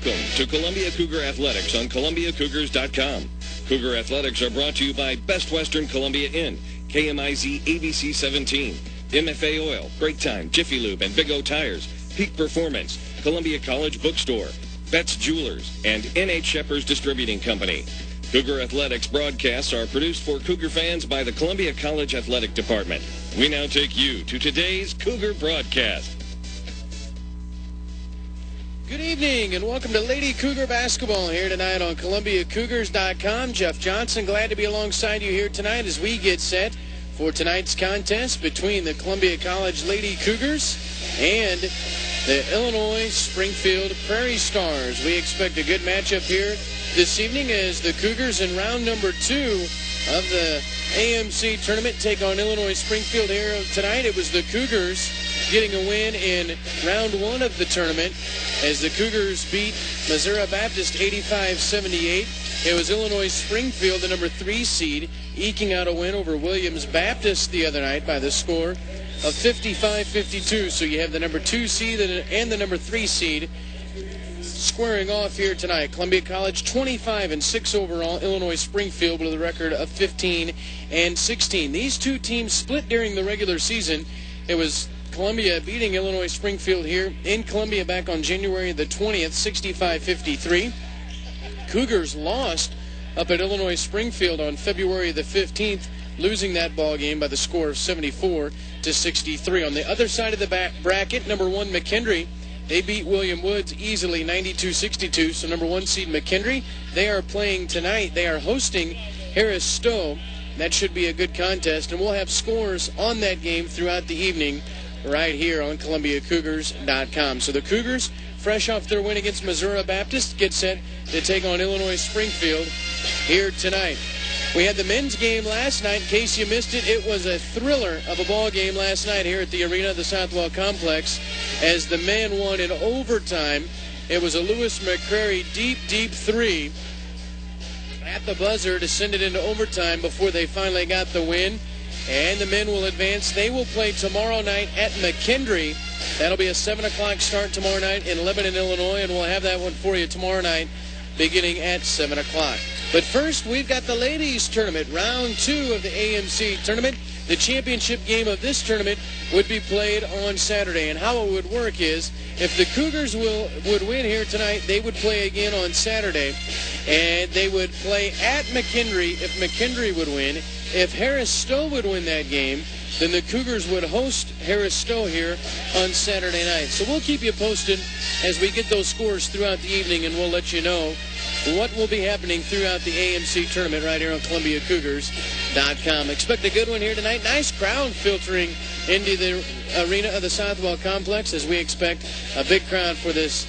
Welcome to Columbia Cougar Athletics on ColumbiaCougars.com. Cougar Athletics are brought to you by Best Western Columbia Inn, KMIZ ABC 17, MFA Oil, Break Time, Jiffy Lube, and Big O Tires, Peak Performance, Columbia College Bookstore, Betts Jewelers, and NH Shepherd's Distributing Company. Cougar Athletics broadcasts are produced for Cougar fans by the Columbia College Athletic Department. We now take you to today's Cougar broadcast. Good evening and welcome to Lady Cougar Basketball here tonight on ColumbiaCougars.com. Jeff Johnson, glad to be alongside you here tonight as we get set for tonight's contest between the Columbia College Lady Cougars and the Illinois Springfield Prairie Stars. We expect a good matchup here this evening as the Cougars in round number 2 of the AMC tournament take on Illinois Springfield here tonight. It was the Cougars getting a win in round 1 of the tournament as the Cougars beat Missouri Baptist 85-78. It was Illinois Springfield, the number 3 seed, eking out a win over Williams Baptist the other night by the score of 55-52. So you have the number 2 seed and the number 3 seed squaring off here tonight. Columbia College 25-6 overall. Illinois Springfield with a record of 15-16. These two teams split during the regular season. It was Columbia beating Illinois Springfield here in Columbia back on January the 20th, 65-53. Cougars lost up at Illinois Springfield on February the 15th, losing that ball game by the score of 74-63. On the other side of the bracket, number 1 McKendree, they beat William Woods easily 92-62. So number 1 seed McKendree, they are playing tonight. They are hosting Harris Stowe. That should be a good contest, and we'll have scores on that game throughout the evening right here on ColumbiaCougars.com. So the Cougars, fresh off their win against Missouri Baptist, get set to take on Illinois Springfield here tonight. We had the men's game last night. In case you missed it, it was a thriller of a ball game last night here at the arena of the Southwell Complex as the men won in overtime. It was a Lewis McCrary deep three at the buzzer to send it into overtime before they finally got the win. And the men will advance. They will play tomorrow night at McKendree. That'll be a 7 o'clock start tomorrow night in Lebanon, Illinois, and we'll have that one for you tomorrow night beginning at 7 o'clock. But first, we've got the ladies tournament, round 2 of the AMC tournament. The championship game of this tournament would be played on Saturday. And how it would work is, if the Cougars would win here tonight, they would play again on Saturday. And they would play at McKendree if McKendree would win. If Harris Stowe would win that game, then the Cougars would host Harris Stowe here on Saturday night. So we'll keep you posted as we get those scores throughout the evening, and we'll let you know what will be happening throughout the AMC tournament right here on ColumbiaCougars.com. Expect a good one here tonight. Nice crowd filtering into the arena of the Southwell Complex as we expect a big crowd for this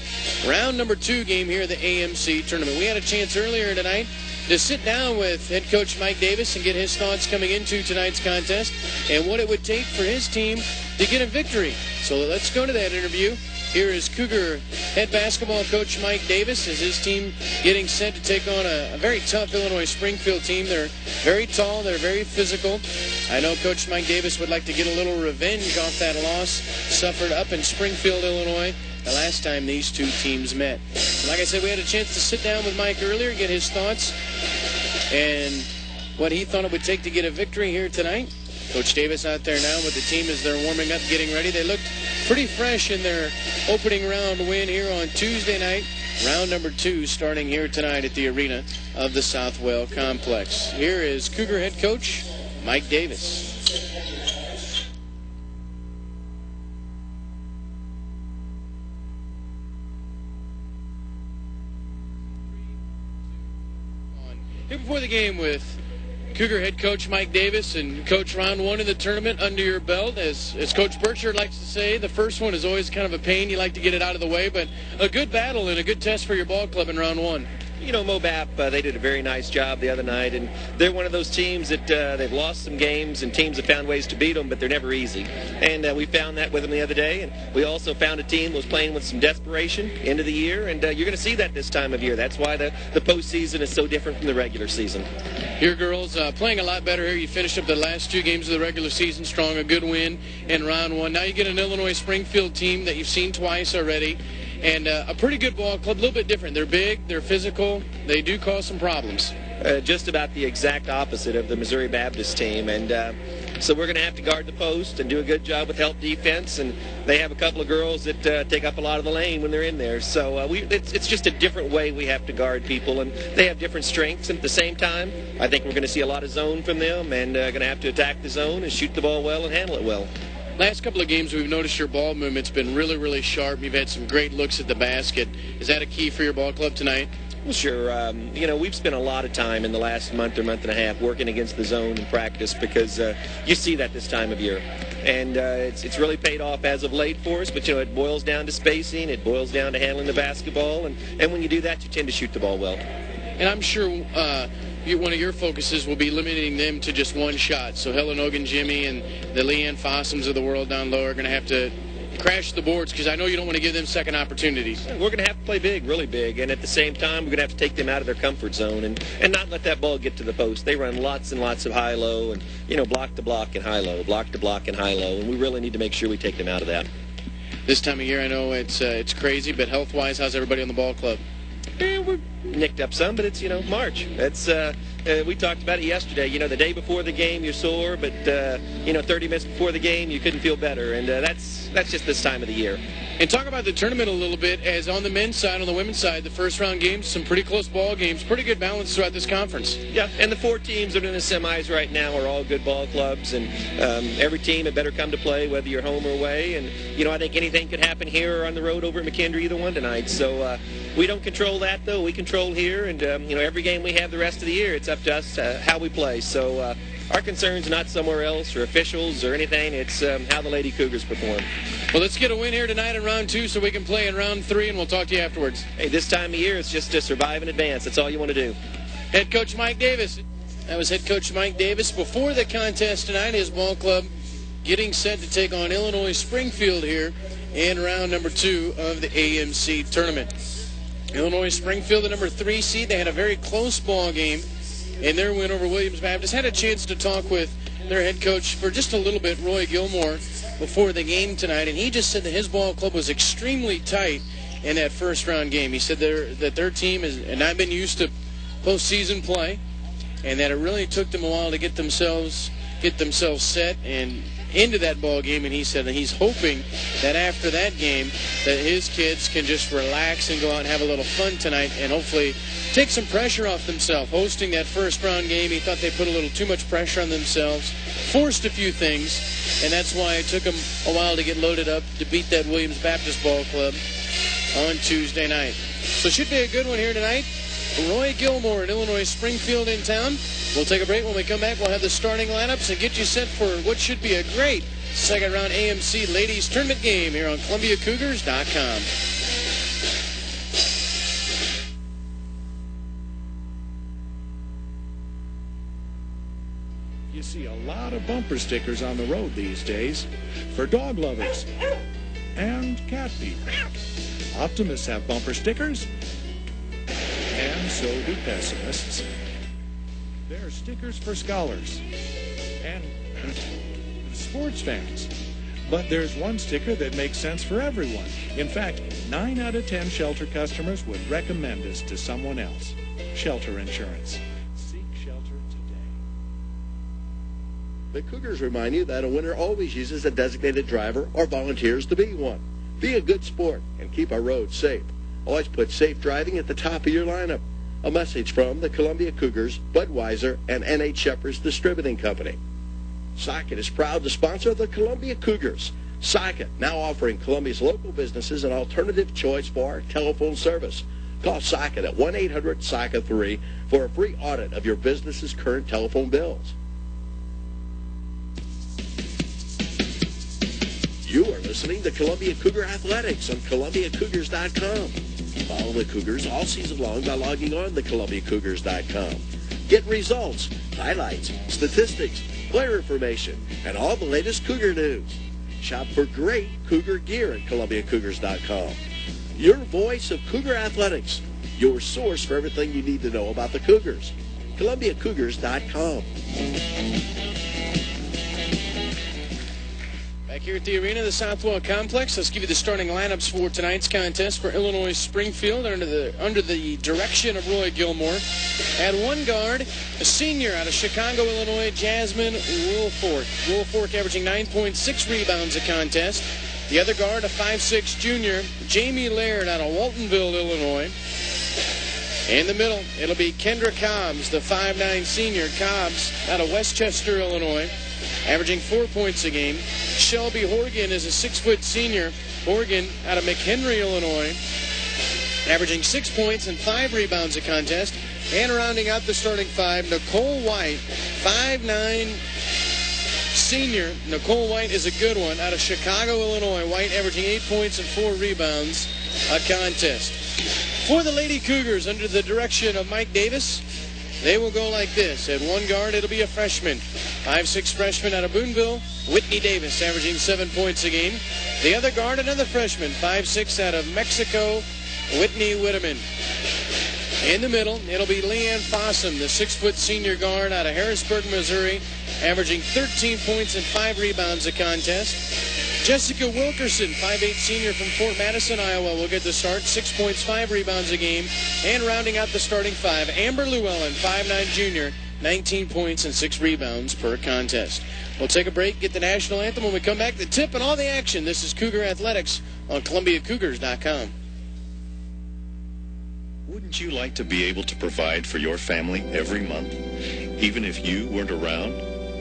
round number 2 game here at the AMC tournament. We had a chance earlier tonight to sit down with head coach Mike Davis and get his thoughts coming into tonight's contest and what it would take for his team to get a victory. So let's go to that interview. Here is Cougar head basketball coach Mike Davis as his team getting set to take on a very tough Illinois Springfield team. They're very tall. They're very physical. I know Coach Mike Davis would like to get a little revenge off that loss suffered up in Springfield, Illinois, the last time these two teams met. Like I said, we had a chance to sit down with Mike earlier, get his thoughts and what he thought it would take to get a victory here tonight. Coach Davis out there now with the team as they're warming up, getting ready. They looked pretty fresh in their opening round win here on Tuesday night. Round number 2 starting here tonight at the arena of the Southwell Complex. Here is Cougar head coach Mike Davis. Here before the game with Cougar head coach Mike Davis, and coach, round 1 of the tournament under your belt. As Coach Bircher likes to say, the first one is always kind of a pain. You like to get it out of the way, but a good battle and a good test for your ball club in round 1. You know, MoBap, they did a very nice job the other night, and they're one of those teams that they've lost some games, and teams have found ways to beat them, but they're never easy. And we found that with them the other day, and we also found a team that was playing with some desperation into the year, and you're going to see that this time of year. That's why the postseason is so different from the regular season. Your girls playing a lot better here. You finished up the last 2 games of the regular season strong, a good win in round 1. Now you get an Illinois Springfield team that you've seen twice already. and a pretty good ball club, a little bit different. They're big, they're physical, they do cause some problems. Just about the exact opposite of the Missouri Baptist team, and so we're going to have to guard the post and do a good job with help defense, and they have a couple of girls that take up a lot of the lane when they're in there. So it's just a different way we have to guard people, and they have different strengths. And at the same time, I think we're going to see a lot of zone from them, and going to have to attack the zone and shoot the ball well and handle it well. Last couple of games, we've noticed your ball movement's been really, really sharp. You've had some great looks at the basket. Is that a key for your ball club tonight? Well, sure. We've spent a lot of time in the last month or month and a half working against the zone in practice because you see that this time of year. And it's really paid off as of late for us, but, it boils down to spacing. It boils down to handling the basketball. And when you do that, you tend to shoot the ball well. And I'm sure one of your focuses will be limiting them to just one shot. So Helen Ogun-Jimmy and the Leanne Fossums of the world down low are going to have to crash the boards because I know you don't want to give them second opportunities. We're going to have to play big, really big, and at the same time, we're going to have to take them out of their comfort zone and not let that ball get to the post. They run lots and lots of high-low and, block to block and high-low, block to block and high-low, and we really need to make sure we take them out of that. This time of year, I know it's crazy, but health-wise, how's everybody on the ball club? We're nicked up some, but it's, we talked about it yesterday. The day before the game, you're sore, but, 30 minutes before the game, you couldn't feel better. And that's just this time of the year. And talk about the tournament a little bit, as on the men's side, on the women's side, the first-round games, some pretty close ball games, pretty good balance throughout this conference. Yeah, and the 4 teams that are in the semis right now are all good ball clubs, and every team had better come to play, whether you're home or away. And, I think anything could happen here or on the road over at McKendree, either one tonight. So we don't control that, though. We control here, and, every game we have the rest of the year, it's up to us how we play. So our concern's not somewhere else or officials or anything. It's how the Lady Cougars perform. Well, let's get a win here tonight in round 2 so we can play in round 3, and we'll talk to you afterwards. Hey, this time of year, it's just to survive and advance. That's all you want to do. Head coach Mike Davis. That was head coach Mike Davis before the contest tonight. His ball club getting set to take on Illinois Springfield here in round number 2 of the AMC tournament. Illinois Springfield, the number 3 seed. They had a very close ball game in their win over Williams Baptist. Had a chance to talk with their head coach for just a little bit, Roy Gilmore, before the game tonight, and he just said that his ball club was extremely tight in that first-round game. He said that their team has not been used to postseason play, and that it really took them a while to get themselves set and into that ball game. And he said that he's hoping that after that game that his kids can just relax and go out and have a little fun tonight and hopefully take some pressure off themselves. Hosting that first-round game, he thought they put a little too much pressure on themselves, forced a few things, and that's why it took them a while to get loaded up to beat that Williams Baptist ball club on Tuesday night. So it should be a good one here tonight. Roy Gilmore in Illinois Springfield in town. We'll take a break. When we come back, we'll have the starting lineups and get you set for what should be a great second-round AMC Ladies Tournament game here on ColumbiaCougars.com. You see a lot of bumper stickers on the road these days for dog lovers and cat people. Optimists have bumper stickers, and so do pessimists. There are stickers for scholars and sports fans. But there's one sticker that makes sense for everyone. In fact, 9 out of 10 shelter customers would recommend us to someone else. Shelter insurance. Seek shelter today. The Cougars remind you that a winner always uses a designated driver or volunteers to be one. Be a good sport and keep our roads safe. Always put safe driving at the top of your lineup. A message from the Columbia Cougars, Budweiser, and N.H. Shepherd's Distributing Company. Socket is proud to sponsor the Columbia Cougars. Socket, now offering Columbia's local businesses an alternative choice for telephone service. Call Socket at 1-800-SOCKET-3 for a free audit of your business's current telephone bills. You are listening to Columbia Cougar Athletics on ColumbiaCougars.com. Follow the Cougars all season long by logging on to ColumbiaCougars.com. Get results, highlights, statistics, player information, and all the latest Cougar news. Shop for great Cougar gear at ColumbiaCougars.com. Your voice of Cougar Athletics. Your source for everything you need to know about the Cougars. ColumbiaCougars.com. Back here at the arena, the Southwell Complex. Let's give you the starting lineups for tonight's contest for Illinois Springfield under the direction of Roy Gilmore. At one guard, a senior out of Chicago, Illinois, Jasmine Woolfork. Woolfork averaging 9.6 rebounds a contest. The other guard, a 5'6 junior, Jamie Laird out of Waltonville, Illinois. In the middle, it'll be Kendra Cobbs, the 5'9 senior. Cobbs out of Westchester, Illinois, averaging 4 points a game. Shelby Horgan is a 6-foot senior. Horgan out of McHenry, Illinois, averaging 6 points and 5 rebounds a contest. And rounding out the starting five, Nicole White, 5'9 senior. Nicole White is a good one out of Chicago, Illinois. White averaging 8 points and 4 rebounds a contest. For the Lady Cougars, under the direction of Mike Davis, they will go like this. At one guard, it'll be a freshman. 5'6 freshman out of Boonville, Whitney Davis, averaging 7 points a game. The other guard, another freshman, 5'6 out of Mexico, Whitney Whitteman. In the middle, it'll be Leanne Fossum, the 6-foot senior guard out of Harrisburg, Missouri, averaging 13 points and 5 rebounds a contest. Jessica Wilkerson, 5'8 senior from Fort Madison, Iowa, will get the start. 6 points, 5 rebounds a game. And rounding out the starting five, Amber Llewellyn, 5'9 junior, 19 points and 6 rebounds per contest. We'll take a break, get the national anthem. When we come back, the tip and all the action. This is Cougar Athletics on ColumbiaCougars.com. Wouldn't you like to be able to provide for your family every month, even if you weren't around?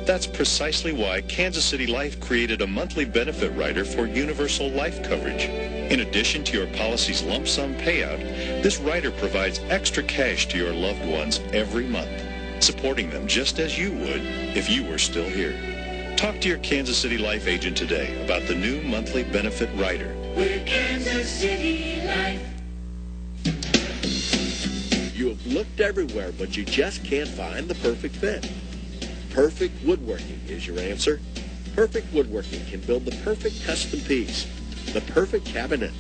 That's precisely why Kansas City Life created a monthly benefit rider for universal life coverage. In addition to your policy's lump sum payout, this rider provides extra cash to your loved ones every month, supporting them just as you would if you were still here. Talk to your Kansas City Life agent today about the new monthly benefit rider. We're Kansas City Life. You have looked everywhere, but you just can't find the perfect fit. Perfect Woodworking is your answer. Perfect Woodworking can build the perfect custom piece, the perfect cabinet,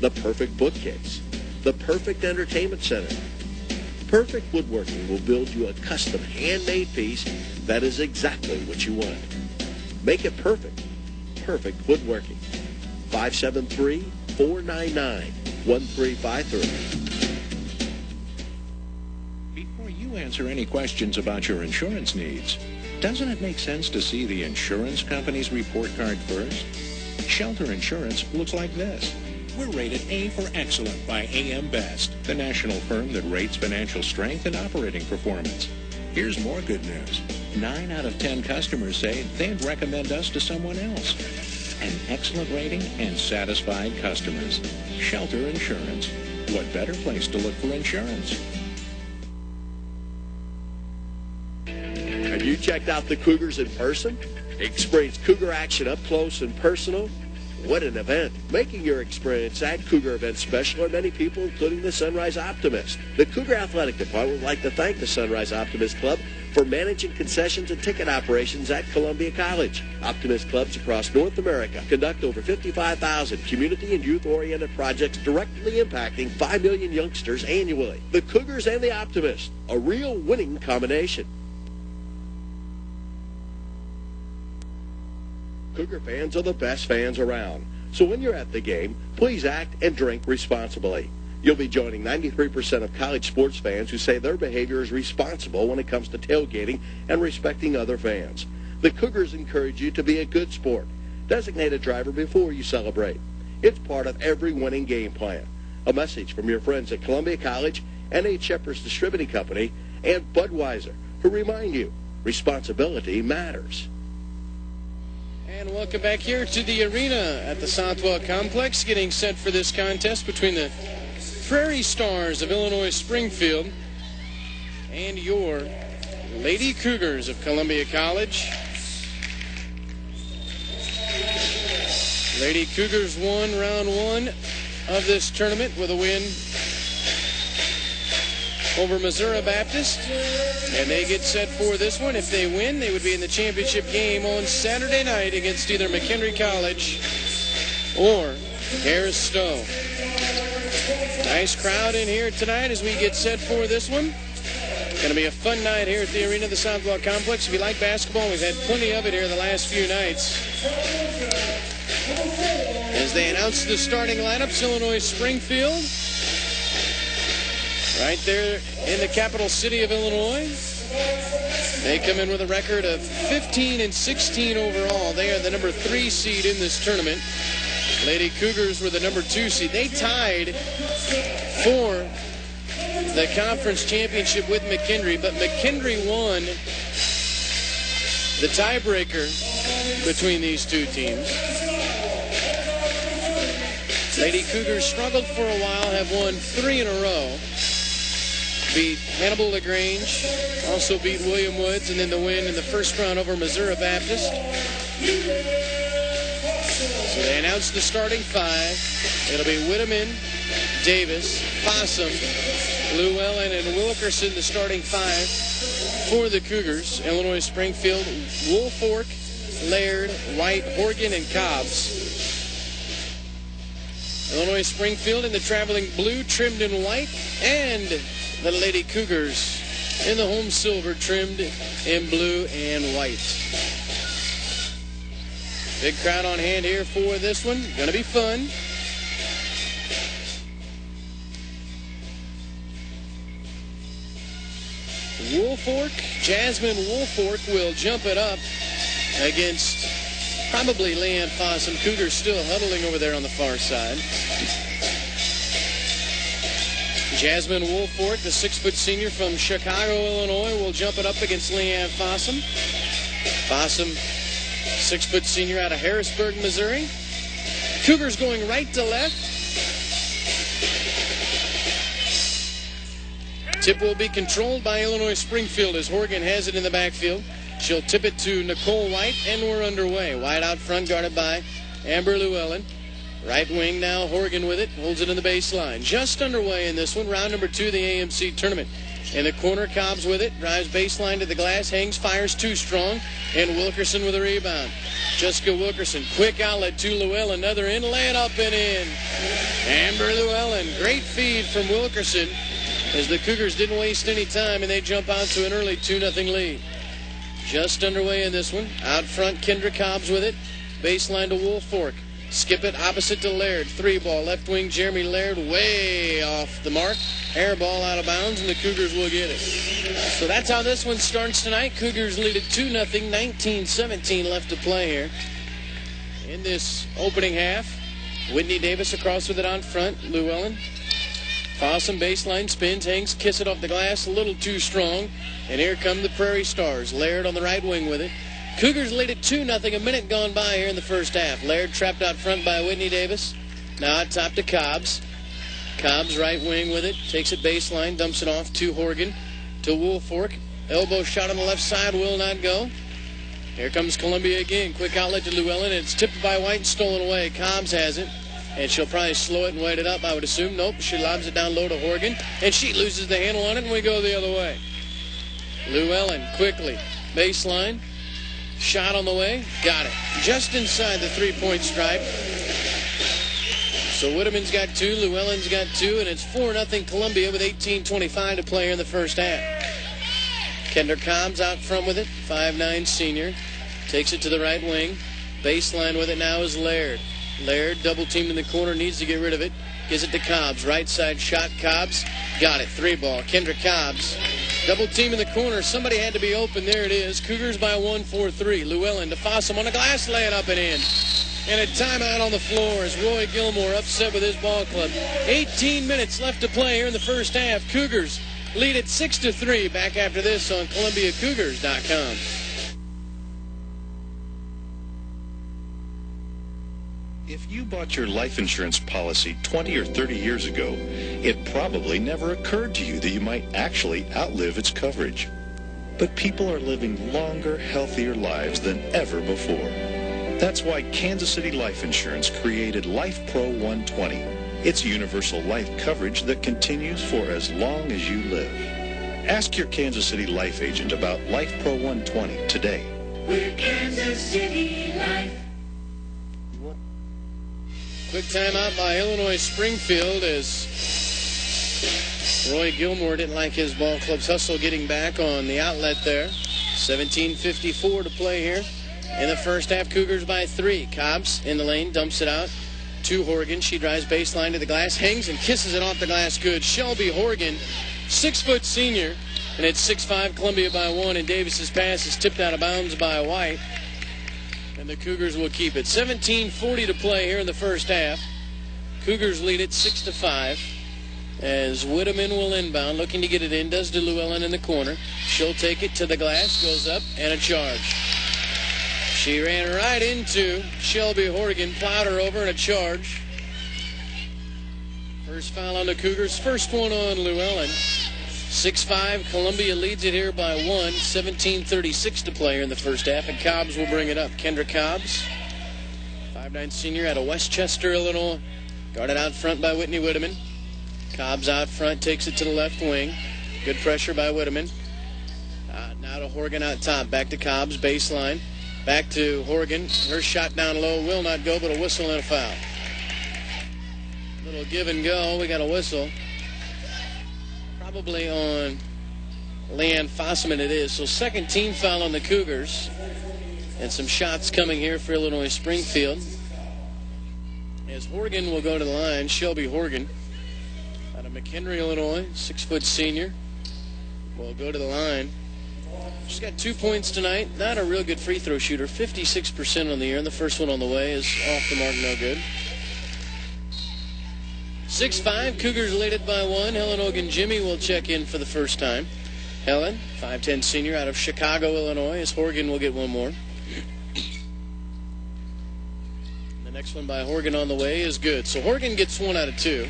the perfect bookcase, the perfect entertainment center. Perfect Woodworking will build you a custom handmade piece that is exactly what you want. Make it perfect. Perfect Woodworking. 573-499-1353. Before you answer any questions about your insurance needs, doesn't it make sense to see the insurance company's report card first? Shelter Insurance looks like this. We're rated A for excellent by AM Best, the national firm that rates financial strength and operating performance. Here's more good news. 9 out of 10 customers say they'd recommend us to someone else. An excellent rating and satisfied customers. Shelter Insurance. What better place to look for insurance? Have you checked out the Cougars in person? Experience Cougar action up close and personal? What an event. Making your experience at Cougar event special are many people, including the Sunrise Optimist. The Cougar Athletic Department would like to thank the Sunrise Optimist Club for managing concessions and ticket operations at Columbia College. Optimist clubs across North America conduct over 55,000 community and youth-oriented projects directly impacting 5 million youngsters annually. The Cougars and the Optimist, a real winning combination. Cougar fans are the best fans around. So when you're at the game, please act and drink responsibly. You'll be joining 93% of college sports fans who say their behavior is responsible when it comes to tailgating and respecting other fans. The Cougars encourage you to be a good sport. Designate a driver before you celebrate. It's part of every winning game plan. A message from your friends at Columbia College, N.H. Shepherd's Distributing Company, and Budweiser, who remind you, responsibility matters. And welcome back here to the arena at the Southwell Complex, getting set for this contest between the Prairie Stars of Illinois Springfield and your Lady Cougars of Columbia College. Lady Cougars won round one of this tournament with a win over Missouri Baptist, and they get set for this one. If they win, they would be in the championship game on Saturday night against either McHenry College or Harris Stowe. Nice crowd in here tonight as we get set for this one. Going to be a fun night here at the arena of the Southwell Complex. If you like basketball, we've had plenty of it here the last few nights. as they announce the starting lineups. Illinois Springfield, right there in the capital city of Illinois. They come in with a record of 15-16 overall. They are the number 3 seed in this tournament. Lady Cougars were the number 2 seed. They tied for the conference championship with McKendree, but McKendree won the tiebreaker between these two teams. Lady Cougars struggled for a while, have won 3 in a row. Beat Hannibal LaGrange, also beat William Woods, and then the win in the first round over Missouri Baptist. So they announced the starting 5. It'll be Whitteman, Davis, Fossum, Llewellyn, and Wilkerson, the starting 5 for the Cougars. Illinois Springfield, Woolfork, Laird, White, Horgan, and Cobbs. Illinois Springfield in the traveling blue, trimmed in white, and the Lady Cougars in the home silver, trimmed in blue and white. Big crowd on hand here for this one. Gonna be fun. Woolfork, Jasmine Woolfork will jump it up against probably Leanne Fossum. Cougars still huddling over there on the far side. Jasmine Woolfork, the 6-foot senior from Chicago, Illinois, will jump it up against Leanne Fossum. Fossum, 6-foot senior out of Harrisburg, Missouri. Cougars going right to left. Tip will be controlled by Illinois Springfield as Horgan has it in the backfield. She'll tip it to Nicole White, and we're underway. White out front, guarded by Amber Llewellyn. Right wing now, Horgan with it, holds it in the baseline. Just underway in this one, round number 2 of the AMC tournament. In the corner, Cobbs with it, drives baseline to the glass, hangs, fires too strong, and Wilkerson with a rebound. Jessica Wilkerson, quick outlet to Llewellyn, another in, lay it up and in. Amber Llewellyn, great feed from Wilkerson as the Cougars didn't waste any time, and they jump out to an early 2-0 lead. Just underway in this one. Out front, Kendra Cobbs with it. Baseline to Woolfork. Skip it opposite to Laird. 3-ball, left wing, Jeremy Laird way off the mark. Air ball out of bounds, and the Cougars will get it. So that's how this one starts tonight. Cougars lead at 2-0, 19-17 left to play here. In this opening half, Whitney Davis across with it on front. Llewellyn. Fossum baseline, spins, hangs, kiss it off the glass, a little too strong. And here come the Prairie Stars. Laird on the right wing with it. Cougars lead at 2-0, a minute gone by here in the first half. Laird trapped out front by Whitney Davis. Now out top to Cobbs. Cobbs right wing with it. Takes it baseline, dumps it off to Horgan. To Woolfork. Elbow shot on the left side, will not go. Here comes Columbia again. Quick outlet to Llewellyn. It's tipped by White and stolen away. Cobbs has it. And she'll probably slow it and wait it up, I would assume. Nope, she lobs it down low to Horgan. And she loses the handle on it, and we go the other way. Llewellyn quickly. Baseline. Shot on the way. Got it. Just inside the three-point stripe. So Whitteman's got 2, Llewellyn's got 2, and it's 4-0 Columbia with 18:25 to play here in the first half. Kendra Cobbs out front with it. 5'9" senior. Takes it to the right wing. Baseline with it now is Laird. Laird, double teamed in the corner, needs to get rid of it. Gives it to Cobbs. Right side shot, Cobbs. Got it. 3-ball. Kendra Cobbs. Double team in the corner. Somebody had to be open. There it is. Cougars by 1, 4-3. Llewellyn to Fossum on the glass, laying up and in. And a timeout on the floor as Roy Gilmore upset with his ball club. 18 minutes left to play here in the first half. Cougars lead at 6-3. Back after this on ColumbiaCougars.com. If you bought your life insurance policy 20 or 30 years ago, it probably never occurred to you that you might actually outlive its coverage. But people are living longer, healthier lives than ever before. That's why Kansas City Life Insurance created Life Pro 120. It's universal life coverage that continues for as long as you live. Ask your Kansas City Life agent about Life Pro 120 today. We're Kansas City Life. Quick timeout by Illinois Springfield as Roy Gilmore didn't like his ball club's hustle getting back on the outlet there. 17:54 to play here in the first half. Cougars by 3. Cobbs in the lane, dumps it out to Horgan. She drives baseline to the glass, hangs and kisses it off the glass. Good. Shelby Horgan, 6-foot senior, and it's 6-5 Columbia by 1, and Davis's pass is tipped out of bounds by White, and the Cougars will keep it. 17:40 to play here in the first half. Cougars lead it 6-5 as Whitteman will inbound, looking to get it in. Does to Llewellyn in the corner. She'll take it to the glass, goes up, and a charge. She ran right into Shelby Horgan, plowed her over, and a charge. First foul on the Cougars, first one on Llewellyn. 6-5, Columbia leads it here by 1. 17:36 to play here in the first half, and Cobbs will bring it up. Kendra Cobbs, 5'9" senior out of Westchester, Illinois. Guarded out front by Whitney Whitteman. Cobbs out front, takes it to the left wing. Good pressure by Whitteman. Now to Horgan out top. Back to Cobbs, baseline. Back to Horgan. Her shot down low will not go, but a whistle and a foul. Little give and go. We got a whistle. Probably on Leanne Fossman it is. So second team foul on the Cougars. And some shots coming here for Illinois Springfield. As Horgan will go to the line. Shelby Horgan out of McHenry, Illinois. 6-foot senior. Will go to the line. She's got 2 points tonight. Not a real good free throw shooter. 56% on the year. And the first one on the way is off the mark, no good. 6-5, Cougars lead it by 1. Helen Ogunjimi will check in for the first time. Helen, 5'10" senior out of Chicago, Illinois, as Horgan will get one more. The next one by Horgan on the way is good. So Horgan gets 1 out of 2.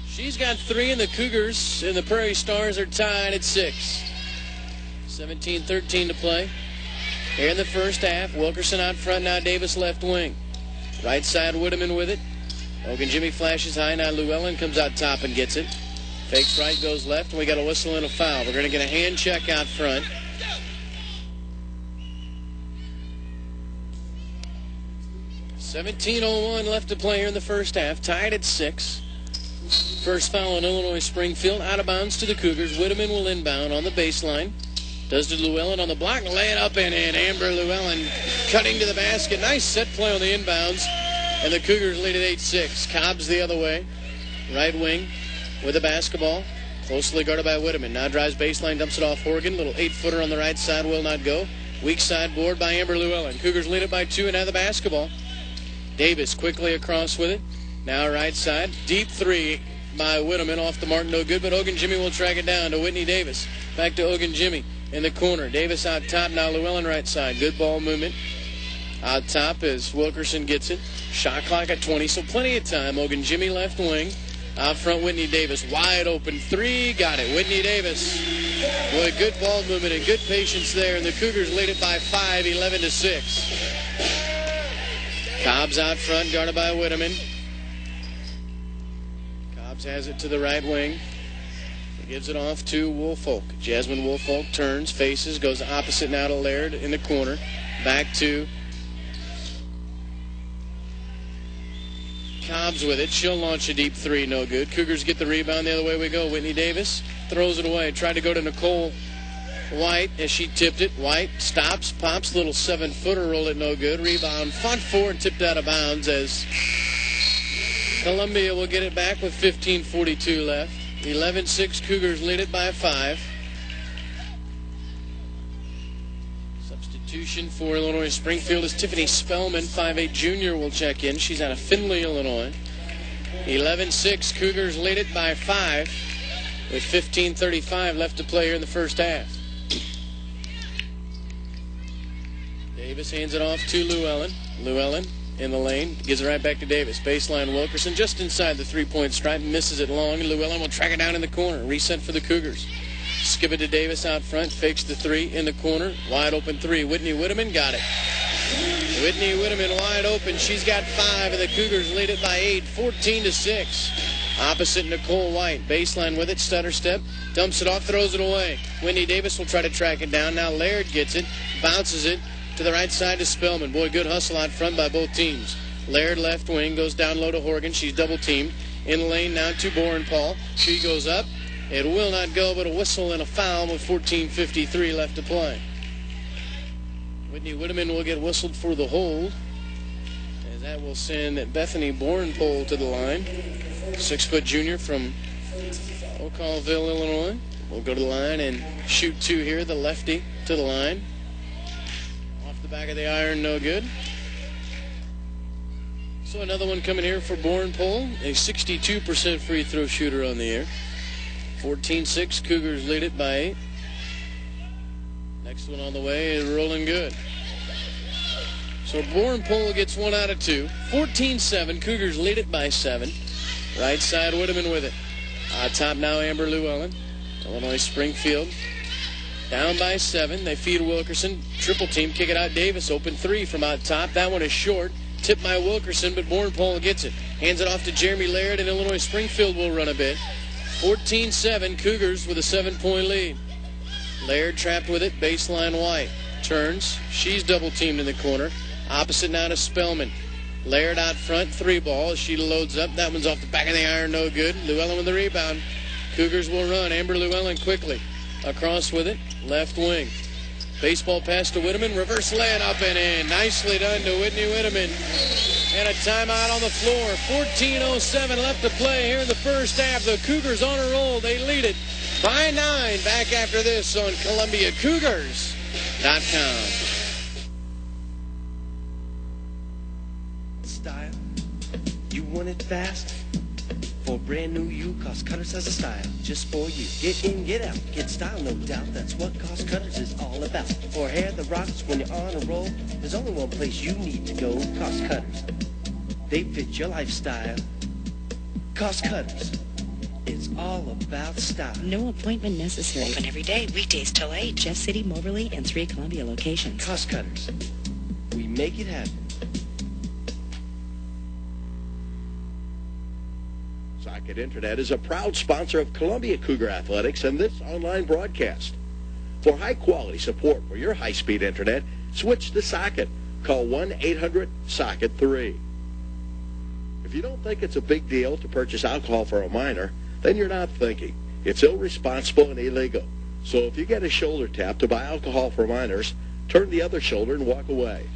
She's got 3, and the Cougars and the Prairie Stars are tied at 6. 17:13 to play here in the first half. Wilkerson out front, now Davis left wing. Right side, Whitteman with it. Ogunjimi flashes high, now Llewellyn comes out top and gets it. Fakes right, goes left, and we got a whistle and a foul. We're going to get a hand check out front. $17:01 left to play here in the first half. Tied at 6. First foul on Illinois Springfield. Out of bounds to the Cougars. Whitteman will inbound on the baseline. Does to Llewellyn on the block. Lay it up and in. Amber Llewellyn cutting to the basket. Nice set play on the inbounds. And the Cougars lead at 8-6. Cobbs the other way. Right wing with the basketball. Closely guarded by Whitteman. Now drives baseline, dumps it off Horgan. Little 8-footer on the right side will not go. Weak side board by Amber Llewellyn. Cougars lead it by 2 and have the basketball. Davis quickly across with it. Now right side. Deep 3 by Whitteman off the mark. No good, but Ogunjimi will track it down to Whitney Davis. Back to Ogunjimi in the corner. Davis out top. Now Llewellyn right side. Good ball movement. Out top as Wilkerson gets it. Shot clock at 20, so plenty of time. Ogunjimi left wing. Out front, Whitney Davis. Wide open 3. Got it. Whitney Davis. Boy, good ball movement and good patience there. And the Cougars lead it by 5, 11-6. Cobbs out front, guarded by Whitteman. Cobbs has it to the right wing. He gives it off to Woolfolk. Jasmine Woolfolk turns, faces, goes opposite now to Laird in the corner. Back to Cobbs with it. She'll launch a deep 3. No good. Cougars get the rebound. The other way we go. Whitney Davis throws it away. Tried to go to Nicole White as she tipped it. White stops, pops, little 7-footer, roll it no good. Rebound fought for and tipped out of bounds as Columbia will get it back with 15:42 left. 11-6, Cougars lead it by 5. Substitution for Illinois Springfield is Tiffany Spellman, 5'8" junior, will check in. She's out of Findlay, Illinois. 11-6, Cougars lead it by 5 with 15:35 left to play here in the first half. Davis hands it off to Llewellyn. Llewellyn in the lane, gives it right back to Davis. Baseline Wilkerson just inside the 3-point stripe, misses it long. Llewellyn will track it down in the corner. Reset for the Cougars. Skip it to Davis out front, fakes the 3 in the corner. Wide open 3. Whitney Whitteman got it. Whitney Whitteman wide open. She's got 5, and the Cougars lead it by 8, 14-6. Opposite Nicole White. Baseline with it, stutter step. Dumps it off, throws it away. Whitney Davis will try to track it down. Now Laird gets it, bounces it to the right side to Spellman. Boy, good hustle out front by both teams. Laird left wing, goes down low to Horgan. She's double teamed. In the lane now to Boren Paul. She goes up. It will not go, but a whistle and a foul with 14:53 left to play. Whitney Whitteman will get whistled for the hold. As that will send Bethany Borenpole to the line. 6-foot junior from Ocalville, Illinois. Will go to the line and shoot 2 here. The lefty to the line. Off the back of the iron, no good. So another one coming here for Borenpole. A 62% free throw shooter on the year. 14-6. Cougars lead it by 8. Next one on the way is rolling good. So Borenpole gets 1 out of 2. 14-7. Cougars lead it by 7. Right side, Whitteman with it. Top now, Amber Llewellyn. Illinois Springfield down by 7. They feed Wilkerson. Triple team. Kick it out. Davis. Open 3 from out top. That one is short. Tipped by Wilkerson, but Borenpole gets it. Hands it off to Jeremy Laird, and Illinois Springfield will run a bit. 14-7. Cougars with a 7-point lead. Laird trapped with it. Baseline White. Turns. She's double teamed in the corner. Opposite now to Spellman. Laird out front. 3-ball. She loads up. That one's off the back of the iron. No good. Llewellyn with the rebound. Cougars will run. Amber Llewellyn quickly. Across with it. Left wing. Baseball pass to Whitteman. Reverse land up and in. Nicely done to Whitney Whitteman. And a timeout on the floor. 14:07 left to play here in the first half. The Cougars on a roll. They lead it by 9. Back after this on ColumbiaCougars.com. Style. You want it fast? For brand new you, Cost Cutters has a style just for you. Get in, get out, get style, no doubt. That's what Cost Cutters is all about. For hair that rocks when you're on a roll, there's only one place you need to go. Cost Cutters. They fit your lifestyle. Cost Cutters. It's all about style. No appointment necessary. Open every day, weekdays till 8. Jeff City, Moberly, and 3 Columbia locations. Cost Cutters. We make it happen. Socket Internet is a proud sponsor of Columbia Cougar Athletics and this online broadcast. For high-quality support for your high-speed internet, switch to Socket. Call 1-800-SOCKET-3. If you don't think it's a big deal to purchase alcohol for a minor, then you're not thinking. It's irresponsible and illegal. So if you get a shoulder tap to buy alcohol for minors, turn the other shoulder and walk away.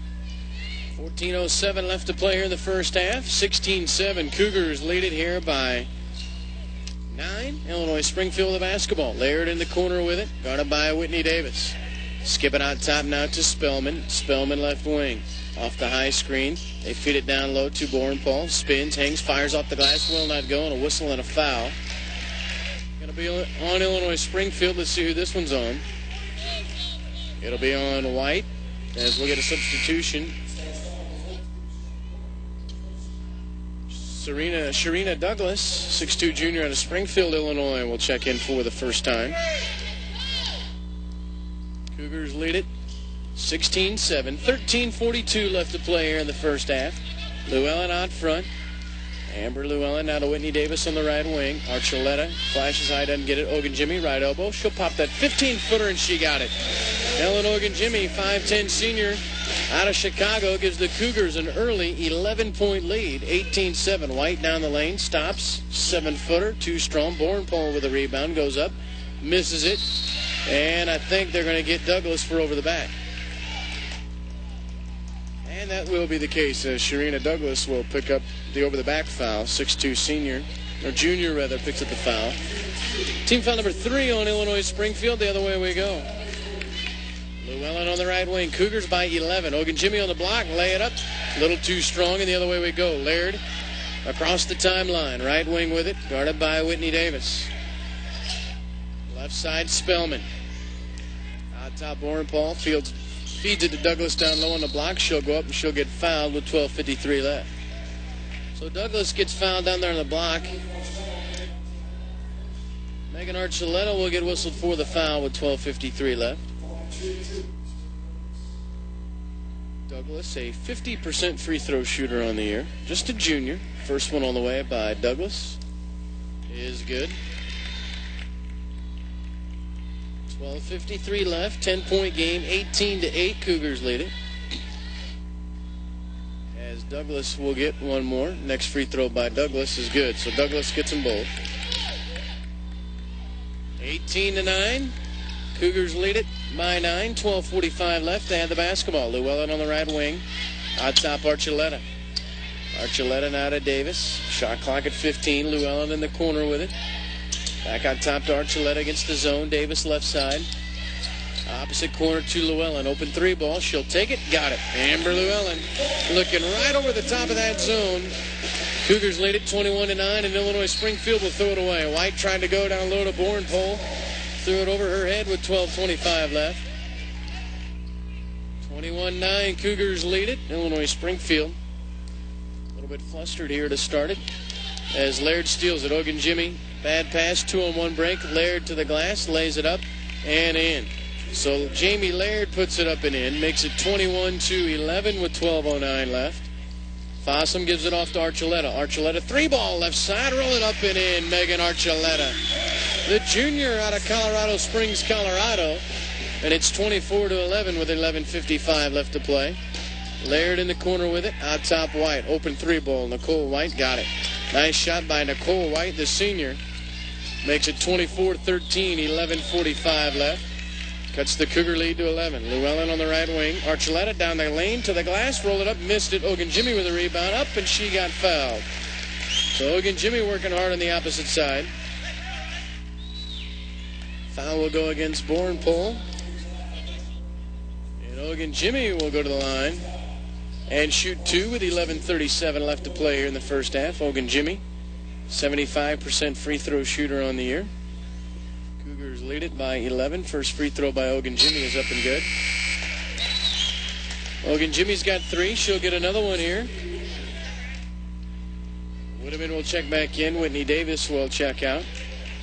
14:07 left to play here in the first half. 16-7. Cougars lead it here by 9. Illinois Springfield the basketball. Laird in the corner with it. Guarded by Whitney Davis. Skipping out top now to Spellman. Spellman left wing. Off the high screen. They feed it down low to Borenpole. Spins, hangs, fires off the glass. Will not go, and a whistle and a foul. Going to be on Illinois Springfield. Let's see who this one's on. It'll be on White as we'll get a substitution. Sharina Douglas, 6'2" junior out of Springfield, Illinois, will check in for the first time. Cougars lead it 16-7. 13:42 left to play here in the first half. Llewellyn out front. Amber Llewellyn now to Whitney Davis on the right wing. Archuleta flashes high, doesn't get it. Ogunjimi, right elbow. She'll pop that 15-footer, and she got it. Ellen Ogunjimi, 5'10" senior out of Chicago, gives the Cougars an early 11-point lead. 18-7. White down the lane, stops. 7-footer, too strong. Borenpole with a rebound, goes up, misses it. And I think they're going to get Douglas for over the back. And that will be the case. Sharina Douglas will pick up the over-the-back foul. 6'2" senior, or junior rather, picks up the foul. Team foul number 3 on Illinois Springfield. The other way we go. Llewellyn on the right wing. Cougars by 11. Ogunjimi on the block. Lay it up. A little too strong, and the other way we go. Laird across the timeline. Right wing with it. Guarded by Whitney Davis. Left side, Spellman. Out top, Borenpole. Feeds it to Douglas down low on the block. She'll go up and she'll get fouled with 12:53 left. So Douglas gets fouled down there on the block. Megan Archuleta will get whistled for the foul with 12:53 left. Douglas, a 50% free throw shooter on the year. Just a junior. First one on the way by Douglas is good. 12:53 left. 10-point game. 18-8. Cougars lead it. As Douglas will get one more. Next free throw by Douglas is good. So Douglas gets them both. 18-9. Cougars lead it by 9. 12:45 left. They have the basketball. Llewellyn on the right wing. Out top, Archuleta. Archuleta now to Davis. Shot clock at 15. Llewellyn in the corner with it. Back on top to Archuleta against the zone. Davis left side. Opposite corner to Llewellyn. Open three ball. She'll take it. Got it. Amber Llewellyn looking right over the top of that zone. Cougars lead it 21-9, and Illinois Springfield will throw it away. White tried to go down low to Bornpole. Threw it over her head with 12:25 left. 21-9, Cougars lead it. Illinois Springfield a little bit flustered here to start it. As Laird steals it. Ogunjimi, bad pass, 2-on-1 break. Laird to the glass, lays it up and in. So Jamie Laird puts it up and in, makes it 21-11 with 12:09 left. Fossum gives it off to Archuleta. Archuleta, three ball left side, roll it up and in. Megan Archuleta, the junior out of Colorado Springs, Colorado. And it's 24-11 with 11:55 left to play. Laird in the corner with it. Out top White. Open three ball. Nicole White got it. Nice shot by Nicole White, the senior. Makes it 24-13, 11:45 left. Cuts the Cougar lead to 11. Llewellyn on the right wing. Archuleta down the lane to the glass. Roll it up. Missed it. Ogunjimi with a rebound. Up, and she got fouled. So Ogunjimi working hard on the opposite side. Foul will go against Bornpole. And Ogunjimi will go to the line and shoot two with 11:37 left to play here in the first half. Ogunjimi, 75% free throw shooter on the year. Cougars lead it by 11. First free throw by Ogunjimi is up and good. Ogunjimi's got three. She'll get another one here. Whitteman will check back in. Whitney Davis will check out.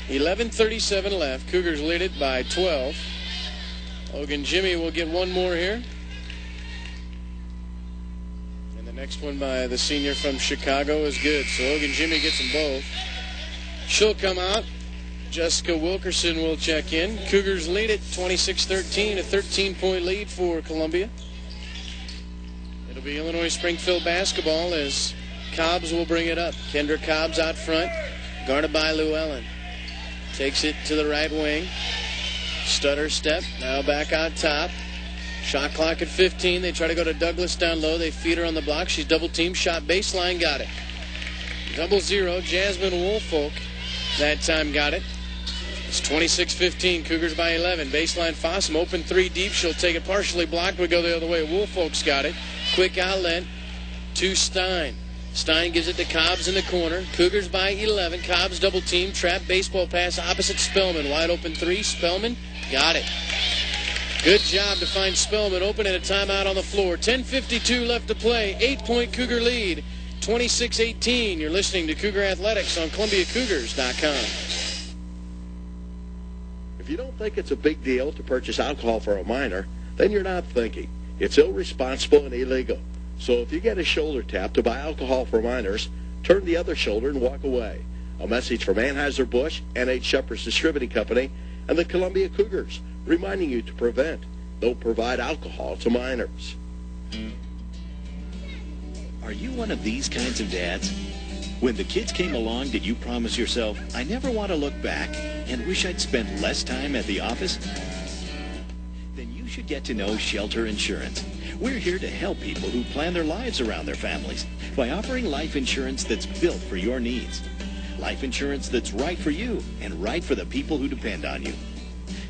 11:37 left. Cougars lead it by 12. Ogunjimi will get one more here. And the next one by the senior from Chicago is good. So Ogunjimi gets them both. She'll come out. Jessica Wilkerson will check in. Cougars lead it 26-13, a 13-point lead for Columbia. It'll be Illinois Springfield basketball as Cobbs will bring it up. Kendra Cobbs out front, guarded by Llewellyn. Takes it to the right wing. Stutter step, now back on top. Shot clock at 15. They try to go to Douglas down low. They feed her on the block. She's double teamed. Shot baseline, got it. 0-0, Jasmine Woolfolk that time got it. It's 26-15, Cougars by 11. Baseline Fossum, open three deep. She'll take it partially blocked. We go the other way. Woolfolk's got it. Quick outlet to Stein. Stein gives it to Cobbs in the corner. Cougars by 11. Cobbs double team. Trap baseball pass opposite Spellman. Wide open three. Spellman got it. Good job to find Spellman open and a timeout on the floor. 10:52 left to play. 8-point Cougar lead. 26-18. You're listening to Cougar Athletics on ColumbiaCougars.com. If you don't think it's a big deal to purchase alcohol for a minor, then you're not thinking. It's irresponsible and illegal. So if you get a shoulder tap to buy alcohol for minors, turn the other shoulder and walk away. A message from Anheuser-Busch, N.H. Shepherd's Distributing Company, and the Columbia Cougars, reminding you to prevent, don't provide alcohol to minors. Are you one of these kinds of dads? When the kids came along, did you promise yourself, I never want to look back and wish I'd spent less time at the office? Then you should get to know Shelter Insurance. We're here to help people who plan their lives around their families by offering life insurance that's built for your needs. Life insurance that's right for you and right for the people who depend on you.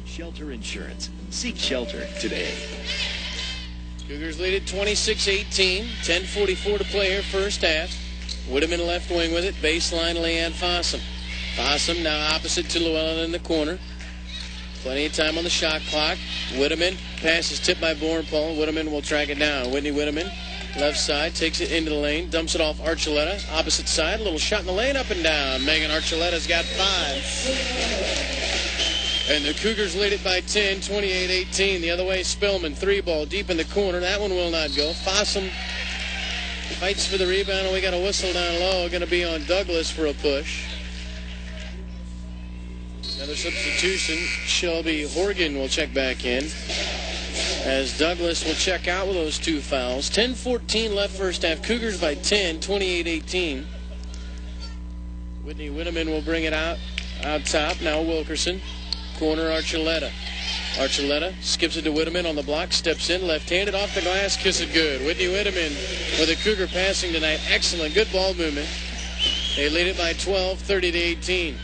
Shelter Insurance. Seek shelter today. Cougars lead it 26-18. 10:44 to play here first half. Whitteman left wing with it. Baseline, Leanne Fossum. Fossum now opposite to Llewellyn in the corner. Plenty of time on the shot clock. Whitteman, pass is tipped by Bornpole. Whitteman will track it down. Whitney Whitteman, left side, takes it into the lane, dumps it off Archuleta. Opposite side, a little shot in the lane, up and down. Megan Archuleta's got 5. And the Cougars lead it by 10, 28-18. The other way, Spellman, three ball, deep in the corner. That one will not go. Fossum fights for the rebound, and we got a whistle down low. Going to be on Douglas for a push. Another substitution. Shelby Horgan will check back in, as Douglas will check out with those two fouls. 10:14 left first half. Cougars by 10, 28-18. Whitney Whitteman will bring it out top. Now Wilkerson. Corner Archuleta. Archuleta skips it to Whitteman on the block, steps in, left-handed off the glass, kiss it good. Whitney Whitteman with a Cougar passing tonight. Excellent, good ball movement. They lead it by 12, 30-18.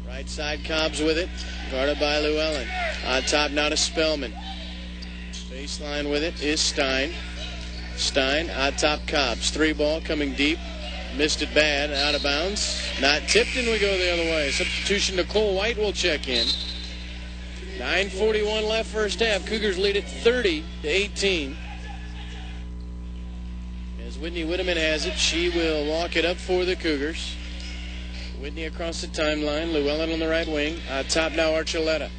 Right side, Cobbs with it, guarded by Llewellyn. On top now to Spellman. Baseline with it is Stein. Stein, on top, Cobbs. 3 ball coming deep. Missed it bad, out of bounds. Not tipped, and we go the other way. Substitution, Nicole White will check in. 9:41 left first half. Cougars lead it 30-18. As Whitney Whitteman has it, she will walk it up for the Cougars. Whitney across the timeline. Llewellyn on the right wing. Top now, Archuleta.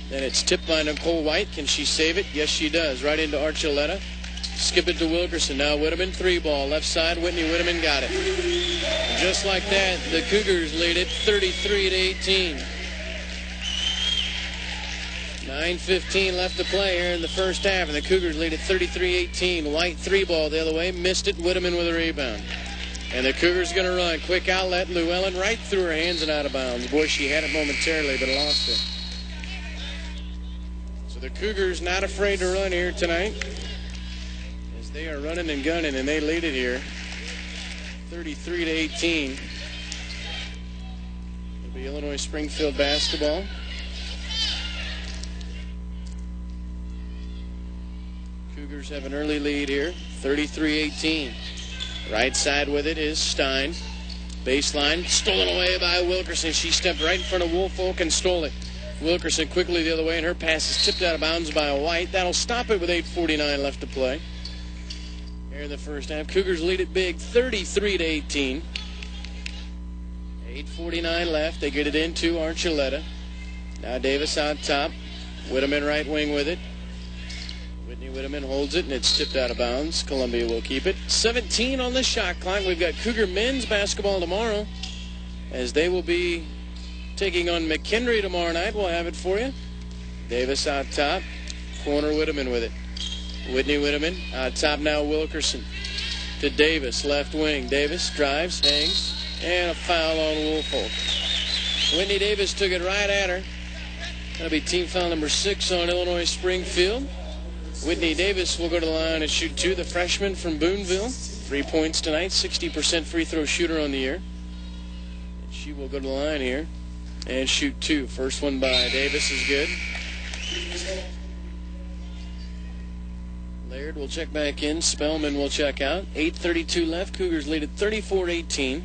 Then it's tipped by Nicole White. Can she save it? Yes, she does. Right into Archuleta. Skip it to Wilkerson. Now Whitteman, 3 ball. Left side, Whitney Whitteman got it. Just like that, the Cougars lead it 33-18. 9:15 left to play here in the first half, and the Cougars lead it 33-18. White, 3 ball the other way. Missed it. Whitteman with a rebound. And the Cougars going to run. Quick outlet. Llewellyn right through her hands and out of bounds. Boy, she had it momentarily, but lost it. So the Cougars not afraid to run here tonight. They are running and gunning, and they lead it here 33-18. It'll be Illinois Springfield basketball. Cougars have an early lead here, 33-18. Right side with it is Stein. Baseline, stolen away by Wilkerson. She stepped right in front of Woolfolk and stole it. Wilkerson quickly the other way, and her pass is tipped out of bounds by White. That'll stop it with 8:49 left to play. Here in the first half, Cougars lead it big, 33-18. 8:49 left. They get it into Archuleta. Now Davis on top. Whitteman right wing with it. Whitney Whitteman holds it, and it's tipped out of bounds. Columbia will keep it. 17 on the shot clock. We've got Cougar men's basketball tomorrow, as they will be taking on McHenry tomorrow night. We'll have it for you. Davis on top. Corner Whitteman with it. Whitney Whitteman, top now Wilkerson to Davis, left wing. Davis drives, hangs, and a foul on Woolfolk. Whitney Davis took it right at her. That'll be team foul number 6 on Illinois Springfield. Whitney Davis will go to the line and shoot 2, the freshman from Boonville. 3 points tonight, 60% free throw shooter on the year. And she will go to the line here and shoot 2. First one by Davis is good. Laird will check back in. Spellman will check out. 8:32 left. Cougars lead at 34-18.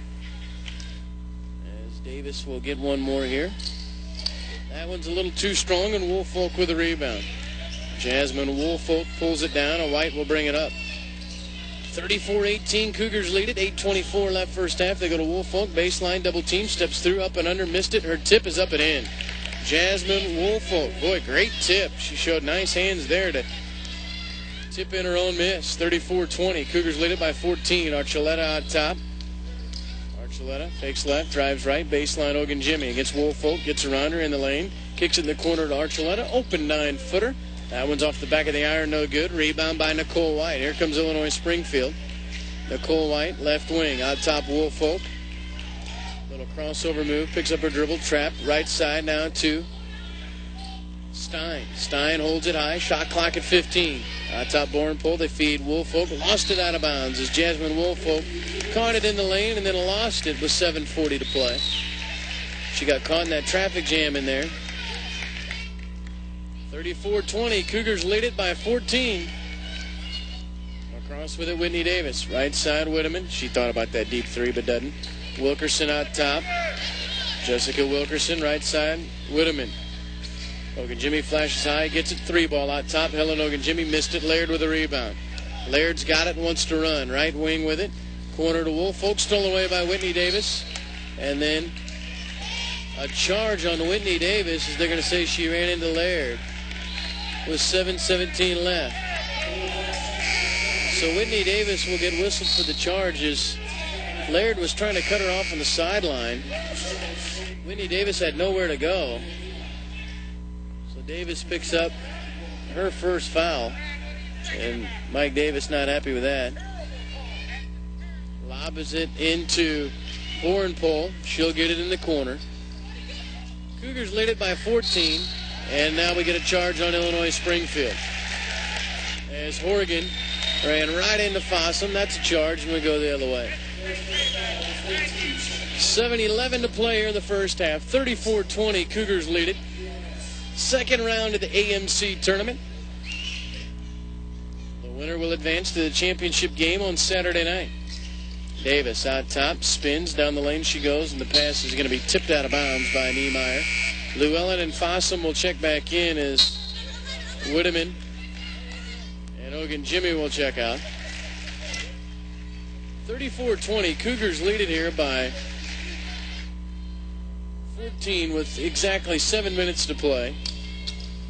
As Davis will get one more here. That one's a little too strong, and Woolfolk with a rebound. Jasmine Woolfolk pulls it down, and White will bring it up. 34-18. Cougars lead it. 8:24 left first half. They go to Woolfolk. Baseline double team. Steps through, up and under. Missed it. Her tip is up and in. Jasmine Woolfolk. Boy, great tip. She showed nice hands there to tip in her own miss. 34-20. Cougars lead it by 14. Archuleta on top. Archuleta fakes left, drives right. Baseline Ogunjimi against Woolfolk. Gets around her in the lane. Kicks it in the corner to Archuleta. Open 9-footer. That one's off the back of the iron, no good. Rebound by Nicole White. Here comes Illinois Springfield. Nicole White, left wing. On top, Woolfolk. Little crossover move. Picks up her dribble. Trap. Right side now to Stein. Stein holds it high. Shot clock at 15. Top Bourne-Pull. They feed Woolfolk. Lost it out of bounds as Jasmine Woolfolk caught it in the lane and then lost it with 7:40 to play. She got caught in that traffic jam in there. 34-20. Cougars lead it by 14. Across with it, Whitney Davis. Right side, Whitteman. She thought about that deep 3, but doesn't. Wilkerson out top. Jessica Wilkerson, right side, Whitteman. Ogunjimi flashes high, gets it, 3 ball out top. Helen Ogunjimi missed it. Laird with a rebound. Laird's got it and wants to run. Right wing with it. Corner to Woolfolk, stolen away by Whitney Davis. And then a charge on Whitney Davis as they're going to say she ran into Laird with 7:17 left. So Whitney Davis will get whistled for the charges. Laird was trying to cut her off on the sideline. Whitney Davis had nowhere to go. So Davis picks up her first foul. And Mike Davis not happy with that. Lobs it into Bourne-Pull. She'll get it in the corner. Cougars lead it by 14. And now we get a charge on Illinois Springfield. As Horgan ran right into Fossum. That's a charge, and we go the other way. 7:11 to play here in the first half. 34-20, Cougars lead it. Second round of the AMC tournament. The winner will advance to the championship game on Saturday night. Davis out top, spins, down the lane she goes, and the pass is going to be tipped out of bounds by Niemeyer. Llewellyn and Fossum will check back in as Whitteman and Hogan Jimmy will check out. 34-20, Cougars lead it here by 14 with exactly 7 minutes to play.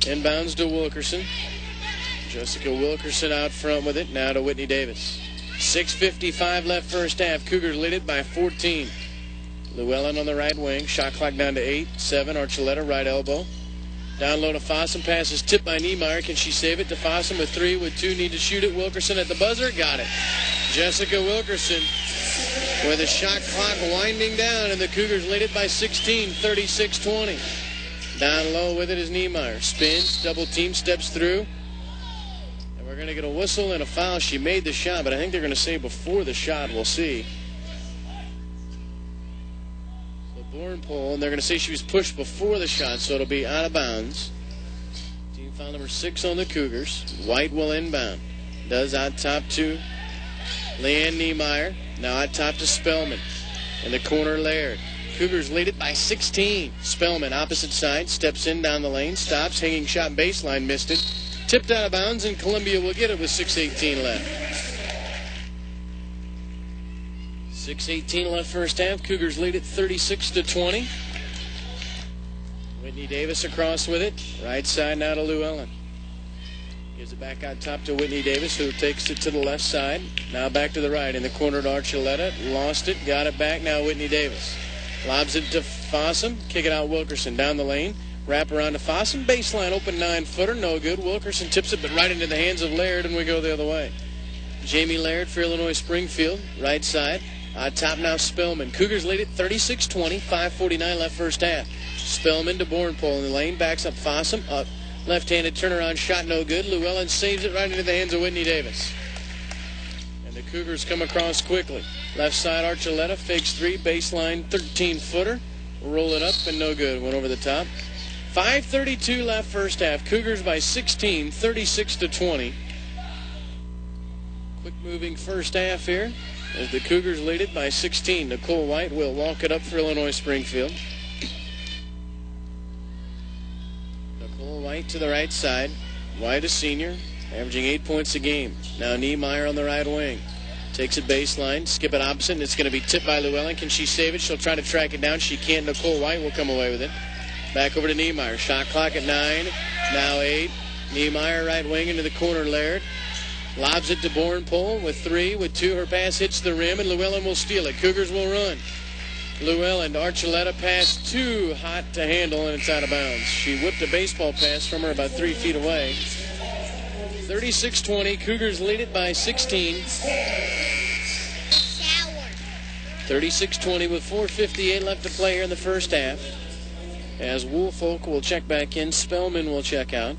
Inbounds to Wilkerson. Jessica Wilkerson out front with it. Now to Whitney Davis. 6:55 left first half. Cougars lead it by 14. Llewellyn on the right wing. Shot clock down to 8. 7. Archuleta, right elbow. Down low to Fossum. Pass is tipped by Niemeyer. Can she save it to Fossum with 3? With 2. Need to shoot it. Wilkerson at the buzzer. Got it. Jessica Wilkerson with a shot clock winding down, and the Cougars lead it by 16, 36-20. Down low with it is Niemeyer. Spins, double team, steps through. And we're going to get a whistle and a foul. She made the shot, but I think they're going to say before the shot. We'll see. So Bourne pole, and they're going to say she was pushed before the shot, so it'll be out of bounds. Team foul number 6 on the Cougars. White will inbound. Does out top to Leanne Niemeyer. Now out top to Spellman. In the corner, Laird. Cougars lead it by 16. Spellman, opposite side, steps in down the lane, stops, hanging shot baseline, missed it. Tipped out of bounds, and Columbia will get it with 6:18 left. 6:18 left first half. Cougars lead it 36-20. Whitney Davis across with it. Right side now to Llewellyn. Gives it back out top to Whitney Davis, who takes it to the left side. Now back to the right in the corner to Archuleta. Lost it, got it back. Now Whitney Davis. Lobs it to Fossum. Kick it out Wilkerson down the lane. Wrap around to Fossum. Baseline open 9-footer. No good. Wilkerson tips it, but right into the hands of Laird, and we go the other way. Jamie Laird for Illinois Springfield. Right side. Top now Spellman. Cougars lead it 36-20. 5:49 left first half. Spellman to Bornpole in the lane. Backs up Fossum. Up. Left-handed turnaround shot, no good. Llewellyn saves it right into the hands of Whitney Davis. And the Cougars come across quickly. Left side, Archuleta fakes 3, baseline 13-footer. Roll it up and no good. Went over the top. 5:32 left first half. Cougars by 16, 36-20. Quick moving first half here as the Cougars lead it by 16. Nicole White will walk it up for Illinois Springfield. White to the right side. White, a senior, averaging 8 points a game. Now Niemeyer on the right wing. Takes it baseline, skip it opposite, and it's going to be tipped by Llewellyn. Can she save it? She'll try to track it down. She can't. Nicole White will come away with it. Back over to Niemeyer. Shot clock at 9. Now 8. Niemeyer right wing into the corner, Laird. Lobs it to Bornpole with 3. With 2, her pass hits the rim, and Llewellyn will steal it. Cougars will run. Llewellyn to Archuleta, pass too hot to handle, and it's out of bounds. She whipped a baseball pass from her about 3 feet away. 36-20. Cougars lead it by 16. 36-20 with 4:58 left to play here in the first half. As Woolfolk will check back in, Spellman will check out.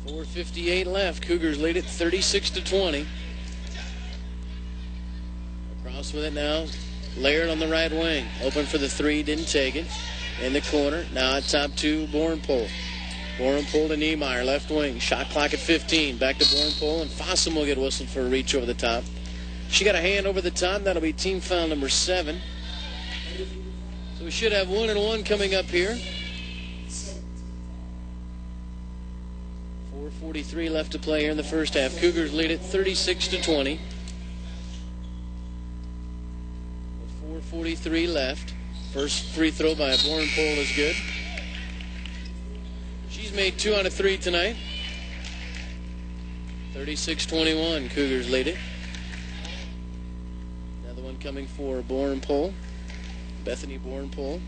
4:58 left. Cougars lead it 36-20. Across with it now. Laird on the right wing. Open for the 3. Didn't take it. In the corner. Now at top to Bornpole. Bornpole to Niemeyer. Left wing. Shot clock at 15. Back to Bornpole. And Fossum will get whistled for a reach over the top. She got a hand over the top. That'll be team foul number 7. So we should have 1-1 coming up here. 4:43 left to play here in the first half. Cougars lead it 36-20. 4:43 left. First free throw by Bornpole is good. She's made 2 out of 3 tonight. 36-21. Cougars lead it. Another one coming for Bornpole. Bethany Bornpole.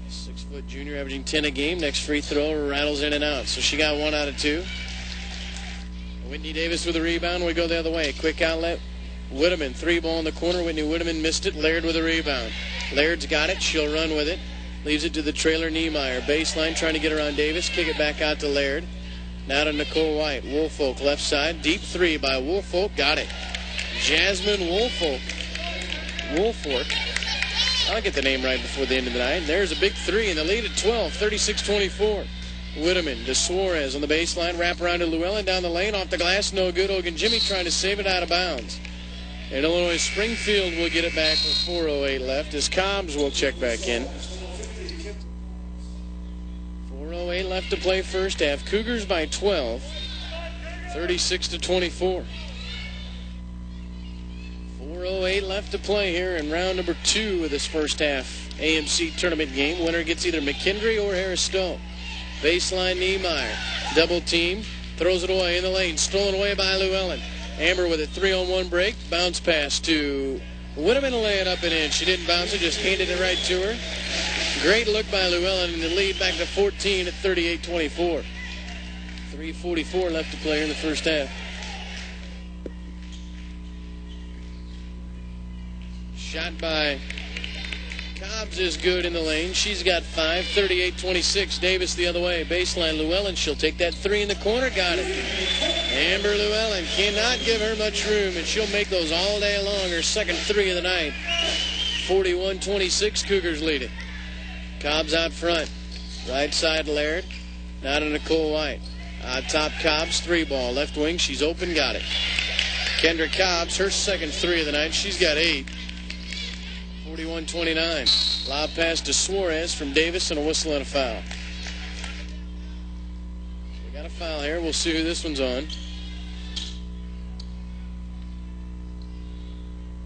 6-foot junior averaging 10 a game. Next free throw rattles in and out. So she got 1 out of 2. Whitney Davis with a rebound. We go the other way. Quick outlet. Whitteman, 3 ball in the corner. Whitney Whitteman missed it. Laird with a rebound. Laird's got it. She'll run with it. Leaves it to the trailer, Niemeyer. Baseline, trying to get around Davis. Kick it back out to Laird. Now to Nicole White. Woolfolk left side. Deep three by Woolfolk. Got it. Jasmine Woolfolk. I'll get the name right before the end of the night. There's a big three, and the lead at 12, 36-24. Whitteman to Suarez on the baseline. Wrap around to Llewellyn down the lane. Off the glass, no good. Ogun Jimmy trying to save it out of bounds. And Illinois Springfield will get it back with 4:08 left as Cobbs will check back in. 4:08 left to play first half. Cougars by 12, 36-24. 4:08 left to play here in round number 2 of this first half AMC tournament game. Winner gets either McKendree or Harris Stowe. Baseline Niemeyer. Double team. Throws it away in the lane. Stolen away by Llewellyn. Amber with a 3-on-1 break. Bounce pass to Whitteman, laying up and in. She didn't bounce it, just handed it right to her. Great look by Llewellyn, and the lead back to 14 at 38-24. 3:44 left to play in the first half. Shot by Cobbs is good in the lane. She's got 5, 38-26. Davis the other way. Baseline Llewellyn. She'll take that three in the corner. Got it. Amber Llewellyn cannot give her much room, and she'll make those all day long. Her second three of the night. 41-26. Cougars lead it. Cobbs out front. Right side Laird. Now to Nicole White. Top Cobbs. 3-ball. Left wing. She's open. Got it. Kendra Cobbs. Her second three of the night. She's got 8. 41-29. Lob pass to Suarez from Davis and a whistle and a foul. We got a foul here. We'll see who this one's on.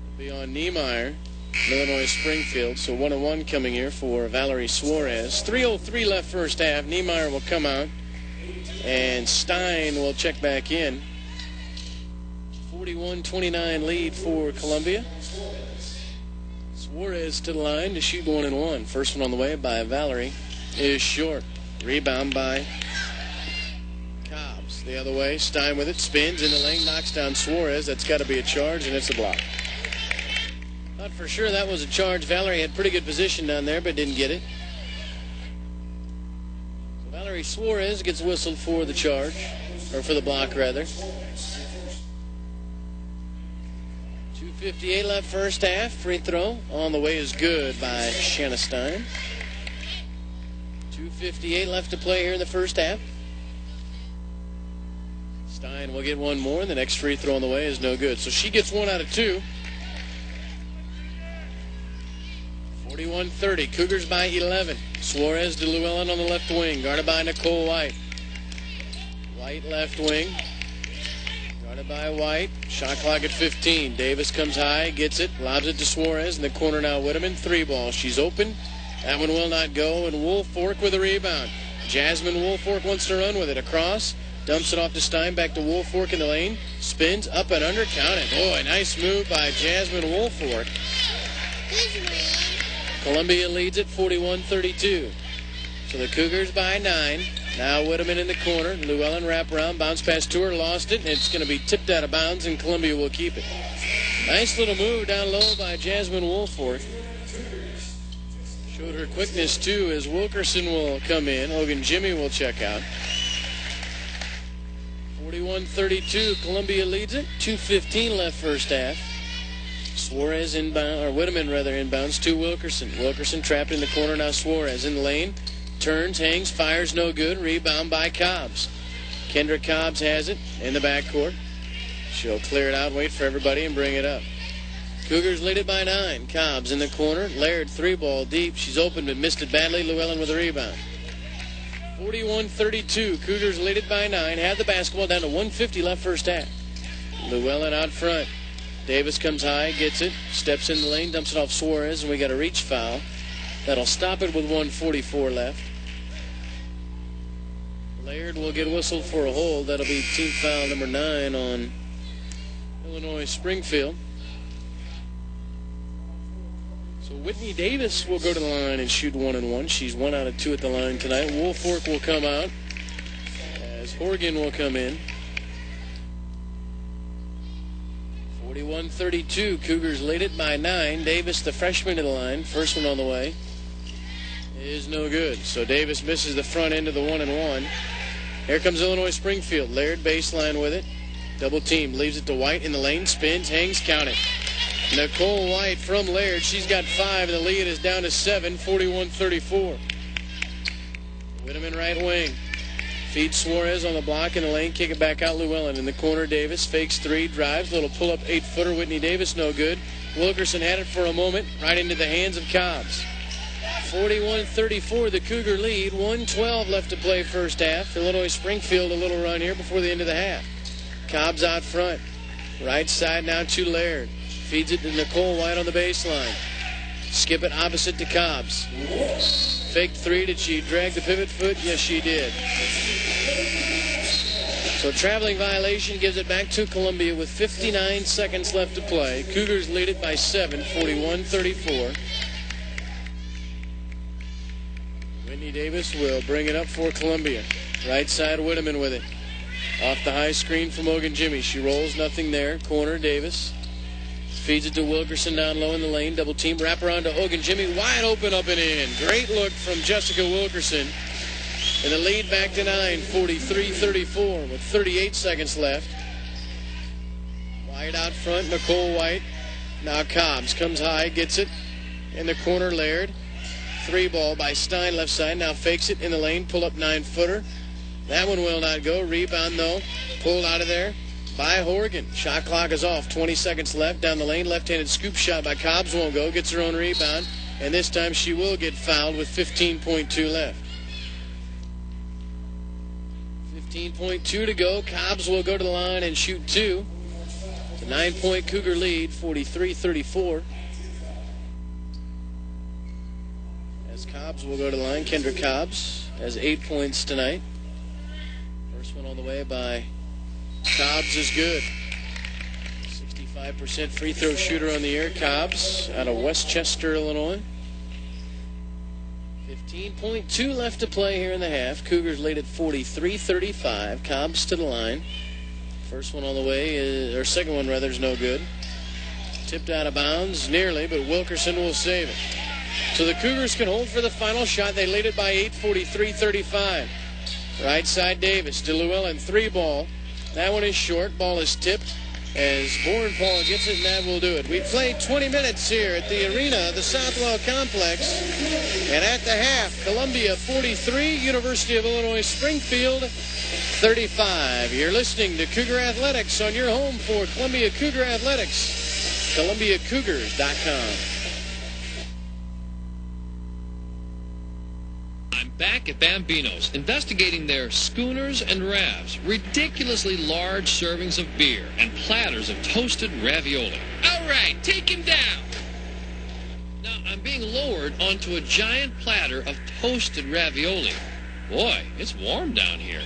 It'll be on Niemeyer, Illinois Springfield. So 1-1 coming here for Valerie Suarez. 3:03 left first half. Niemeyer will come out, and Stein will check back in. 41-29 lead for Columbia. Suarez to the line to shoot 1-1. First one on the way by Valerie is short. Rebound by Cobbs. The other way, Stein with it, spins in the lane, knocks down Suarez. That's got to be a charge, and it's a block. Thought for sure that was a charge. Valerie had pretty good position down there, but didn't get it. So Valerie Suarez gets whistled for the charge, or for the block, rather. 2:58 left first half. Free throw on the way is good by Shanna Stein. 2:58 left to play here in the first half. Stein will get one more, and the next free throw on the way is no good. So she gets 1 out of 2. 41-30. Cougars by 11. Suarez to Llewellyn on the left wing, guarded by Nicole White. White left wing. Guarded by White. Shot clock at 15. Davis comes high, gets it, lobs it to Suarez. In the corner now, Whitteman. 3-ball. She's open. That one will not go, and Woolfolk with a rebound. Jasmine Woolfolk wants to run with it. Across. Dumps it off to Stein. Back to Woolfolk in the lane. Spins up and under. Count it. Boy, nice move by Jasmine Woolfolk. Columbia leads it 41-32. So the Cougars by 9. Now Whitteman in the corner. Llewellyn wrap around. Bounce pass to her. Lost it. And it's going to be tipped out of bounds, and Columbia will keep it. Nice little move down low by Jasmine Woolfolk. Showed her quickness, too, as Wilkerson will come in. Ogun Jimmy will check out. 41-32. Columbia leads it. 2:15 left first half. Suarez inbound, or Whitteman rather inbounds to Wilkerson. Wilkerson trapped in the corner. Now Suarez in the lane. Turns, hangs, fires, no good. Rebound by Cobbs. Kendra Cobbs has it in the backcourt. She'll clear it out, wait for everybody, and bring it up. Cougars lead it by 9. Cobbs in the corner. Laird 3-ball deep. She's open but missed it badly. Llewellyn with a rebound. 41-32. Cougars lead it by 9. Have the basketball down to 1:50 left first half. Llewellyn out front. Davis comes high, gets it, steps in the lane, dumps it off Suarez, and we got a reach foul. That'll stop it with 1:44 left. Laird will get whistled for a hold. That'll be team foul number 9 on Illinois Springfield. So Whitney Davis will go to the line and shoot 1-1. She's 1 out of 2 at the line tonight. Woolfolk will come out as Horgan will come in. 41-32. Cougars lead it by 9. Davis, the freshman, to the line. First one on the way is no good. So Davis misses the front end of the 1-and-1. Here comes Illinois Springfield. Laird baseline with it. Double team. Leaves it to White in the lane. Spins. Hangs. Count it. Nicole White from Laird. She's got 5. The lead is down to 7. 41-34. Whitteman right wing. Feeds Suarez on the block in the lane. Kick it back out. Llewellyn in the corner. Davis fakes 3. Drives. Little pull-up 8-footer. Whitney Davis no good. Wilkerson had it for a moment. Right into the hands of Cobbs. 41-34, the Cougar lead. 1:12 left to play first half. Illinois Springfield a little run here before the end of the half. Cobbs out front. Right side now to Laird. Feeds it to Nicole White on the baseline. Skip it opposite to Cobbs. Fake 3. Did she drag the pivot foot? Yes, she did. So traveling violation gives it back to Columbia with 59 seconds left to play. Cougars lead it by 7, 41-34. Whitney Davis will bring it up for Columbia. Right side, Whitteman with it. Off the high screen from Ogunjimi. She rolls, nothing there. Corner, Davis. Feeds it to Wilkerson down low in the lane. Double team, wrap around to Ogunjimi. Wide open up and in. Great look from Jessica Wilkerson. And the lead back to 9, 43-34 with 38 seconds left. White out front, Nicole White. Now Cobbs comes high, gets it. In the corner, Laird. 3 ball by Stein left side. Now fakes it in the lane. Pull up 9-footer. That one will not go. Rebound though. Pulled out of there by Horgan. Shot clock is off. 20 seconds left. Down the lane. Left-handed scoop shot by Cobbs won't go. Gets her own rebound. And this time she will get fouled with 15.2 left. 15.2 to go. Cobbs will go to the line and shoot 2. It's a 9-point Cougar lead. 43-34. Cobbs will go to the line. Kendra Cobbs has 8 points tonight. First one on the way by Cobbs is good. 65% free throw shooter on the year. Cobbs out of Westchester, Illinois. 15.2 left to play here in the half. Cougars lead at 43-35. Cobbs to the line. First one on the way, or second one rather, is no good. Tipped out of bounds nearly, but Wilkerson will save it. So the Cougars can hold for the final shot. They lead it by 8, 43-35. Right side, Davis to Llewellyn. 3 ball. That one is short. Ball is tipped as Bourne-Paul gets it, and that will do it. We've played 20 minutes here at the arena, the Southwell Complex. And at the half, Columbia 43, University of Illinois Springfield 35. You're listening to Cougar Athletics on your home for Columbia Cougar Athletics, ColumbiaCougars.com. I'm back at Bambino's, investigating their schooners and ravs, ridiculously large servings of beer, and platters of toasted ravioli. All right, take him down. Now, I'm being lowered onto a giant platter of toasted ravioli. Boy, it's warm down here.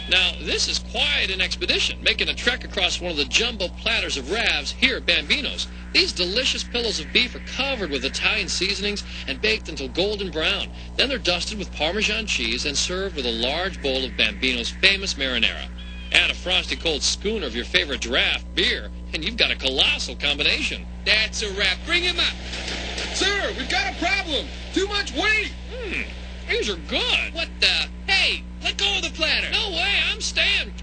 Now, this is quite an expedition, making a trek across one of the jumbo platters of ravs here at Bambino's. These delicious pillows of beef are covered with Italian seasonings and baked until golden brown. Then they're dusted with Parmesan cheese and served with a large bowl of Bambino's famous marinara. Add a frosty cold schooner of your favorite draft beer, and you've got a colossal combination. That's a wrap. Bring him up. Sir, we've got a problem. Too much weight. These are good. What the? Hey, let go of the platter. No way, I'm staying.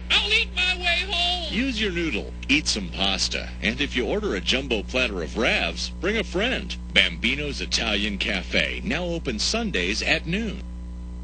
I'll eat my way home. Use your noodle, eat some pasta, and if you order a jumbo platter of ravs, bring a friend. Bambino's Italian Cafe, now open Sundays at noon.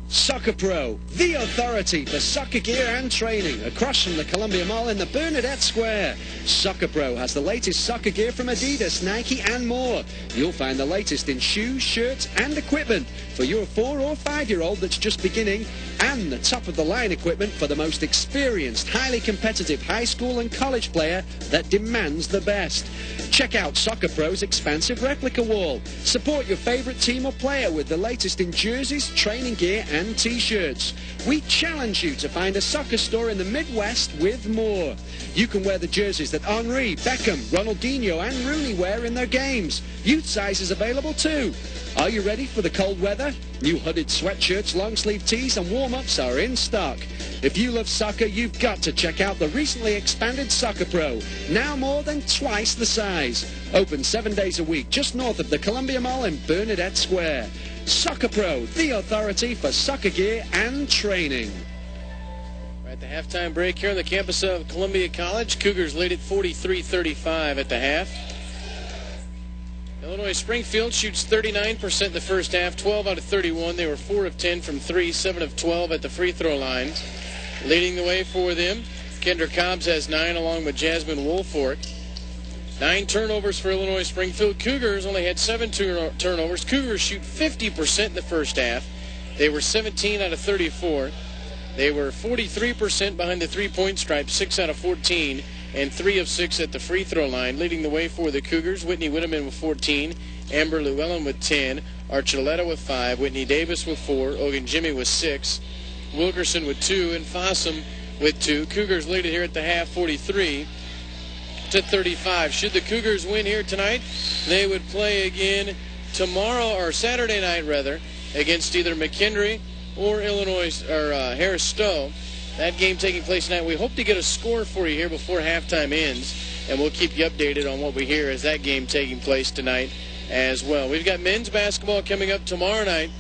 Soccer Pro, the authority for soccer gear and training, across from the Columbia Mall in the Bernadette Square. Soccer Pro has the latest soccer gear from Adidas, Nike, and more. You'll find the latest in shoes, shirts, and equipment for your 4 or 5-year-old that's just beginning, and the top-of-the-line equipment for the most experienced, highly competitive high school and college player that demands the best. Check out Soccer Pro's expansive replica wall. Support your favorite team or player with the latest in jerseys, training gear, and t-shirts. We challenge you to find a soccer store in the Midwest with more. You can wear the jerseys that Henry, Beckham, Ronaldinho, and Rooney wear in their games. Youth size is available too. Are you ready for the cold weather? New hooded sweatshirts, long sleeve tees, and warm-ups are in stock. If you love soccer, you've got to check out the recently expanded Soccer Pro, now more than twice the size. Open 7 days a week, just north of the Columbia Mall in Bernadette Square. Soccer Pro, the authority for soccer gear and training. At the halftime break here on the campus of Columbia College, Cougars lead at 43-35 at the half. Illinois Springfield shoots 39% in the first half, 12 out of 31. They were 4 of 10 from 3, 7 of 12 at the free throw line. Leading the way for them, Kendra Cobbs has 9 along with Jasmine Woolfork. 9 turnovers for Illinois Springfield. Cougars only had 7 turnovers. Cougars shoot 50% in the first half. They were 17 out of 34. They were 43% behind the three-point stripe, 6 out of 14, and 3 of 6 at the free throw line. Leading the way for the Cougars, Whitney Whitteman with 14, Amber Llewellyn with 10, Archuleta with 5, Whitney Davis with 4, Ogun Jimmy with 6, Wilkerson with 2, and Fossum with 2. Cougars lead it here at the half, 43-35. Should the Cougars win here tonight, they would play again tomorrow, or Saturday night rather, against either McKendree or Illinois or Harris Stowe. That game taking place tonight. We hope to get a score for you here before halftime ends, and we'll keep you updated on what we hear as that game taking place tonight as well. We've got men's basketball coming up tomorrow night.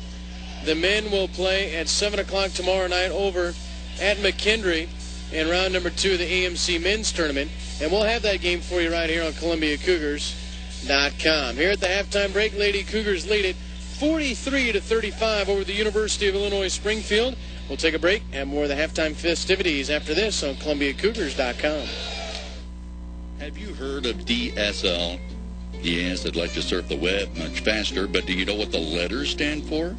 The men will play at 7 o'clock tomorrow night over at McKendree in round number 2 of the AMC men's tournament, and we'll have that game for you right here on ColumbiaCougars.com. Here at the halftime break, Lady Cougars lead it 43-35 over the University of Illinois Springfield. We'll take a break and more of the halftime festivities after this on ColumbiaCougars.com. Have you heard of DSL? Yes, I'd like to surf the web much faster, but do you know what the letters stand for?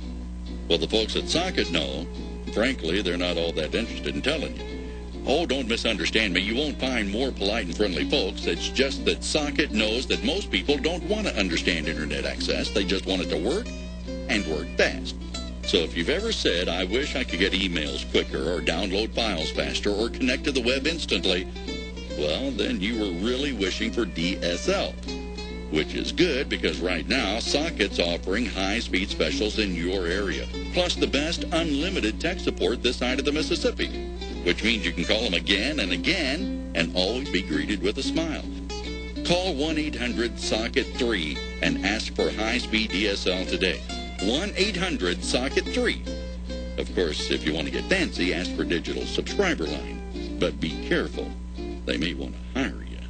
Well, the folks at Socket know. Frankly, they're not all that interested in telling you. Oh, don't misunderstand me. You won't find more polite and friendly folks. It's just that Socket knows that most people don't want to understand Internet access. They just want it to work and work fast. So if you've ever said, I wish I could get emails quicker or download files faster or connect to the web instantly, well, then you were really wishing for DSL, which is good because right now Socket's offering high-speed specials in your area, plus the best unlimited tech support this side of the Mississippi, which means you can call them again and again and always be greeted with a smile. Call 1-800-SOCKET-3 and ask for high-speed DSL today. 1-800-SOCKET-3. Of course, if you want to get fancy, ask for digital subscriber line. But be careful. They may want to hire you.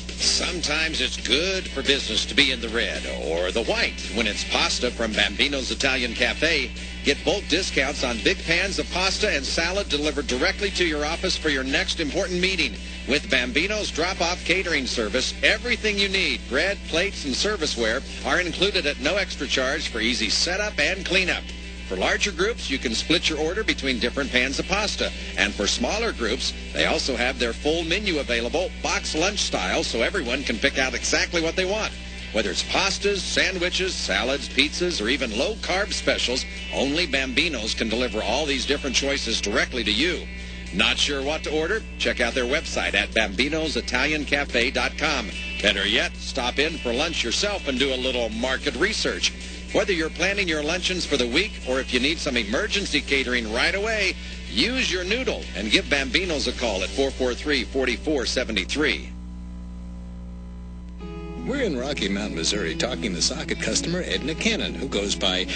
Sometimes it's good for business to be in the red or the white when it's pasta from Bambino's Italian Cafe. Get bulk discounts on big pans of pasta and salad delivered directly to your office for your next important meeting. With Bambino's drop-off catering service, everything you need, bread, plates, and serviceware, are included at no extra charge for easy setup and cleanup. For larger groups, you can split your order between different pans of pasta. And for smaller groups, they also have their full menu available, box lunch style, so everyone can pick out exactly what they want. Whether it's pastas, sandwiches, salads, pizzas, or even low-carb specials, only Bambino's can deliver all these different choices directly to you. Not sure what to order? Check out their website at Bambino'sItalianCafe.com. Better yet, stop in for lunch yourself and do a little market research. Whether you're planning your luncheons for the week or if you need some emergency catering right away, use your noodle and give Bambino's a call at 443-4473. We're in Rocky Mount, Missouri, talking to Socket customer Edna Cannon, who goes by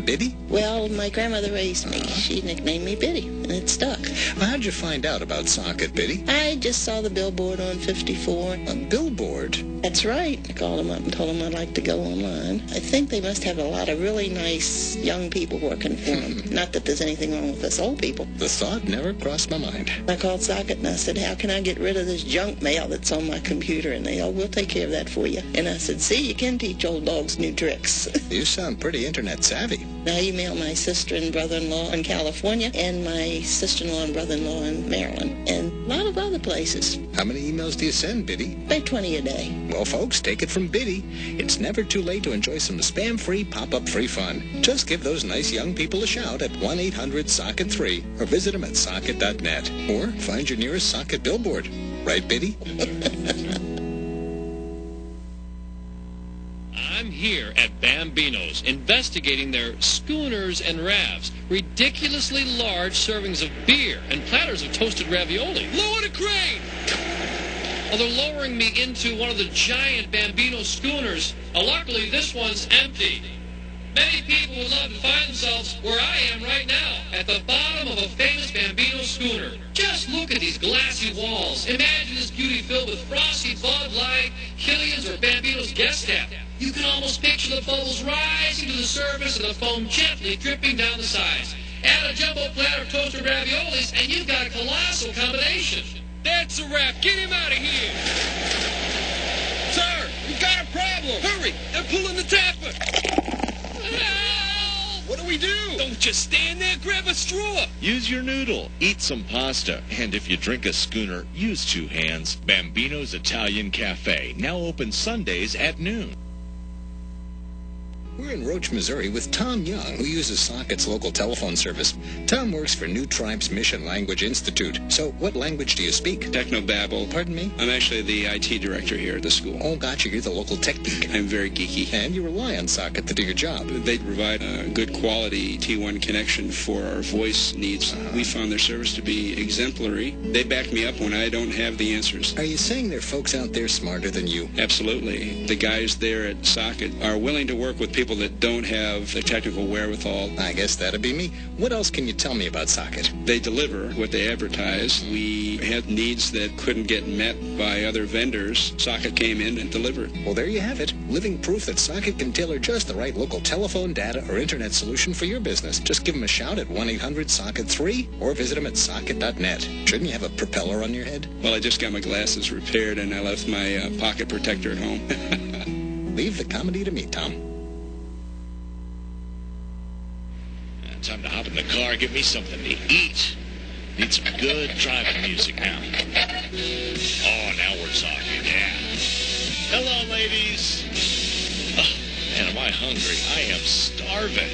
Biddy? Well, my grandmother raised me. She nicknamed me Biddy, and it stuck. Well, how'd you find out about Socket, Biddy? I just saw the billboard on 54. A billboard? That's right. I called them up and told them I'd like to go online. I think they must have a lot of really nice young people working for them. Not that there's anything wrong with us old people. The thought never crossed my mind. I called Socket and I said, how can I get rid of this junk mail that's on my computer? And they, we'll take care of that for you. And I said, see, you can teach old dogs new tricks. You sound pretty internet savvy. I email my sister and brother-in-law in California and my sister-in-law and brother-in-law in Maryland and a lot of other places. How many emails do you send, Biddy? About 20 a day. Well, folks, take it from Biddy. It's never too late to enjoy some spam-free, pop-up-free fun. Just give those nice young people a shout at 1-800-SOCKET-3 or visit them at socket.net or find your nearest Socket billboard. Right, Biddy? I'm here at Bambino's investigating their schooners and ravs, ridiculously large servings of beer and platters of toasted ravioli. Lower the crane! Oh, they're lowering me into one of the giant Bambino schooners. Luckily, this one's empty. Many people would love to find themselves where I am right now, at the bottom of a famous Bambino schooner. Just look at these glassy walls. Imagine this beauty filled with frosty Bud Light, Killian's, or Bambino's guest tap. You can almost picture the bubbles rising to the surface and the foam gently dripping down the sides. Add a jumbo platter of toasted raviolis, and you've got a colossal combination. That's a wrap. Get him out of here. Sir, we've got a problem. Hurry! They're pulling the tapper. What do we do? Don't just stand there. Grab a straw. Use your noodle. Eat some pasta. And if you drink a schooner, use two hands. Bambino's Italian Cafe, now open Sundays at noon. We're in Roach, Missouri with Tom Young, who uses Socket's local telephone service. Tom works for New Tribes Mission Language Institute. So what language do you speak? Technobabble. Pardon me? I'm actually the IT director here at the school. Oh, gotcha. You're the local tech geek. I'm very geeky. And you rely on Socket to do your job. They provide a good quality T1 connection for our voice needs. We found their service to be exemplary. They back me up when I don't have the answers. Are you saying there are folks out there smarter than you? Absolutely. The guys there at Socket are willing to work with people that don't have the technical wherewithal. I guess that'd be me. What else can you tell me about Socket? They deliver what they advertise. We had needs that couldn't get met by other vendors. Socket came in and delivered. Well, there you have it. Living proof that Socket can tailor just the right local telephone, data, or internet solution for your business. Just give them a shout at 1-800-SOCKET-3 or visit them at socket.net. Shouldn't you have a propeller on your head? Well, I just got my glasses repaired and I left my pocket protector at home. Leave the comedy to me, Tom. Time to hop in the car, give me something to eat. Need some good driving music now. Oh, now we're talking, yeah. Hello, ladies. Oh, man, am I hungry. I am starving.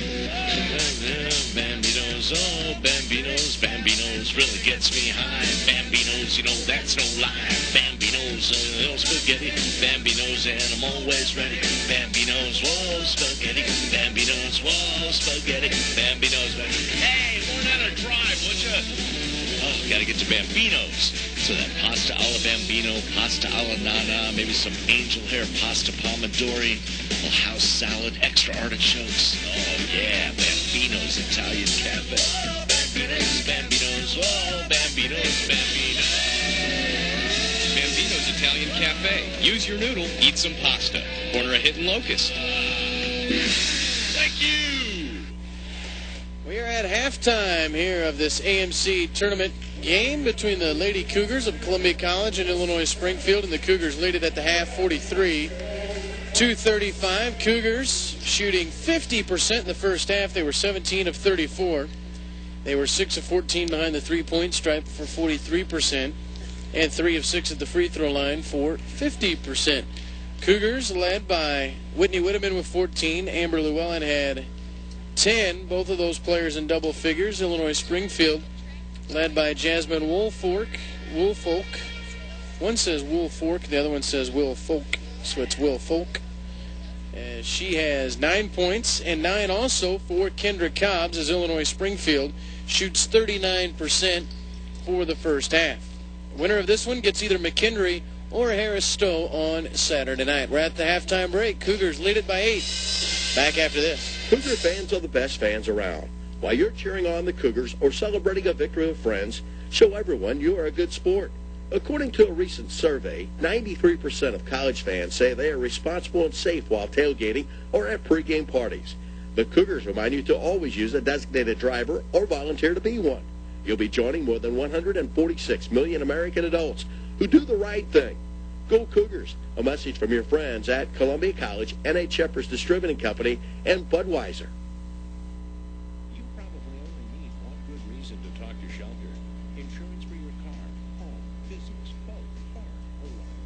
Bambinos, oh, Bambinos, Bambinos really gets me high. Bambinos, you know, that's no lie. Bambinos, oh, spaghetti. Bambinos, and I'm always ready. Bambinos, whoa, spaghetti. Bambinos, whoa, spaghetti. Bambinos, hey, learn how to drive, would you? Oh, gotta get to Bambino's. So that pasta alla Bambino, pasta alla nana, maybe some angel hair pasta pomodori, a little house salad, extra artichokes. Oh, yeah, Bambino's Italian Cafe. Bambino's, Bambino's, oh, Bambino's, Bambino's. Bambino's Italian Cafe. Use your noodle, eat some pasta. Corner of Hidden Locust. Thank you. We are at halftime here of this AMC tournament game between the Lady Cougars of Columbia College and Illinois Springfield, and the Cougars lead it at the half 43-35. Cougars shooting 50% in the first half. They were 17 of 34. They were 6 of 14 behind the three-point stripe for 43%, and 3 of 6 at the free throw line for 50%. Cougars led by Whitney Whitteman with 14. Amber Llewellyn had 10, both of those players in double figures. Illinois Springfield led by Jasmine Woolfolk. One says Woolfolk, the other one says Willfolk, so it's Willfolk. She has 9 points, and 9 also for Kendra Cobbs, as Illinois Springfield shoots 39% for the first half. The winner of this one gets either McKendree or Harris Stowe on Saturday night. We're at the halftime break. Cougars lead it by 8. Back after this. Cougar fans are the best fans around. While you're cheering on the Cougars or celebrating a victory with friends, show everyone you are a good sport. According to a recent survey, 93% of college fans say they are responsible and safe while tailgating or at pregame parties. The Cougars remind you to always use a designated driver or volunteer to be one. You'll be joining more than 146 million American adults who do the right thing. Go Cougars. A message from your friends at Columbia College, N.H. Shepherd's Distributing Company, and Budweiser. You probably only need one good reason to talk to Shelter. Insurance for your car, home, business, boat, car, or loan.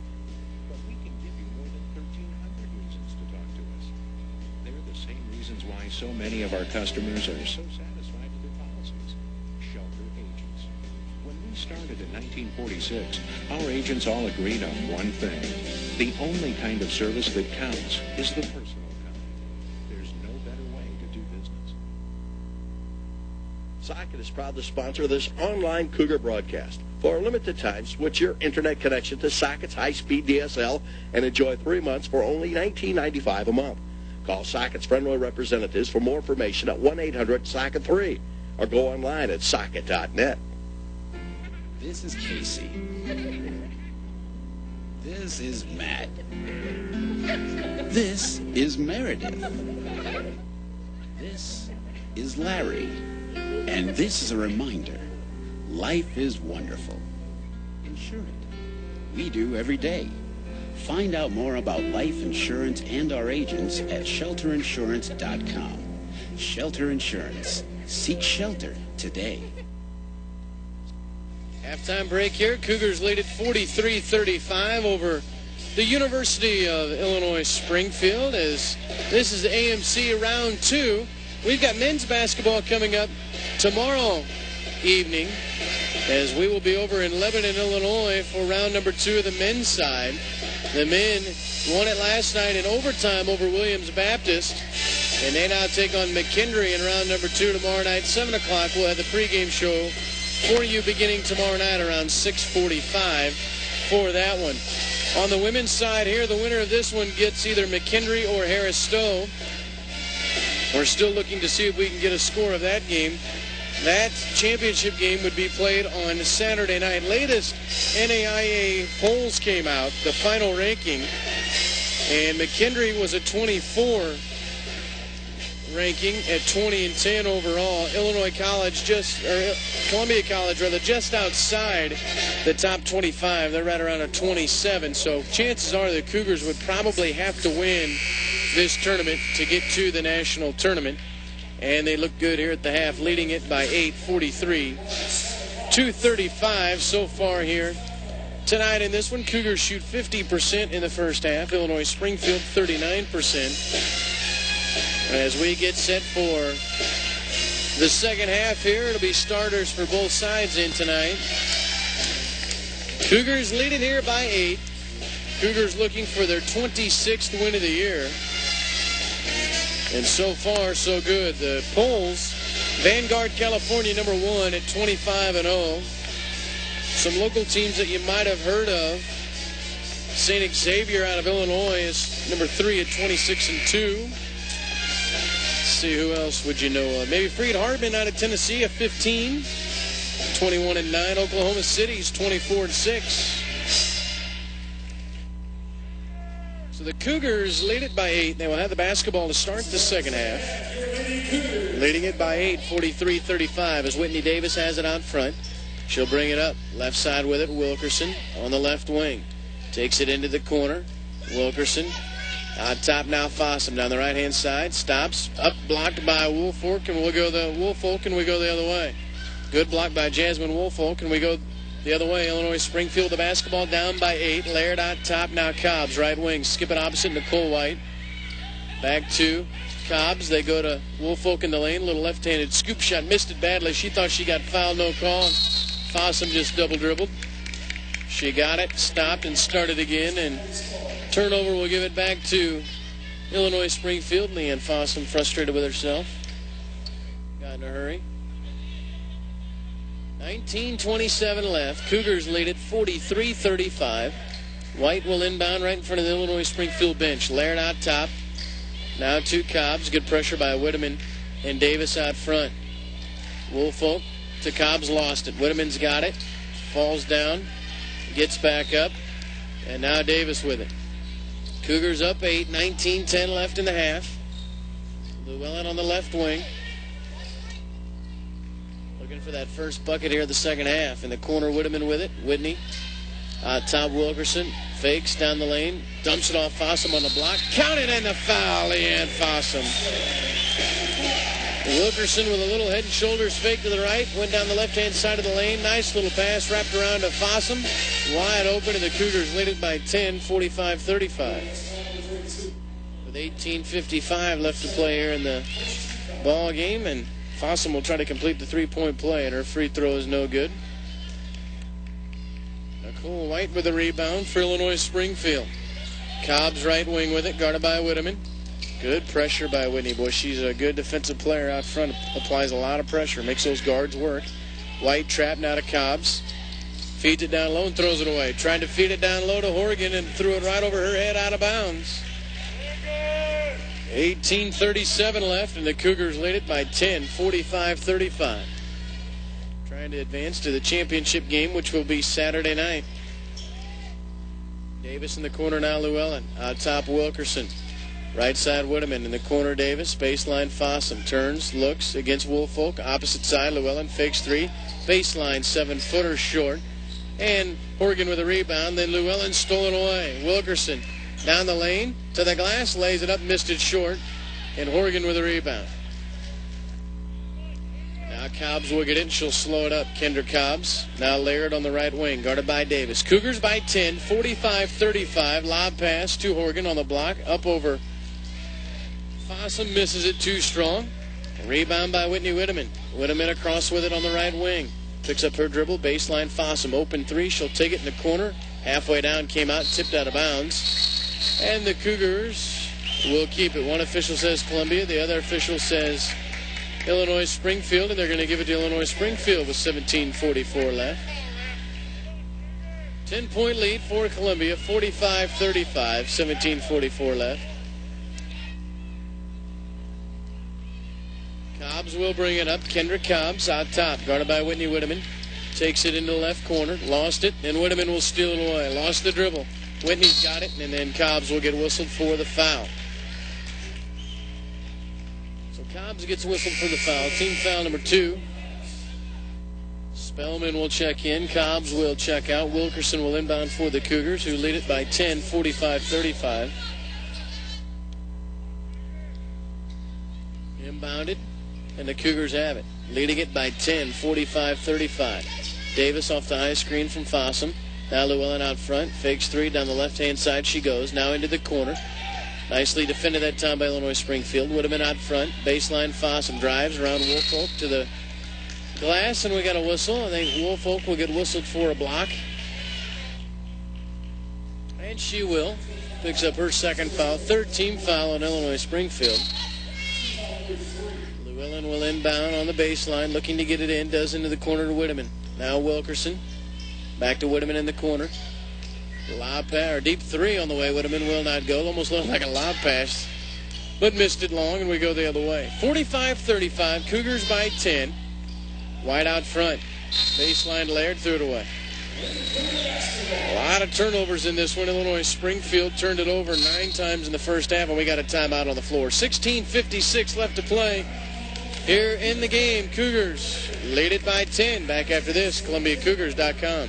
But we can give you more than 1,300 reasons to talk to us. They're the same reasons why so many of our customers are so satisfied with their policies. Shelter agents. When we started in 1946, our agents all agreed on one thing. The only kind of service that counts is the personal kind. There's no better way to do business. Socket is proud to sponsor this online Cougar broadcast. For a limited time, switch your internet connection to Socket's high-speed DSL and enjoy 3 months for only $19.95 a month. Call Socket's friendly representatives for more information at 1-800-SOCKET-3 or go online at socket.net. This is Casey. This is Matt. This is Meredith. This is Larry. And this is a reminder, life is wonderful. Insure it. We do every day. Find out more about life insurance and our agents at shelterinsurance.com. Shelter Insurance. Seek shelter today. Halftime break here. Cougars lead at 43-35 over the University of Illinois Springfield, as this is the AMC round 2. We've got men's basketball coming up tomorrow evening, as we will be over in Lebanon, Illinois for round number 2 of the men's side. The men won it last night in overtime over Williams Baptist, and they now take on McKendree in round number 2 tomorrow night, 7 o'clock. We'll have the pregame show for you beginning tomorrow night around 6:45 for that one. On the women's side here, the winner of this one gets either McKendree or Harris Stowe. We're still looking to see if we can get a score of that game. That championship game would be played on Saturday night. Latest NAIA polls came out, the final ranking, and McKendree was a 24 ranking at 20-10 overall. Illinois College Columbia College rather, just outside the top 25. They're right around a 27. So chances are the Cougars would probably have to win this tournament to get to the national tournament. And they look good here at the half, leading it by 8, 43-35 so far here tonight in this one. Cougars shoot 50% in the first half. Illinois Springfield 39%. As we get set for the second half here, it'll be starters for both sides in tonight. Cougars leading here by 8. Cougars looking for their 26th win of the year. And so far, so good. The polls, Vanguard, California, number 1 at 25-0. Some local teams that you might have heard of. St. Xavier out of Illinois is number 3 at 26-2. See, who else would you know of? Maybe Freed Hardeman out of Tennessee at 15, 21-9. Oklahoma City's 24-6. So the Cougars lead it by 8. They will have the basketball to start the second half. Leading it by 8, 43-35, as Whitney Davis has it out front. She'll bring it up. Left side with it, Wilkerson on the left wing. Takes it into the corner. Wilkerson. On top now, Fossum down the right-hand side. Stops. Up, blocked by Woolfolk, and we'll go the other way. Good block by Jasmine Woolfolk, and we go the other way. Illinois Springfield, the basketball down by 8. Laird on top now. Cobbs, right wing. Skip it opposite Nicole White. Back to Cobbs. They go to Woolfolk in the lane. Little left-handed scoop shot. Missed it badly. She thought she got fouled. No call. Fossum just double dribbled. She got it, stopped, and started again, and turnover will give it back to Illinois Springfield. Leanne Fossum frustrated with herself. Got in a hurry. 19:27 left. Cougars lead it 43-35. White will inbound right in front of the Illinois Springfield bench. Laird out top. Now to Cobbs. Good pressure by Whitteman and Davis out front. Woolfolk to Cobbs, lost it. Whitteman's got it. Falls down. Gets back up. And now Davis with it. Cougars up 8, 19-10 left in the half. Llewellyn on the left wing. Looking for that first bucket here of the second half. In the corner, Whitteman with it. Whitney. Top Wilkerson. Fakes down the lane. Dumps it off Fossum on the block. Counted, and the foul. Leanne Fossum. Wilkerson with a little head and shoulders fake to the right. Went down the left-hand side of the lane. Nice little pass wrapped around to Fossum. Wide open, and the Cougars lead it by 10, 45-35. With 18:55 left to play here in the ball game, and Fossum will try to complete the three-point play, and her free throw is no good. Nicole White with the rebound for Illinois Springfield. Cobbs right wing with it, guarded by Whitteman. Good pressure by Whitney. Boy, she's a good defensive player out front. Applies a lot of pressure. Makes those guards work. White trapped now to Cobbs. Feeds it down low and throws it away. Trying to feed it down low to Horgan and threw it right over her head out of bounds. 18:37 left, and the Cougars lead it by 10, 45-35. Trying to advance to the championship game, which will be Saturday night. Davis in the corner now, Llewellyn. Out top, Wilkerson. Right side, Whitteman. In the corner, Davis. Baseline, Fossum. Turns, looks against Woolfolk. Opposite side, Llewellyn fakes three. Baseline, 7-footer short. And Horgan with a rebound. Then Llewellyn stolen away. Wilkerson down the lane to the glass. Lays it up, missed it short. And Horgan with a rebound. Now Cobbs will get it, and she'll slow it up. Kendra Cobbs. Now Laird on the right wing, guarded by Davis. Cougars by 10, 45-35. Lob pass to Horgan on the block. Up over Fossum, misses it too strong. Rebound by Whitney Whitteman. Whitteman across with it on the right wing. Picks up her dribble. Baseline, Fossum. Open three. She'll take it in the corner. Halfway down, came out, tipped out of bounds. And the Cougars will keep it. One official says Columbia. The other official says Illinois Springfield, and they're going to give it to Illinois Springfield with 17:44 left. 10-point lead for Columbia, 45-35, 17:44 left. Cobbs will bring it up. Kendra Cobbs out top, guarded by Whitney Whitteman. Takes it into the left corner, lost it, and Whitteman will steal it away. Lost the dribble. Whitney's got it, and then Cobbs will get whistled for the foul. Cobbs gets whistled for the foul. Team foul number 2. Spellman will check in. Cobbs will check out. Wilkerson will inbound for the Cougars, who lead it by 10, 45-35. Inbounded, and the Cougars have it. Leading it by 10, 45-35. Davis off the high screen from Fossum. Now Llewellyn out front. Fakes three down the left-hand side. She goes. Now into the corner. Nicely defended that time by Illinois Springfield. Whitteman out front. Baseline, Fossum drives around Woolfolk to the glass, and we got a whistle. I think Woolfolk will get whistled for a block. And she will. Picks up her second foul. Third team foul on Illinois Springfield. Llewellyn will inbound on the baseline, looking to get it in. Does into the corner to Whitteman. Now Wilkerson. Back to Whitteman in the corner. Lob pass, or deep three on the way. Whitteman will not go. Almost looked like a lob pass, but missed it long, and we go the other way. 45-35, Cougars by 10. White out front. Baseline, Laird threw it away. A lot of turnovers in this one. Illinois Springfield turned it over 9 times in the first half, and we got a timeout on the floor. 16:56 left to play here in the game. Cougars lead it by 10. Back after this, ColumbiaCougars.com.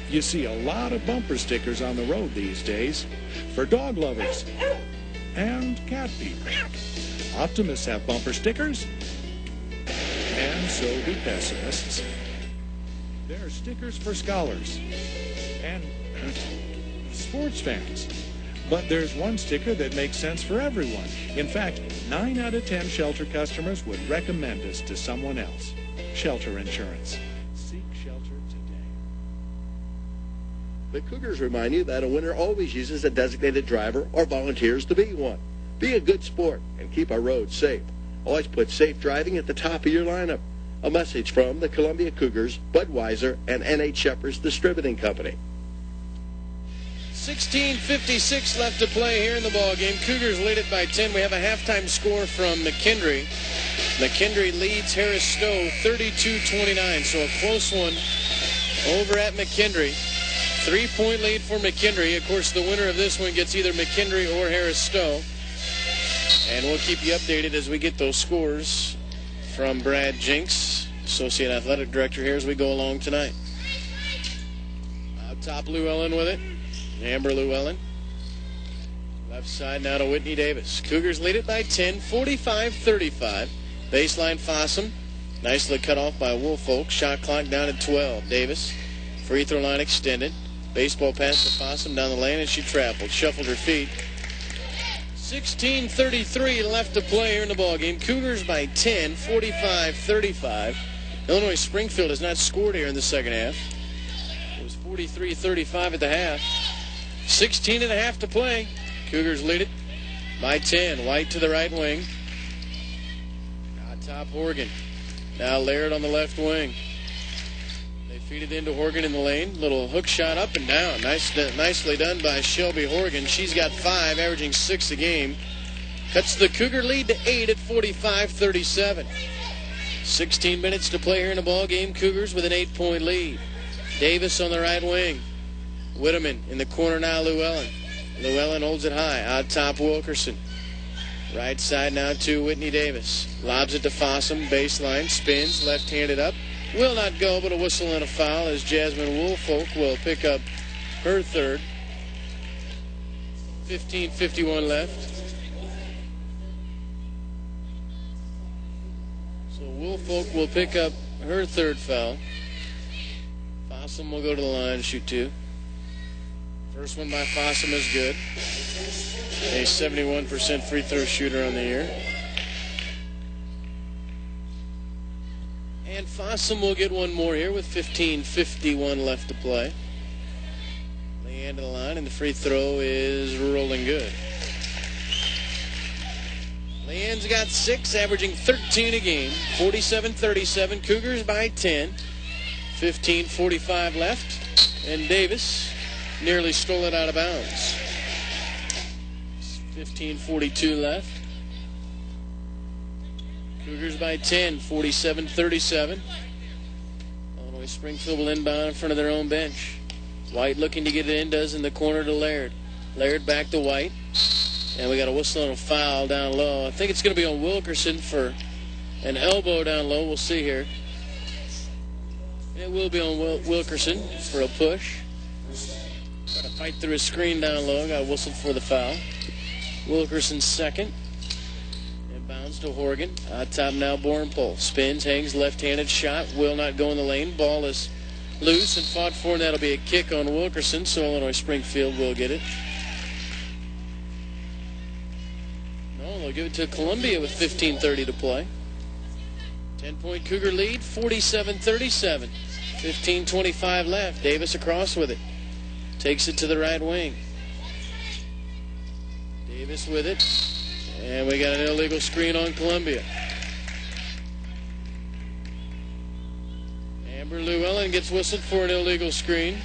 You see a lot of bumper stickers on the road these days for dog lovers and cat people. Optimists have bumper stickers, and so do pessimists. There are stickers for scholars and sports fans. But there's one sticker that makes sense for everyone. In fact, 9 out of 10 shelter customers would recommend us to someone else. Shelter insurance. Seek shelter today. The Cougars remind you that a winner always uses a designated driver or volunteers to be one. Be a good sport and keep our roads safe. Always put safe driving at the top of your lineup. A message from the Columbia Cougars, Budweiser, and N.H. Shepherds Distributing Company. 16:56 left to play here in the ballgame. Cougars lead it by 10. We have a halftime score from McKendree. McKendree leads Harris Stowe 32-29, so a close one over at McKendree. 3-point lead for McKendree. Of course, the winner of this one gets either McKendree or Harris Stowe. And we'll keep you updated as we get those scores from Brad Jinks, Associate Athletic Director here, as we go along tonight. Out top, Llewellyn with it. Amber Llewellyn. Left side now to Whitney Davis. Cougars lead it by 10, 45-35. Baseline, Fossum. Nicely cut off by Woolfolk. Shot clock down at 12. Davis. Free throw line extended. Baseball pass to Fossum down the lane, and she traveled. Shuffled her feet. 16:33 left to play here in the ballgame. Cougars by 10, 45-35. Illinois Springfield has not scored here in the second half. It was 43-35 at the half. 16.5 to play. Cougars lead it by 10. White to the right wing. Top Horgan. Now Laird on the left wing. They feed it into Horgan in the lane. Little hook shot up and down. Nicely done by Shelby Horgan. She's got 5, averaging 6 a game. Cuts the Cougar lead to 8 at 45-37. 16 minutes to play here in the ball game. Cougars with an 8-point lead. Davis on the right wing. Whitteman in the corner now, Llewellyn. Llewellyn holds it high. Out top, Wilkerson. Right side now to Whitney Davis. Lobs it to Fossum. Baseline. Spins. Left-handed up. Will not go, but a whistle and a foul as Jasmine Woolfolk will pick up her third. 15:51 left. So Woolfolk will pick up her third foul. Fossum will go to the line and shoot 2. First one by Fossum is good. A 71% free throw shooter on the year. And Fossum will get one more here with 15:51 left to play. Leanne to the line, and the free throw is rolling good. Leanne's got 6, averaging 13 a game. 47-37, Cougars by 10. 15:45 left, and Davis nearly stole it out of bounds. 15:42 left. Cougars by 10, 47-37. Illinois Springfield will inbound in front of their own bench. White looking to get it in, does in the corner to Laird. Laird back to White. And we got a whistle and a foul down low. I think it's going to be on Wilkerson for an elbow down low. We'll see here. It will be on Wilkerson for a push. Trying to fight through a screen down low. Got whistled for the foul. Wilkerson's second. Inbounds to Horgan. Out top now, Bornpole. Spins, hangs, left-handed shot. Will not go in the lane. Ball is loose and fought for, and that'll be a kick on Wilkerson, so Illinois Springfield will get it. No, they'll give it to Columbia with 15:30 to play. 10-point Cougar lead, 47-37. 15:25 left. Davis across with it. Takes it to the right wing. Davis with it. And we got an illegal screen on Columbia. Amber Llewellyn gets whistled for an illegal screen.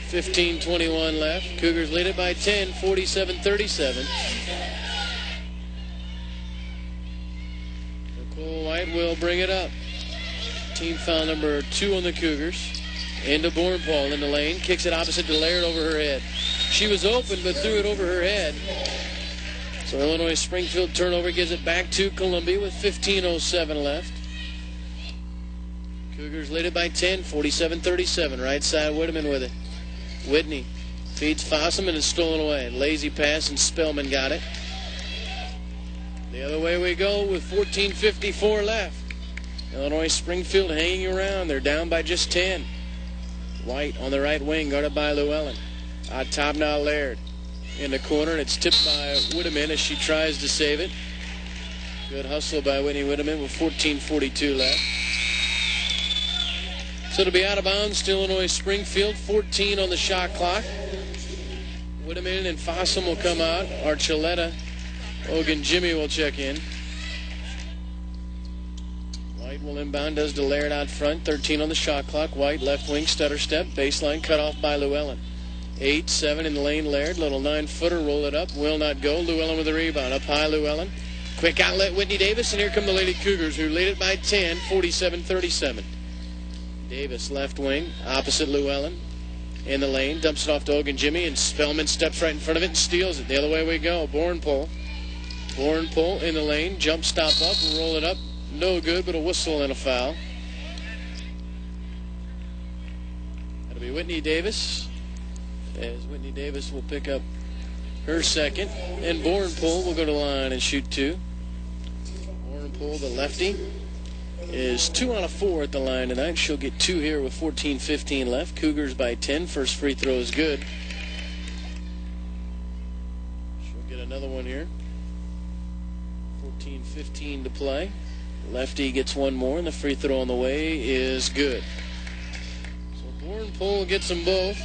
15:21 left. Cougars lead it by 10, 47-37. Nicole White will bring it up. Team foul number 2 on the Cougars. Into Bornpole in the lane. Kicks it opposite to Laird over her head. She was open but threw it over her head. So Illinois Springfield turnover gives it back to Columbia with 15:07 left. Cougars lead it by 10, 47-37. Right side, Whitteman with it. Whitney feeds Fossum and it's stolen away. Lazy pass and Spellman got it. The other way we go with 14:54 left. Illinois Springfield hanging around. They're down by just 10. White on the right wing, guarded by Llewellyn. Out top now, Laird. In the corner, and it's tipped by Whitteman as she tries to save it. Good hustle by Whitney Whitteman with 14:42 left. So to be out of bounds to Illinois Springfield, 14 on the shot clock. Whitteman and Fossum will come out. Archuleta, Ogun Jimmy will check in. White will inbound, does to Laird out front. 13 on the shot clock. White left wing stutter step. Baseline cut off by Llewellyn. 8-7 in the lane, Laird. Little 9-footer, roll it up. Will not go. Llewellyn with the rebound. Up high, Llewellyn. Quick outlet, Whitney Davis. And here come the Lady Cougars, who lead it by 10, 47-37. Davis, left wing, opposite Llewellyn. In the lane, dumps it off to Ogun Jimmy. And Spellman steps right in front of it and steals it. The other way we go. Bornpole. Bornpole in the lane. Jump stop up, roll it up. No good, but a whistle and a foul. That'll be Whitney Davis. As Whitney Davis will pick up her second. And Bornpole will go to the line and shoot 2. Bornpole, the lefty, is 2 out of 4 at the line tonight. She'll get 2 here with 14:15 left. Cougars by 10. First free throw is good. She'll get another one here. 14:15 to play. Lefty gets one more, and the free throw on the way is good. So Bornpole gets them both.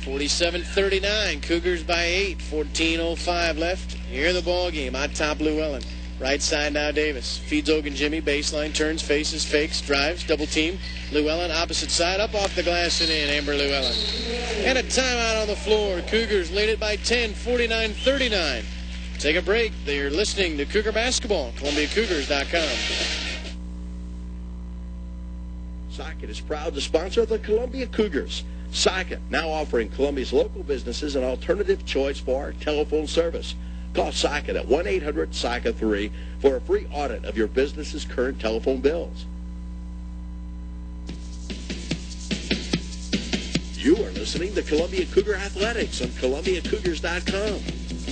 47-39. Cougars by 8. 14:05 left. Here in the ball game. On top, Llewellyn. Right side now, Davis. Feeds Ogun Jimmy. Baseline, turns, faces, fakes, drives, double team. Llewellyn, opposite side, up off the glass and in. Amber Llewellyn. And a timeout on the floor. Cougars lead it by 10, 49-39. take a break. They're listening to Cougar Basketball, ColumbiaCougars.com. Socket is proud to sponsor the Columbia Cougars. Socket, now offering Columbia's local businesses an alternative choice for telephone service. Call Socket at 1-800-SOCKET-3 for a free audit of your business's current telephone bills. You are listening to Columbia Cougar Athletics on ColumbiaCougars.com.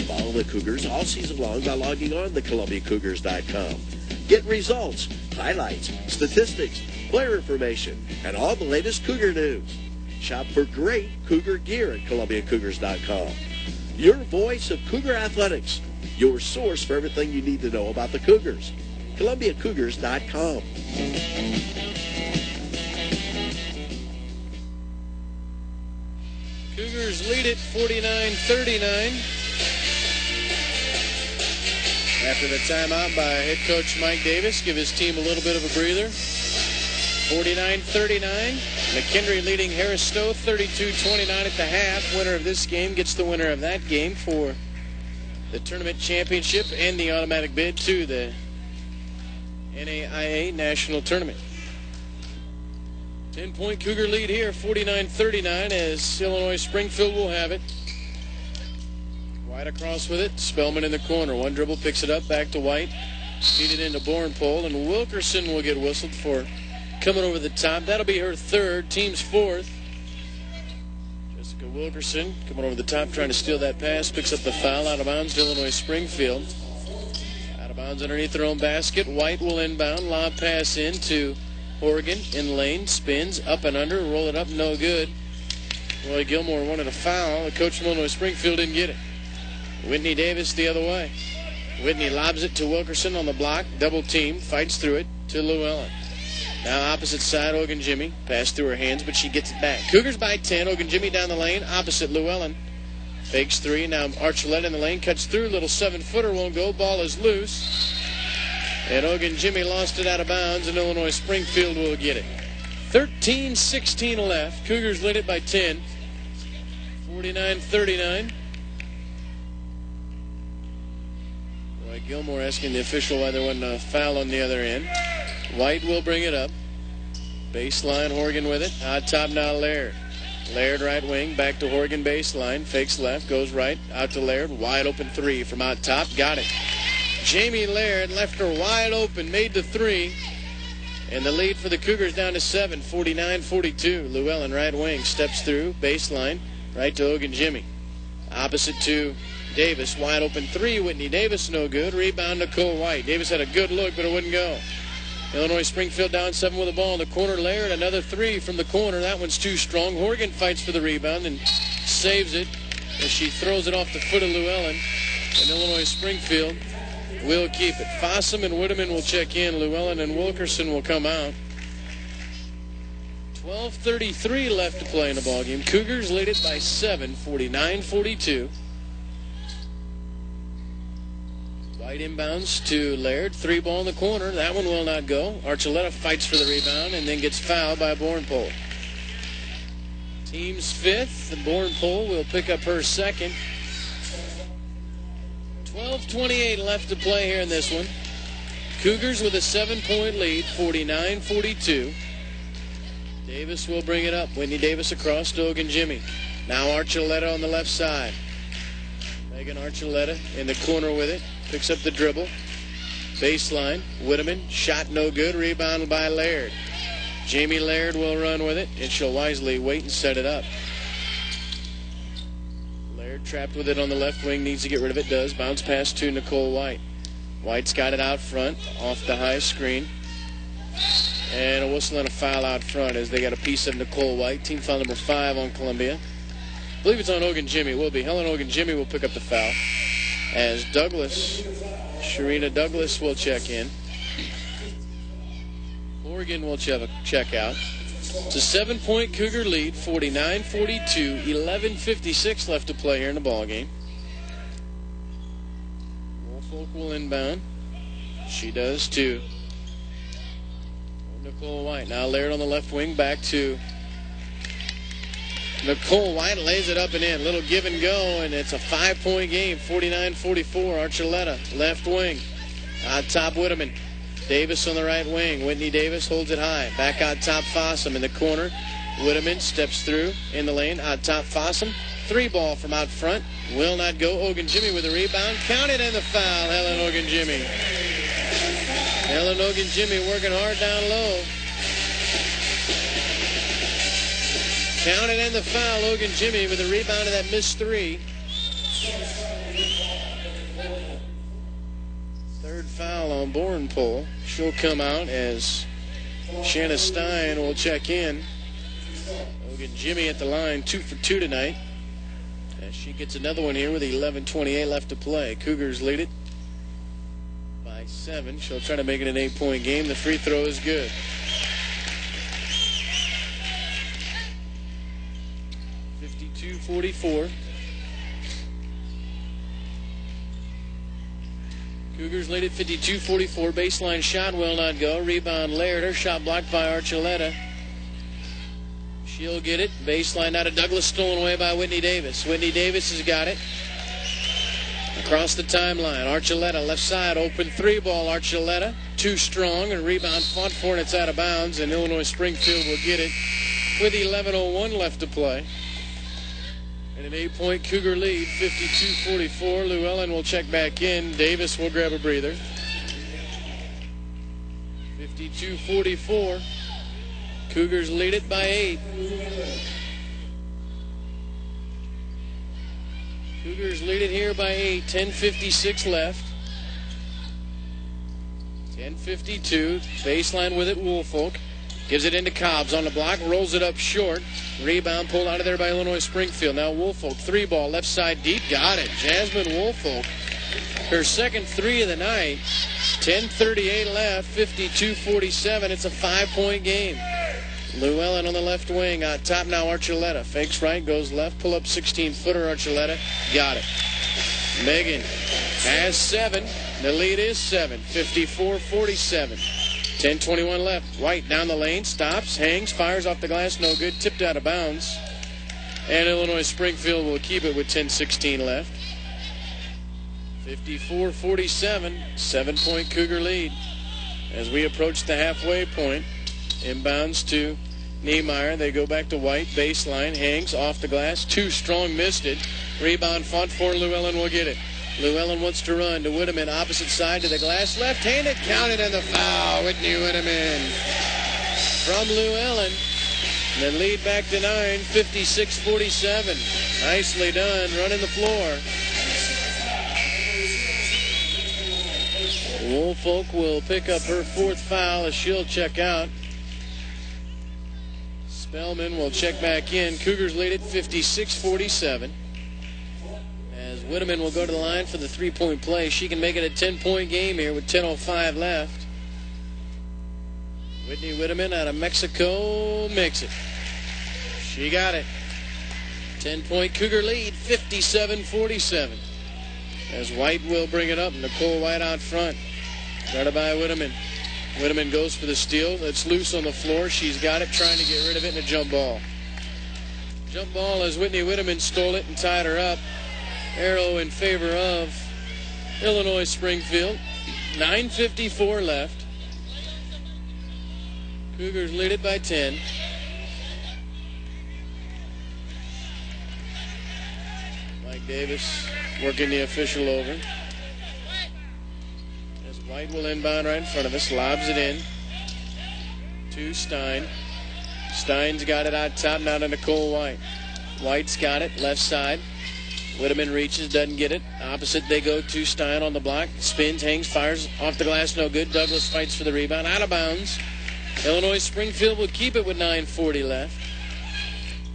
Follow the Cougars all season long by logging on to ColumbiaCougars.com. Get results, highlights, statistics, player information, and all the latest Cougar news. Shop for great Cougar gear at ColumbiaCougars.com. Your voice of Cougar Athletics. Your source for everything you need to know about the Cougars. ColumbiaCougars.com. Cougars lead it 49-39. After the timeout by head coach Mike Davis, give his team a little bit of a breather. 49-39. McKendree leading Harris Stowe 32-29 at the half. Winner of this game gets the winner of that game for the tournament championship and the automatic bid to the NAIA National Tournament. 10-point Cougar lead here, 49-39, as Illinois Springfield will have it. White across with it. Spellman in the corner. One dribble, picks it up, back to White. Feed it into Bornpole, and Wilkerson will get whistled for coming over the top. That'll be her third, team's fourth. Jessica Wilkerson coming over the top, trying to steal that pass. Picks up the foul, out of bounds to Illinois Springfield. Out of bounds underneath their own basket. White will inbound. Lob pass in to Horgan in lane. Spins, up and under. Roll it up, no good. Roy Gilmore wanted a foul. The coach from Illinois Springfield didn't get it. Whitney Davis the other way. Whitney lobs it to Wilkerson on the block. Double team. Fights through it to Llewellyn. Now opposite side, Ogunjimi. Pass through her hands, but she gets it back. Cougars by 10. Ogunjimi down the lane. Opposite Llewellyn. Fakes three. Now Archuleta in the lane. Cuts through. Little 7-footer won't go. Ball is loose. And Ogunjimi lost it out of bounds, and Illinois Springfield will get it. 13-16 left. Cougars lead it by 10. 49-39. Roy Gilmore asking the official why there wasn't a foul on the other end. White will bring it up. Baseline, Horgan with it. Odd top now, Laird. Laird right wing, back to Horgan baseline. Fakes left, goes right, out to Laird. Wide open three from out top. Got it. Jamie Laird left her wide open, made the three. And the lead for the Cougars down to 7, 49-42. Llewellyn right wing, steps through, baseline, right to Ogunjimi. Opposite to Davis, wide open three. Whitney Davis, no good. Rebound, Nicole White. Davis had a good look, but it wouldn't go. Illinois Springfield down 7 with the ball in the corner. Laird, another three from the corner. That one's too strong. Horgan fights for the rebound and saves it as she throws it off the foot of Llewellyn. And Illinois Springfield will keep it. Fossum and Whitteman will check in. Llewellyn and Wilkerson will come out. 12:33 left to play in the ballgame. Cougars lead it by 7, 49-42. White inbounds to Laird. Three ball in the corner. That one will not go. Archuleta fights for the rebound and then gets fouled by Bornpole. Team's fifth. And Bornpole will pick up her second. 12:28 left to play here in this one. Cougars with a 7-point lead, 49-42. Davis will bring it up. Whitney Davis across to Ogunjimi. Now Archuleta on the left side. Megan Archuleta in the corner with it. Picks up the dribble. Baseline. Whitteman. Shot no good. Rebounded by Laird. Jamie Laird will run with it, and she'll wisely wait and set it up. Laird trapped with it on the left wing. Needs to get rid of it. Does. Bounce pass to Nicole White. White's got it out front. Off the high screen. And a whistle and a foul out front as they got a piece of Nicole White. Team foul number 5 on Columbia. I believe it's on Ogunjimi. It will be. Helen Ogunjimi will pick up the foul. As Sharina Douglas will check in. Horgan will check out. It's a 7-point Cougar lead, 49-42, 11:56 left to play here in the ballgame. Woolfolk will inbound. She does too. Nicole White. Now Laird on the left wing, back to Nicole White lays it up and in. Little give and go, and it's a 5-point game. 49-44. Archuleta, left wing. On top, Whitteman. Davis on the right wing. Whitney Davis holds it high. Back out top, Fossum in the corner. Whitteman steps through in the lane. Out top, Fossum. 3-ball from out front. Will not go. Ogunjimi with a rebound. Counted and the foul. Helen Ogunjimi. Helen Ogunjimi working hard down low. Counted and the foul. Ogunjimi with a rebound of that missed 3. Third foul on Bornpole. She'll come out as Shanna Stein will check in. Ogunjimi at the line, 2 for 2 tonight. As she gets another one here with 11:28 left to play. Cougars lead it by 7. She'll try to make it an 8-point game. The free throw is good. .44. Cougars lead at 52-44. Baseline shot will not go. Rebound Laird. Her shot blocked by Archuleta. She'll get it. Baseline out of Douglas, stolen away by Whitney Davis. Whitney Davis has got it. Across the timeline. Archuleta left side. Open 3-ball. Archuleta. Too strong. And rebound fought for, and it's out of bounds. And Illinois Springfield will get it with 11:01 left to play. And an 8-point Cougar lead, 52-44. Llewellyn will check back in. Davis will grab a breather. 52-44. Cougars lead it by 8. Cougars lead it here by 8. 10:56 left. 10:52. Baseline with it, Woolfolk. Gives it into Cobbs on the block, rolls it up short. Rebound pulled out of there by Illinois Springfield. Now Woolfolk, 3-ball, left side deep, got it. Jasmine Woolfolk, her second 3 of the night. 10:38 left, 52-47. It's a 5-point game. Llewellyn on the left wing, out top now Archuleta. Fakes right, goes left, pull up 16-footer Archuleta, got it. Megan has 7. The lead is 7, 54-47. 10:21 left. White down the lane, stops, hangs, fires off the glass, no good, tipped out of bounds. And Illinois Springfield will keep it with 10:16 left. 54-47, 7-point Cougar lead. As we approach the halfway point, inbounds to Niemeyer. They go back to White, baseline, hangs, off the glass, too strong, missed it. Rebound fought for, Llewellyn will get it. Llewellyn wants to run to Whitteman, opposite side to the glass, left-handed, counted and the foul. Whitney Whitteman from Llewellyn. And then lead back to 9, 56-47. Nicely done, running the floor. Woolfolk will pick up her 4th foul as she'll check out. Spellman will check back in. Cougars lead it 56-47. As Whitteman will go to the line for the 3-point play. She can make it a 10-point game here with 10:05 left. Whitney Whitteman out of Mexico makes it. She got it. 10-point Cougar lead, 57-47. As White will bring it up. Nicole White out front. Guarded by Whitteman. Whitteman goes for the steal. It's loose on the floor. She's got it, trying to get rid of it in a jump ball. Jump ball as Whitney Whitteman stole it and tied her up. Arrow in favor of Illinois Springfield. 9:54 left. Cougars lead it by 10. Mike Davis working the official over. As White will inbound right in front of us, lobs it in to Stein. Stein's got it out top, now to Nicole White. White's got it, left side. Whitteman reaches, doesn't get it. Opposite they go to Stein on the block. Spins, hangs, fires off the glass, no good. Douglas fights for the rebound, out of bounds. Illinois Springfield will keep it with 9:40 left.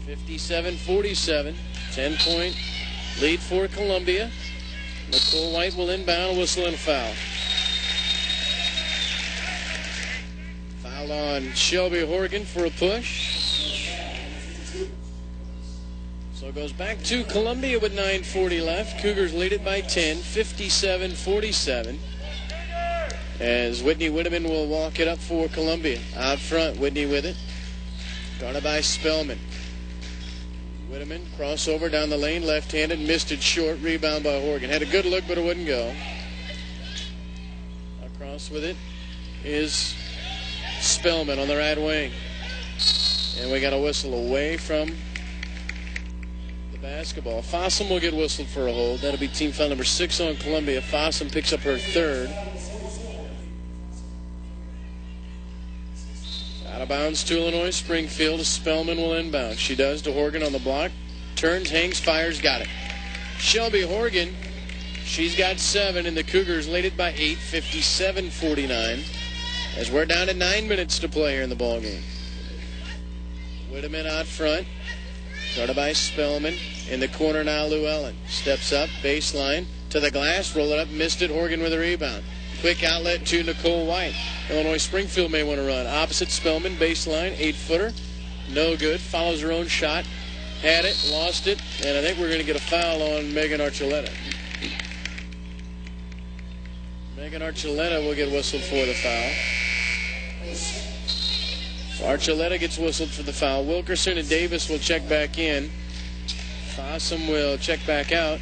57-47, 10-point lead for Columbia. Nicole White will inbound, whistle and foul. Foul on Shelby Horgan for a push. So it goes back to Columbia with 9:40 left. Cougars lead it by 10, 57-47. As Whitney Whitteman will walk it up for Columbia. Out front, Whitney with it. Guarded by Spellman. Whitteman, crossover down the lane, left-handed, missed it short, rebound by Horgan. Had a good look, but it wouldn't go. Across with it is Spellman on the right wing. And we got a whistle away from the basketball. Fossum will get whistled for a hold. That'll be team foul number 6 on Columbia. Fossum picks up her third. Out of bounds to Illinois Springfield. Spellman will inbound. She does to Horgan on the block. Turns, hangs, fires, got it. Shelby Horgan, she's got 7, and the Cougars lead it by 8, 57-49, as we're down to 9 minutes to play here in the ballgame. Whitteman out front. Started by Spellman. In the corner now, Llewellyn. Steps up, baseline, to the glass, roll it up, missed it. Horgan with a rebound. Quick outlet to Nicole White. Illinois Springfield may want to run. Opposite Spellman, baseline, 8-footer. No good. Follows her own shot. Had it, lost it, and I think we're going to get a foul on Megan Archuleta. Megan Archuleta will get whistled for the foul. Archuleta gets whistled for the foul. Wilkerson and Davis will check back in. Fossum will check back out.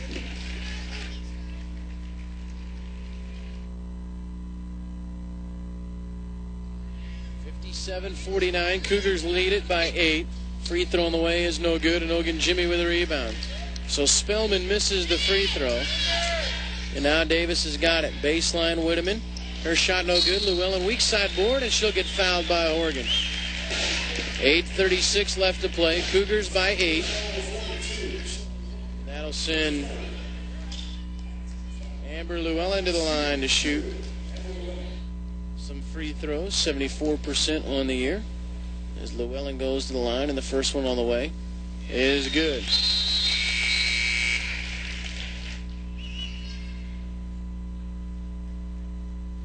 .47-49. Cougars lead it by 8. Free throw on the way is no good, and Ogun Jimmy with a rebound. So Spellman misses the free throw. And now Davis has got it. Baseline Whitteman. Her shot no good. Llewellyn weak side board, and she'll get fouled by Horgan. 8:36 left to play. Cougars by 8. That'll send Amber Llewellyn to the line to shoot some free throws. 74% on the year. As Llewellyn goes to the line, and the first one on the way is good.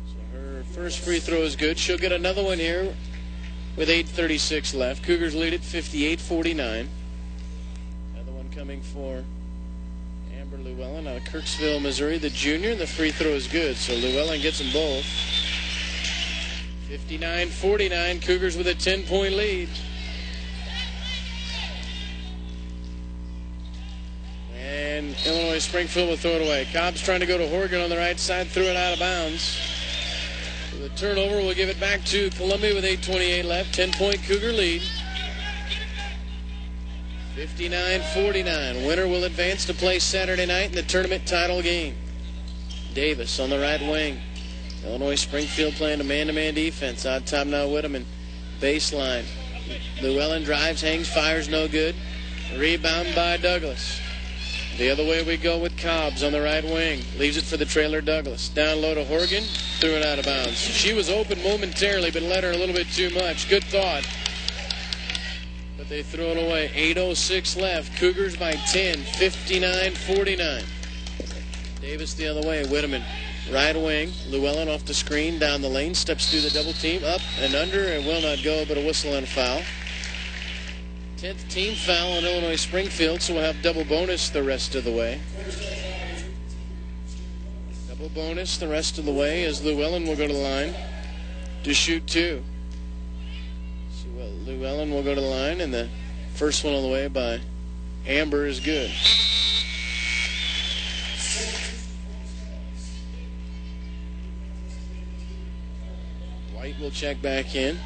So her first free throw is good. She'll get another one here with 8:36 left. Cougars lead it 58-49. Another one coming for Amber Llewellyn out of Kirksville, Missouri, the junior. The free throw is good, so Llewellyn gets them both. 59-49, Cougars with a 10-point lead. And Illinois Springfield will throw it away. Cobb's trying to go to Horgan on the right side, threw it out of bounds. So the turnover will give it back to Columbia with 8:28 left. 10-point Cougar lead. 59-49. Winner will advance to play Saturday night in the tournament title game. Davis on the right wing. Illinois Springfield playing a man-to-man defense. Out top now Whitteman. Baseline. Llewellyn drives, hangs, fires, no good. Rebound by Douglas. The other way we go with Cobbs on the right wing. Leaves it for the trailer Douglas. Down low to Horgan. Threw it out of bounds. She was open momentarily, but led her a little bit too much. Good thought. But they throw it away. 8:06 left. Cougars by 10. 59-49. Davis the other way. Whitteman. Right wing, Llewellyn off the screen, down the lane, steps through the double team, up and under, and will not go, but a whistle and a foul. 10th team foul on Illinois Springfield, so we'll have double bonus the rest of the way. Double bonus the rest of the way as Llewellyn will go to the line to shoot 2. So Llewellyn will go to the line, and the first one on the way by Amber is good. White will check back in.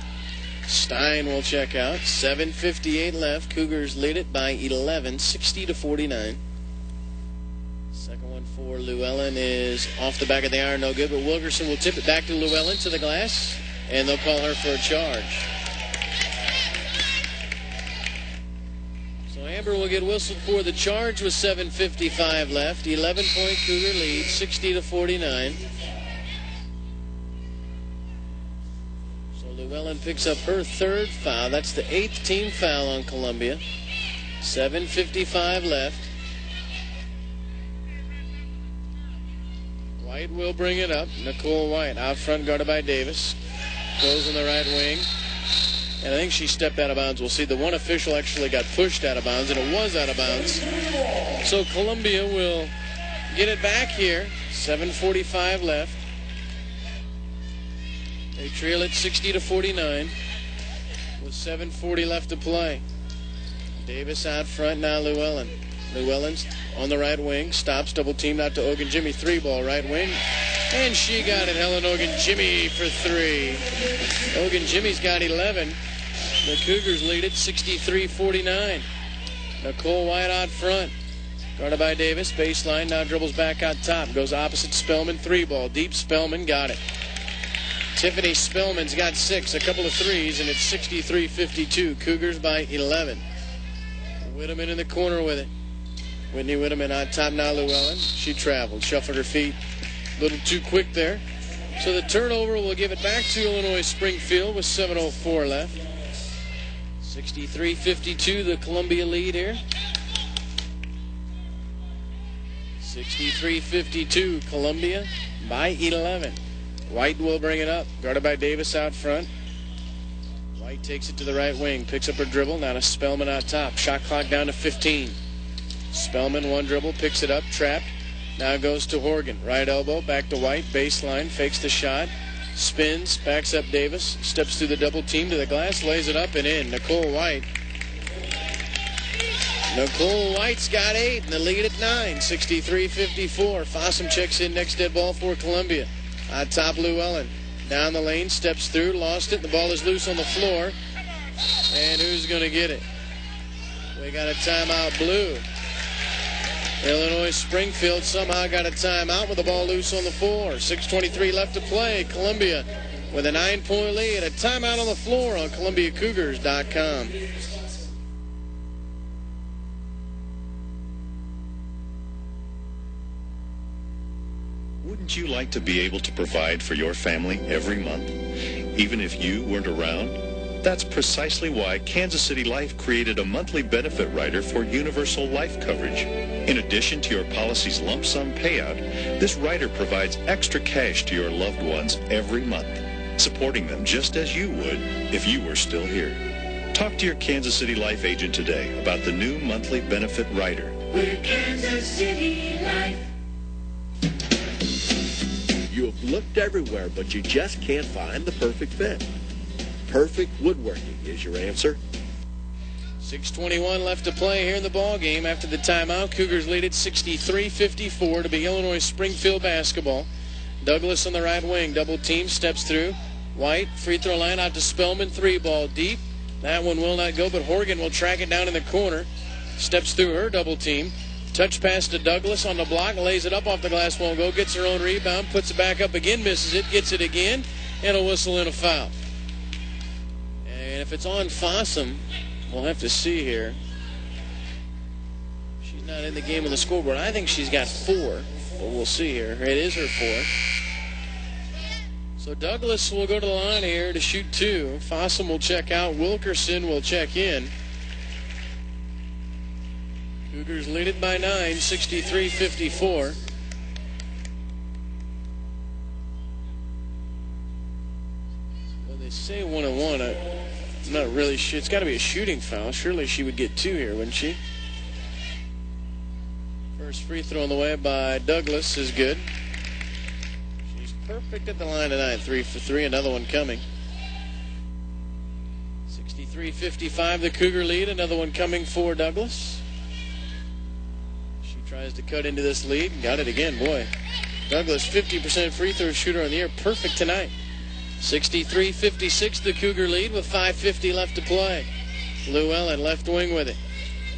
Stein will check out. 7:58 left. Cougars lead it by 11, 60-49. Second one for Llewellyn is off the back of the iron, no good, but Wilkerson will tip it back to Llewellyn to the glass, and they'll call her for a charge. So Amber will get whistled for the charge with 7:55 left. 11-point Cougar lead, 60-49. Llewellyn picks up her third foul. That's the 8th team foul on Columbia. 7:55 left. White will bring it up. Nicole White out front, guarded by Davis. Goes in the right wing. And I think she stepped out of bounds. We'll see. The one official actually got pushed out of bounds, and it was out of bounds. So Columbia will get it back here. 7:45 left. They trail it 60-49 with 7:40 left to play. Davis out front, now Llewellyn. Llewellyn's on the right wing, stops, double teamed out to Ogunjimi, 3-ball right wing. And she got it, Helen Ogunjimi for 3. Ogunjimi's got 11. The Cougars lead it 63-49. Nicole White out front. Guarded by Davis, baseline, now dribbles back out top. Goes opposite Spellman, 3-ball. Deep, Spellman got it. Tiffany Spellman's got 6, a couple of threes, and it's 63-52. Cougars by 11. Whitteman in the corner with it. Whitney Whitteman on top now, Llewellyn. She traveled, shuffled her feet. A little too quick there. So the turnover will give it back to Illinois Springfield with 7:04 left. 63-52, the Columbia lead here. 63-52, Columbia by 11. White will bring it up. Guarded by Davis out front. White takes it to the right wing. Picks up her dribble. Now to Spellman out top. Shot clock down to 15. Spellman, one dribble. Picks it up. Trapped. Now goes to Horgan. Right elbow. Back to White. Baseline. Fakes the shot. Spins. Backs up Davis. Steps through the double team to the glass. Lays it up and in. Nicole White. Nicole White's got 8 and the lead at 9. 63-54. Fossum checks in next dead ball for Columbia. On top, Llewellyn. Down the lane, steps through, lost it. The ball is loose on the floor. And who's going to get it? We got a timeout, Blue. Illinois Springfield somehow got a timeout with the ball loose on the floor. 6:23 left to play. Columbia with a 9-point lead. A timeout on the floor on ColumbiaCougars.com. Wouldn't you like to be able to provide for your family every month, even if you weren't around? That's precisely why Kansas City Life created a monthly benefit rider for universal life coverage. In addition to your policy's lump sum payout, this rider provides extra cash to your loved ones every month, supporting them just as you would if you were still here. Talk to your Kansas City Life agent today about the new monthly benefit rider. We're Kansas City Life. You have looked everywhere, but you just can't find the perfect fit. Perfect Woodworking is your answer. 6:21 left to play here in the ball game after the timeout. Cougars lead it 63-54 to be Illinois Springfield basketball. Douglas on the right wing, double team, steps through. White, free throw line out to Spellman, 3-ball deep. That one will not go, but Horgan will track it down in the corner. Steps through her double team. Touch pass to Douglas on the block, lays it up off the glass, won't go, gets her own rebound, puts it back up again, misses it, gets it again, and a whistle and a foul. And if it's on Fossum, we'll have to see here. She's not in the game on the scoreboard. I think she's got 4, but we'll see here. It is her 4. So Douglas will go to the line here to shoot 2. Fossum will check out. Wilkerson will check in. Cougars lead it by 9, 63-54. Well, they say 1-on-1. I'm not really sure. It's got to be a shooting foul. Surely she would get 2 here, wouldn't she? First free throw on the way by Douglas is good. She's perfect at the line tonight. 3 for 3. Another one coming. 63-55, the Cougar lead. Another one coming for Douglas. Tries to cut into this lead. Got it again. Boy, Douglas, 50% free throw shooter on the year. Perfect tonight. 63-56, the Cougar lead with 5:50 left to play. Llewellyn left wing with it.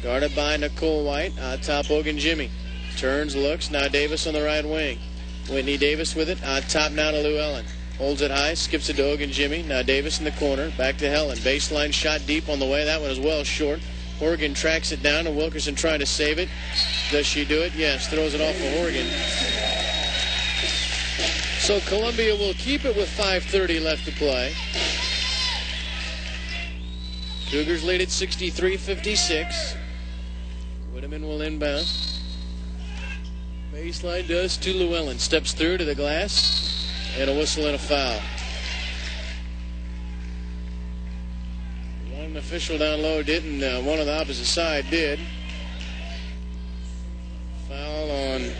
Guarded by Nicole White. On top, Ogunjimi. Turns, looks. Now Davis on the right wing. Whitney Davis with it. On top now to Llewellyn. Holds it high. Skips it to Ogunjimi. Now Davis in the corner. Back to Helen. Baseline shot deep on the way. That one is well short. Horgan tracks it down, and Wilkerson trying to save it. Does she do it? Yes, throws it off of Horgan. So Columbia will keep it with 5:30 left to play. Cougars lead at 63-56. Whitteman will inbound. Baseline does to Llewellyn. Steps through to the glass, and a whistle and a foul. One official down low didn't. One on the opposite side did. Foul on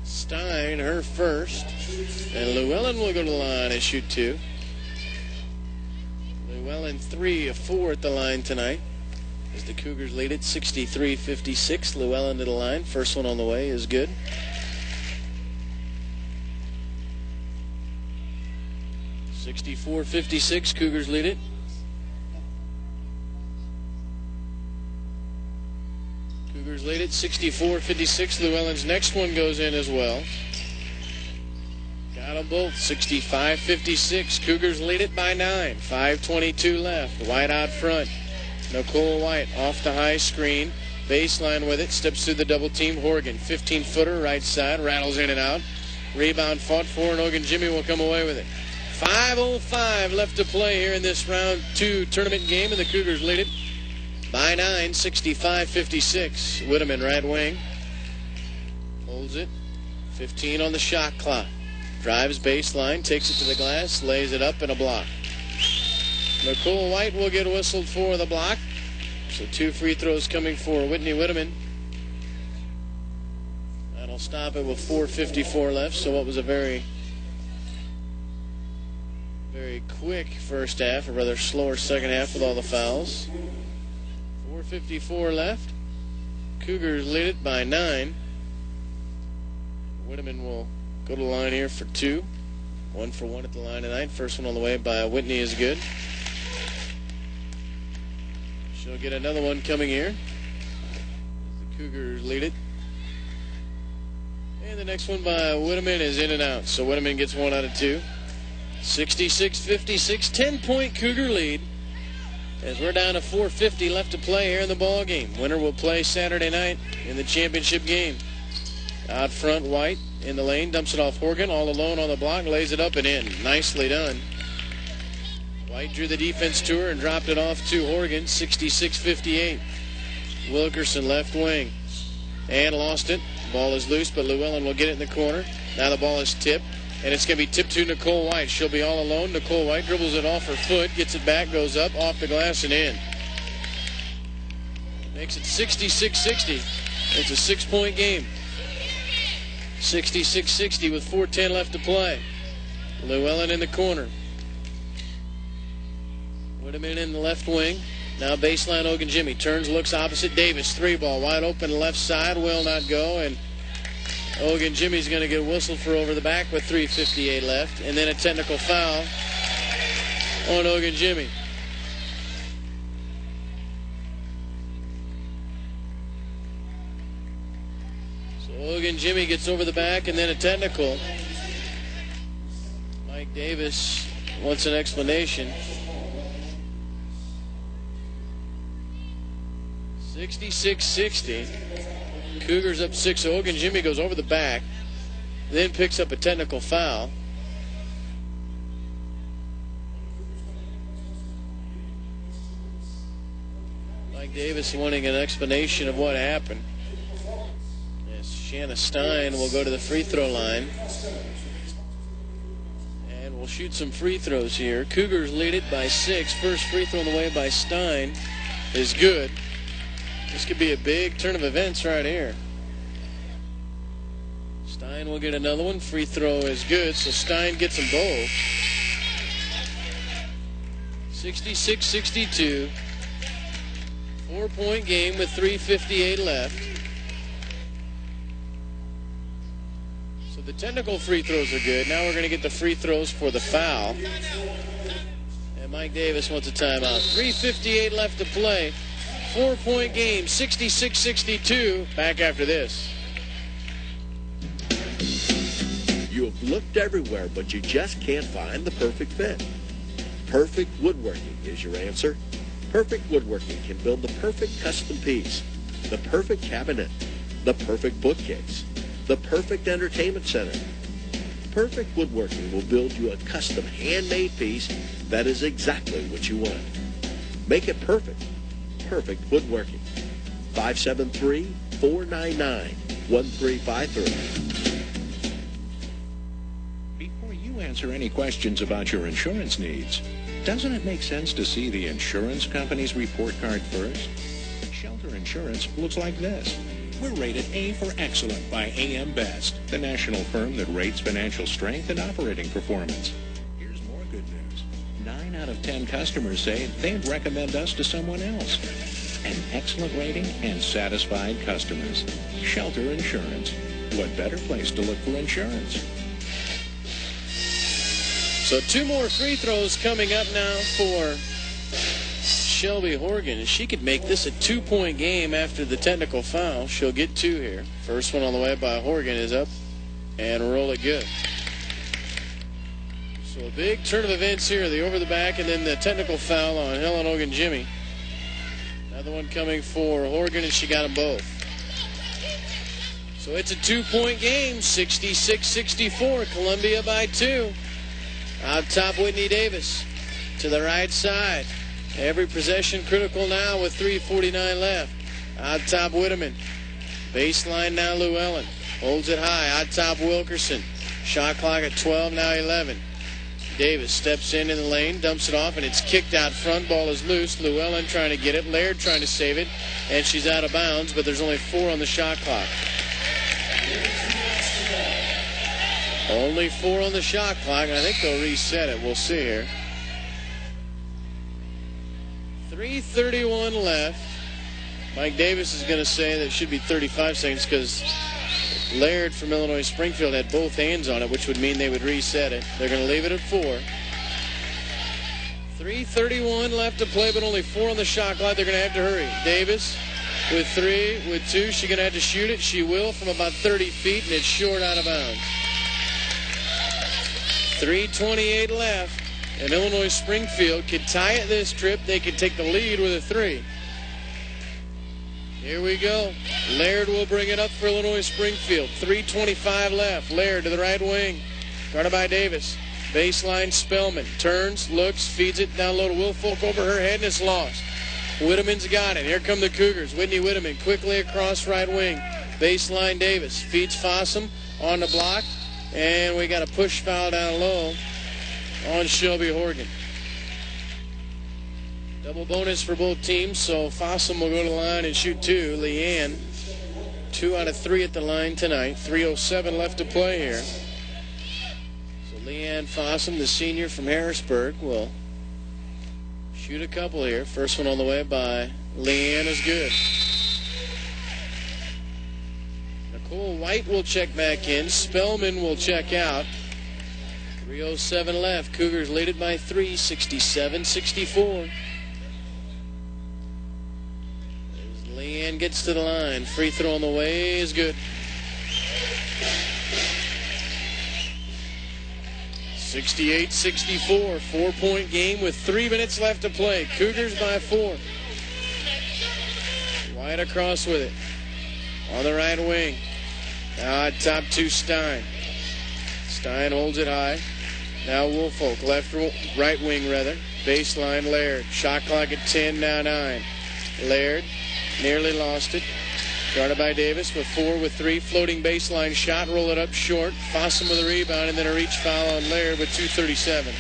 Stein, her first. And Llewellyn will go to the line and shoot 2. Llewellyn 3 of 4 at the line tonight, as the Cougars lead it 63-56. Llewellyn to the line. First one on the way is good. (64-56). Cougars lead it. Cougars lead it 64-56. Llewellyn's next one goes in as well. Got them both 65-56. Cougars lead it by 9. 5:22 left. White out front. Nicole White off the high screen. Baseline with it. Steps through the double team. Horgan 15-footer right side. Rattles in and out. Rebound fought for, and Ogunjimi will come away with it. 5:05 left to play here in this round 2 tournament game, and the Cougars lead it by 9, 65-56. Whitteman right wing. Holds it. 15 on the shot clock. Drives baseline, takes it to the glass, lays it up, and a block. Nicole White will get whistled for the block. So 2 free throws coming for Whitney Whitteman. That'll stop it with 4:54 left. So what was a very quick first half, a rather slower second half with all the fouls. 4:54 left. Cougars lead it by 9. Whitteman will go to the line here for 2. 1 for 1 at the line tonight. First one on the way by Whitney is good. She'll get another one coming here. The Cougars lead it. And the next one by Whitteman is in and out. So Whitteman gets 1 out of 2. 66-56, 10-point Cougar lead. As we're down to 4:50 left to play here in the ball game. Winner will play Saturday night in the championship game. Out front, White in the lane, dumps it off Horgan, all alone on the block, lays it up and in. Nicely done. White drew the defense to her and dropped it off to Horgan. 66-58. Wilkerson left wing and lost it. Ball is loose, but Llewellyn will get it in the corner. Now the ball is tipped. And it's going to be tipped to Nicole White. She'll be all alone. Nicole White dribbles it off her foot, gets it back, goes up, off the glass, and in. Makes it 66-60. It's a 6-point game. 66-60 with 4:10 left to play. Llewellyn in the corner. Whitteman in the left wing. Now baseline Ogunjimi. Turns, looks opposite Davis. 3-ball wide open left side. Will not go. And Ogunjimi's going to get whistled for over the back with 3:58 left. And then a technical foul on Ogunjimi. So Ogunjimi gets over the back and then a technical. Mike Davis wants an explanation. 66-60. Cougars up 6. So Ogunjimi goes over the back, then picks up a technical foul. Mike Davis wanting an explanation of what happened. Yes, Shanna Stein will go to the free throw line. And we'll shoot some free throws here. Cougars lead it by 6. First free throw on the way by Stein is good. This could be a big turn of events right here. Stein will get another one. Free throw is good, so Stein gets them both. 66-62. 4-point game with 3:58 left. So the technical free throws are good. Now we're going to get the free throws for the foul. And Mike Davis wants a timeout. 3:58 left to play. 4-point game, 66-62. Back after this. You have looked everywhere, but you just can't find the perfect fit. Perfect Woodworking is your answer. Perfect Woodworking can build the perfect custom piece, the perfect cabinet, the perfect bookcase, the perfect entertainment center. Perfect Woodworking will build you a custom handmade piece that is exactly what you want. Make it perfect. Perfect Woodworking. 573-499-1353. Before you answer any questions about your insurance needs, doesn't it make sense to see the insurance company's report card first? Shelter Insurance looks like this. We're rated A for excellent by AM Best, the national firm that rates financial strength and operating performance. Here's more good news. 9 out of 10 customers say they'd recommend us to someone else. An excellent rating and satisfied customers. Shelter Insurance. What better place to look for insurance? So 2 more free throws coming up now for Shelby Horgan. She could make this a 2-point game after the technical foul. She'll get 2 here. First one on the way by Horgan is up and roll it good. So a big turn of events here. The over the back and then the technical foul on Helen Ogunjimi. Another one coming for Horgan, and she got them both. So it's a 2-point game, 66-64. Columbia by 2. Out top, Whitney Davis to the right side. Every possession critical now with 3:49 left. Out top, Whitteman. Baseline now, Llewellyn. Holds it high. Out top, Wilkerson. Shot clock at 12, now 11. Davis steps in the lane, dumps it off, and it's kicked out front. Ball is loose. Llewellyn trying to get it. Laird trying to save it, and she's out of bounds, but there's only 4 on the shot clock. Only 4 on the shot clock, and I think they'll reset it. We'll see here. 3:31 left. Mike Davis is going to say that it should be 35 seconds because Laird from Illinois Springfield had both hands on it, which would mean they would reset it. They're going to leave it at 4. 3:31 left to play, but only 4 on the shot clock. They're going to have to hurry. Davis with 3, with 2. She's going to have to shoot it. She will from about 30 feet, and it's short out of bounds. 3:28 left, and Illinois Springfield could tie it this trip. They could take the lead with a 3. Here we go. Laird will bring it up for Illinois Springfield. 3:25 left. Laird to the right wing. Guarded by Davis. Baseline, Spellman. Turns, looks, feeds it down low to Wilfolk over her head, and it's lost. Whitteman's got it. Here come the Cougars. Whitney Whitteman quickly across right wing. Baseline, Davis. Feeds Fossum on the block. And we got a push foul down low on Shelby Horgan. Double bonus for both teams, so Fossum will go to the line and shoot 2. Leanne, 2 out of 3 at the line tonight. 3:07 left to play here. So Leanne Fossum, the senior from Harrisburg, will shoot a couple here. First one on the way by Leanne is good. Nicole White will check back in. Spellman will check out. 3:07 left. Cougars lead it by 3, 67-64. Leanne gets to the line. Free throw on the way is good. 68-64. 4-point game with 3 minutes left to play. Cougars by 4. White across with it. On the right wing. Now top to Stein. Stein holds it high. Now Woolfolk, right wing rather. Baseline Laird. Shot clock at 10, now 9. Laird nearly lost it. Guarded by Davis with 4 with 3. Floating baseline shot, roll it up short. Fossum with a rebound, and then a reach foul on Laird with 2:37.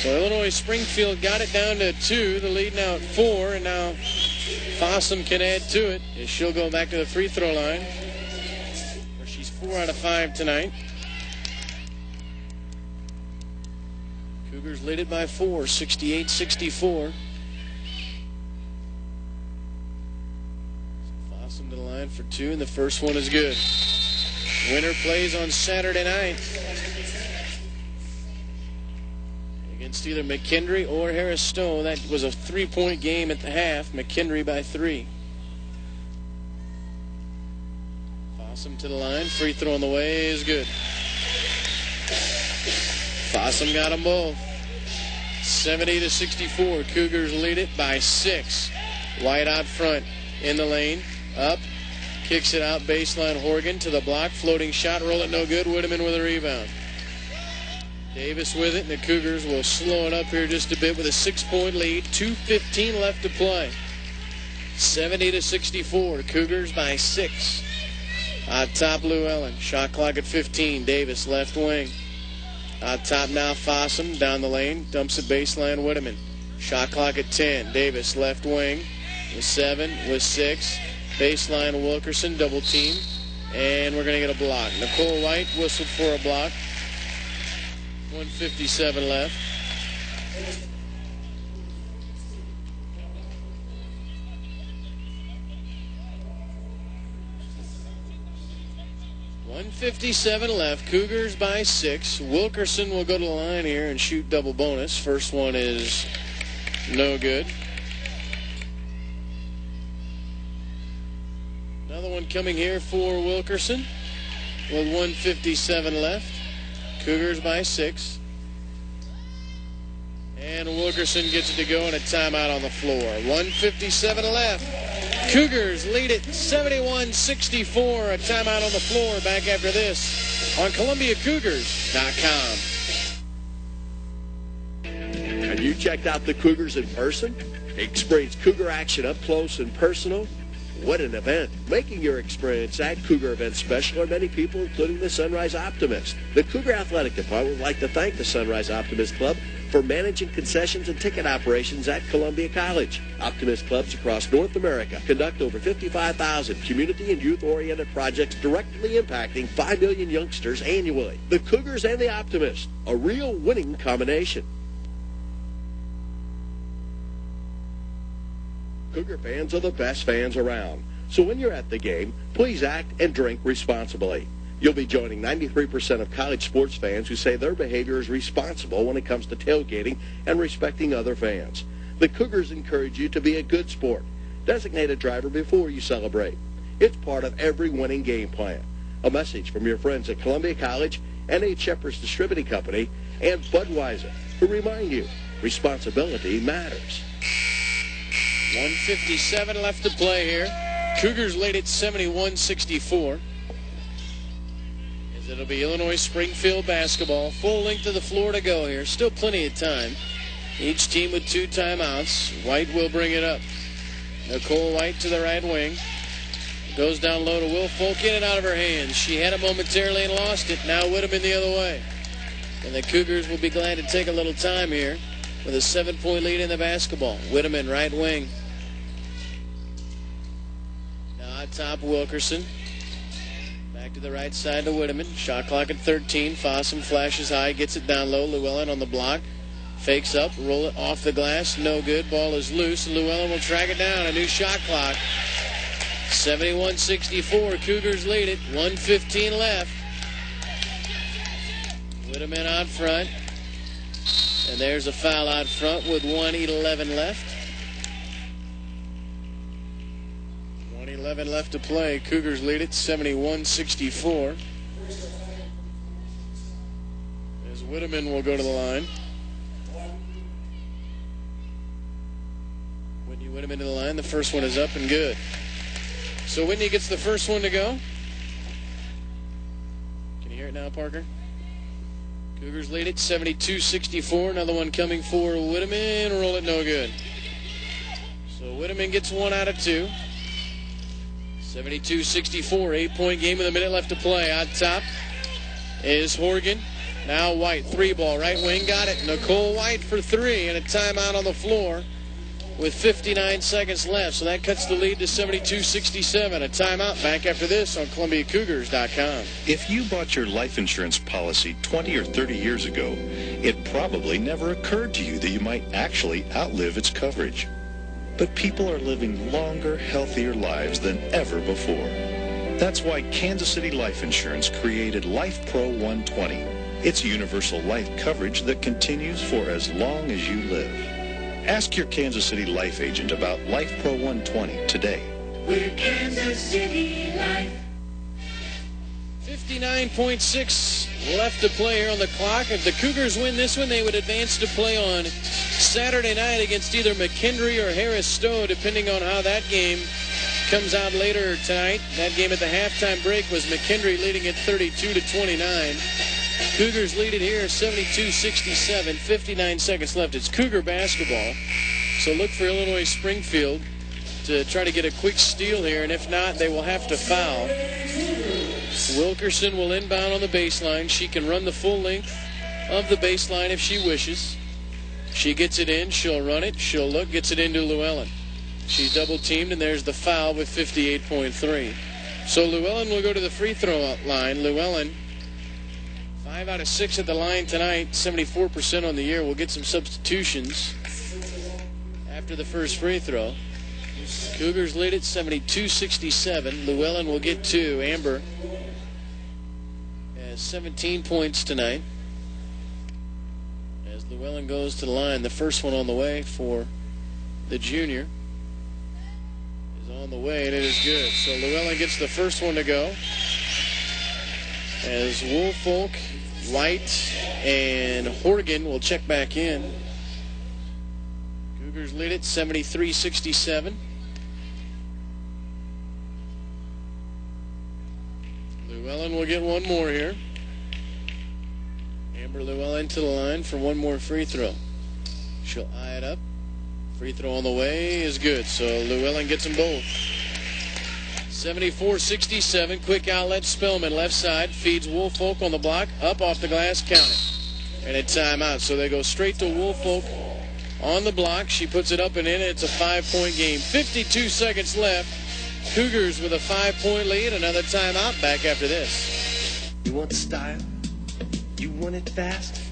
So Illinois Springfield got it down to 2. The lead now at 4, and now Fossum can add to it as she'll go back to the free throw line, where she's 4 out of 5 tonight. Cougars lead it by 4, 68-64. Fossum to the line for 2, and the first one is good. Winner plays on Saturday night against either McKendree or Harris Stowe. That was a 3-point game at the half. McKendree by 3. Fossum to the line. Free throw on the way is good. Fossum got them both. 70-64. Cougars lead it by 6. White out front in the lane. Up. Kicks it out. Baseline Horgan to the block. Floating shot. Roll it no good. Whitteman with a rebound. Davis with it, and the Cougars will slow it up here just a bit with a 6-point lead. 2:15 left to play. 70-64. Cougars by 6. Out top, Llewellyn. Shot clock at 15. Davis, left wing. Out top now, Fossum. Down the lane. Dumps it baseline, Whitteman. Shot clock at 10. Davis, left wing. With 7, with 6. Baseline, Wilkerson. Double team. And we're going to get a block. Nicole White whistled for a block. 1:57 left. .157 left. Cougars by 6. Wilkerson will go to the line here and shoot double bonus. First one is no good. Another one coming here for Wilkerson with 1:57 left. Cougars by 6. And Wilkerson gets it to go and a timeout on the floor. 1:57 left. Cougars lead it 71-64. A timeout on the floor. Back after this on ColumbiaCougars.com. Have you checked out the Cougars in person? Experience Cougar action up close and personal? What an event. Making your experience at Cougar event special are many people, including the Sunrise Optimist. The Cougar Athletic Department would like to thank the Sunrise Optimist Club for managing concessions and ticket operations at Columbia College. Optimist clubs across North America conduct over 55,000 community and youth-oriented projects directly impacting 5 million youngsters annually. The Cougars and the Optimist, a real winning combination. Cougar fans are the best fans around. So when you're at the game, please act and drink responsibly. You'll be joining 93% of college sports fans who say their behavior is responsible when it comes to tailgating and respecting other fans. The Cougars encourage you to be a good sport. Designate a driver before you celebrate. It's part of every winning game plan. A message from your friends at Columbia College, N.H. Shepherd's Distributing Company, and Budweiser, who remind you, responsibility matters. 1:57 left to play here. Cougars lead it 71-64. As it'll be Illinois Springfield basketball. Full length of the floor to go here. Still plenty of time. Each team with 2 timeouts. White will bring it up. Nicole White to the right wing. Goes down low to Will Folk, in and out of her hands. She had it momentarily and lost it. Now Whitteman the other way. And the Cougars will be glad to take a little time here with a 7-point lead in the basketball. Whitteman, right wing. Now on top, Wilkerson. Back to the right side to Whitteman. Shot clock at 13. Fossum flashes high, gets it down low. Llewellyn on the block. Fakes up, roll it off the glass. No good. Ball is loose. Llewellyn will track it down. A new shot clock. 71-64. Cougars lead it. 1:15 left. Whitteman out front. And there's a foul out front with 1:11 left. 1:11 left to play. Cougars lead it 71-64. As Whitteman will go to the line. Whitney Whitteman to the line. The first one is up and good. So Whitney gets the first one to go. Can you hear it now, Parker? Cougars lead it 72-64. Another one coming for Whitteman. Roll it, no good. So Whitteman gets 1 out of 2. 72-64. 8-point game with a minute left to play. On top is Horgan. Now White. 3-ball. Right wing. Got it. Nicole White for 3. And a timeout on the floor with 59 seconds left. So that cuts the lead to 72-67. A timeout. Back after this on ColumbiaCougars.com. If you bought your life insurance policy 20 or 30 years ago, it probably never occurred to you that you might actually outlive its coverage. But people are living longer, healthier lives than ever before. That's why Kansas City Life Insurance created Life Pro 120. It's universal life coverage that continues for as long as you live. Ask your Kansas City Life agent about Life Pro 120 today. We're Kansas City Life. 59.6 left to play here on the clock. If the Cougars win this one, they would advance to play on Saturday night against either McKendree or Harris Stowe, depending on how that game comes out later tonight. That game at the halftime break was McKendree leading at 32-29. Cougars lead it here 72-67. 59 seconds left. It's Cougar basketball. So look for Illinois Springfield to try to get a quick steal here, and if not, they will have to foul. Wilkerson will inbound on the baseline. She can run the full length of the baseline if she wishes. She gets it in. She'll run it. She'll look. Gets it into Llewellyn. She's double-teamed, and there's the foul with 58.3. So Llewellyn will go to the free throw line. Llewellyn 5 out of 6 at the line tonight, 74% on the year. We'll get some substitutions after the first free throw. Cougars lead it 72-67. Llewellyn will get 2. Amber has 17 points tonight. As Llewellyn goes to the line, the first one on the way for the junior is on the way, and it is good. So Llewellyn gets the first one to go. As Woolfolk, White, and Horgan will check back in. Cougars lead it 73-67. Llewellyn will get one more here. Amber Llewellyn to the line for one more free throw. She'll eye it up. Free throw on the way is good, so Llewellyn gets them both. 74-67, quick outlet, Spellman left side, feeds Woolfolk on the block, up off the glass, count it. And a timeout, so they go straight to Woolfolk on the block. She puts it up and in, it's a 5-point game. 52 seconds left. Cougars with a 5-point lead, another timeout, back after this. You want style? You want it fast?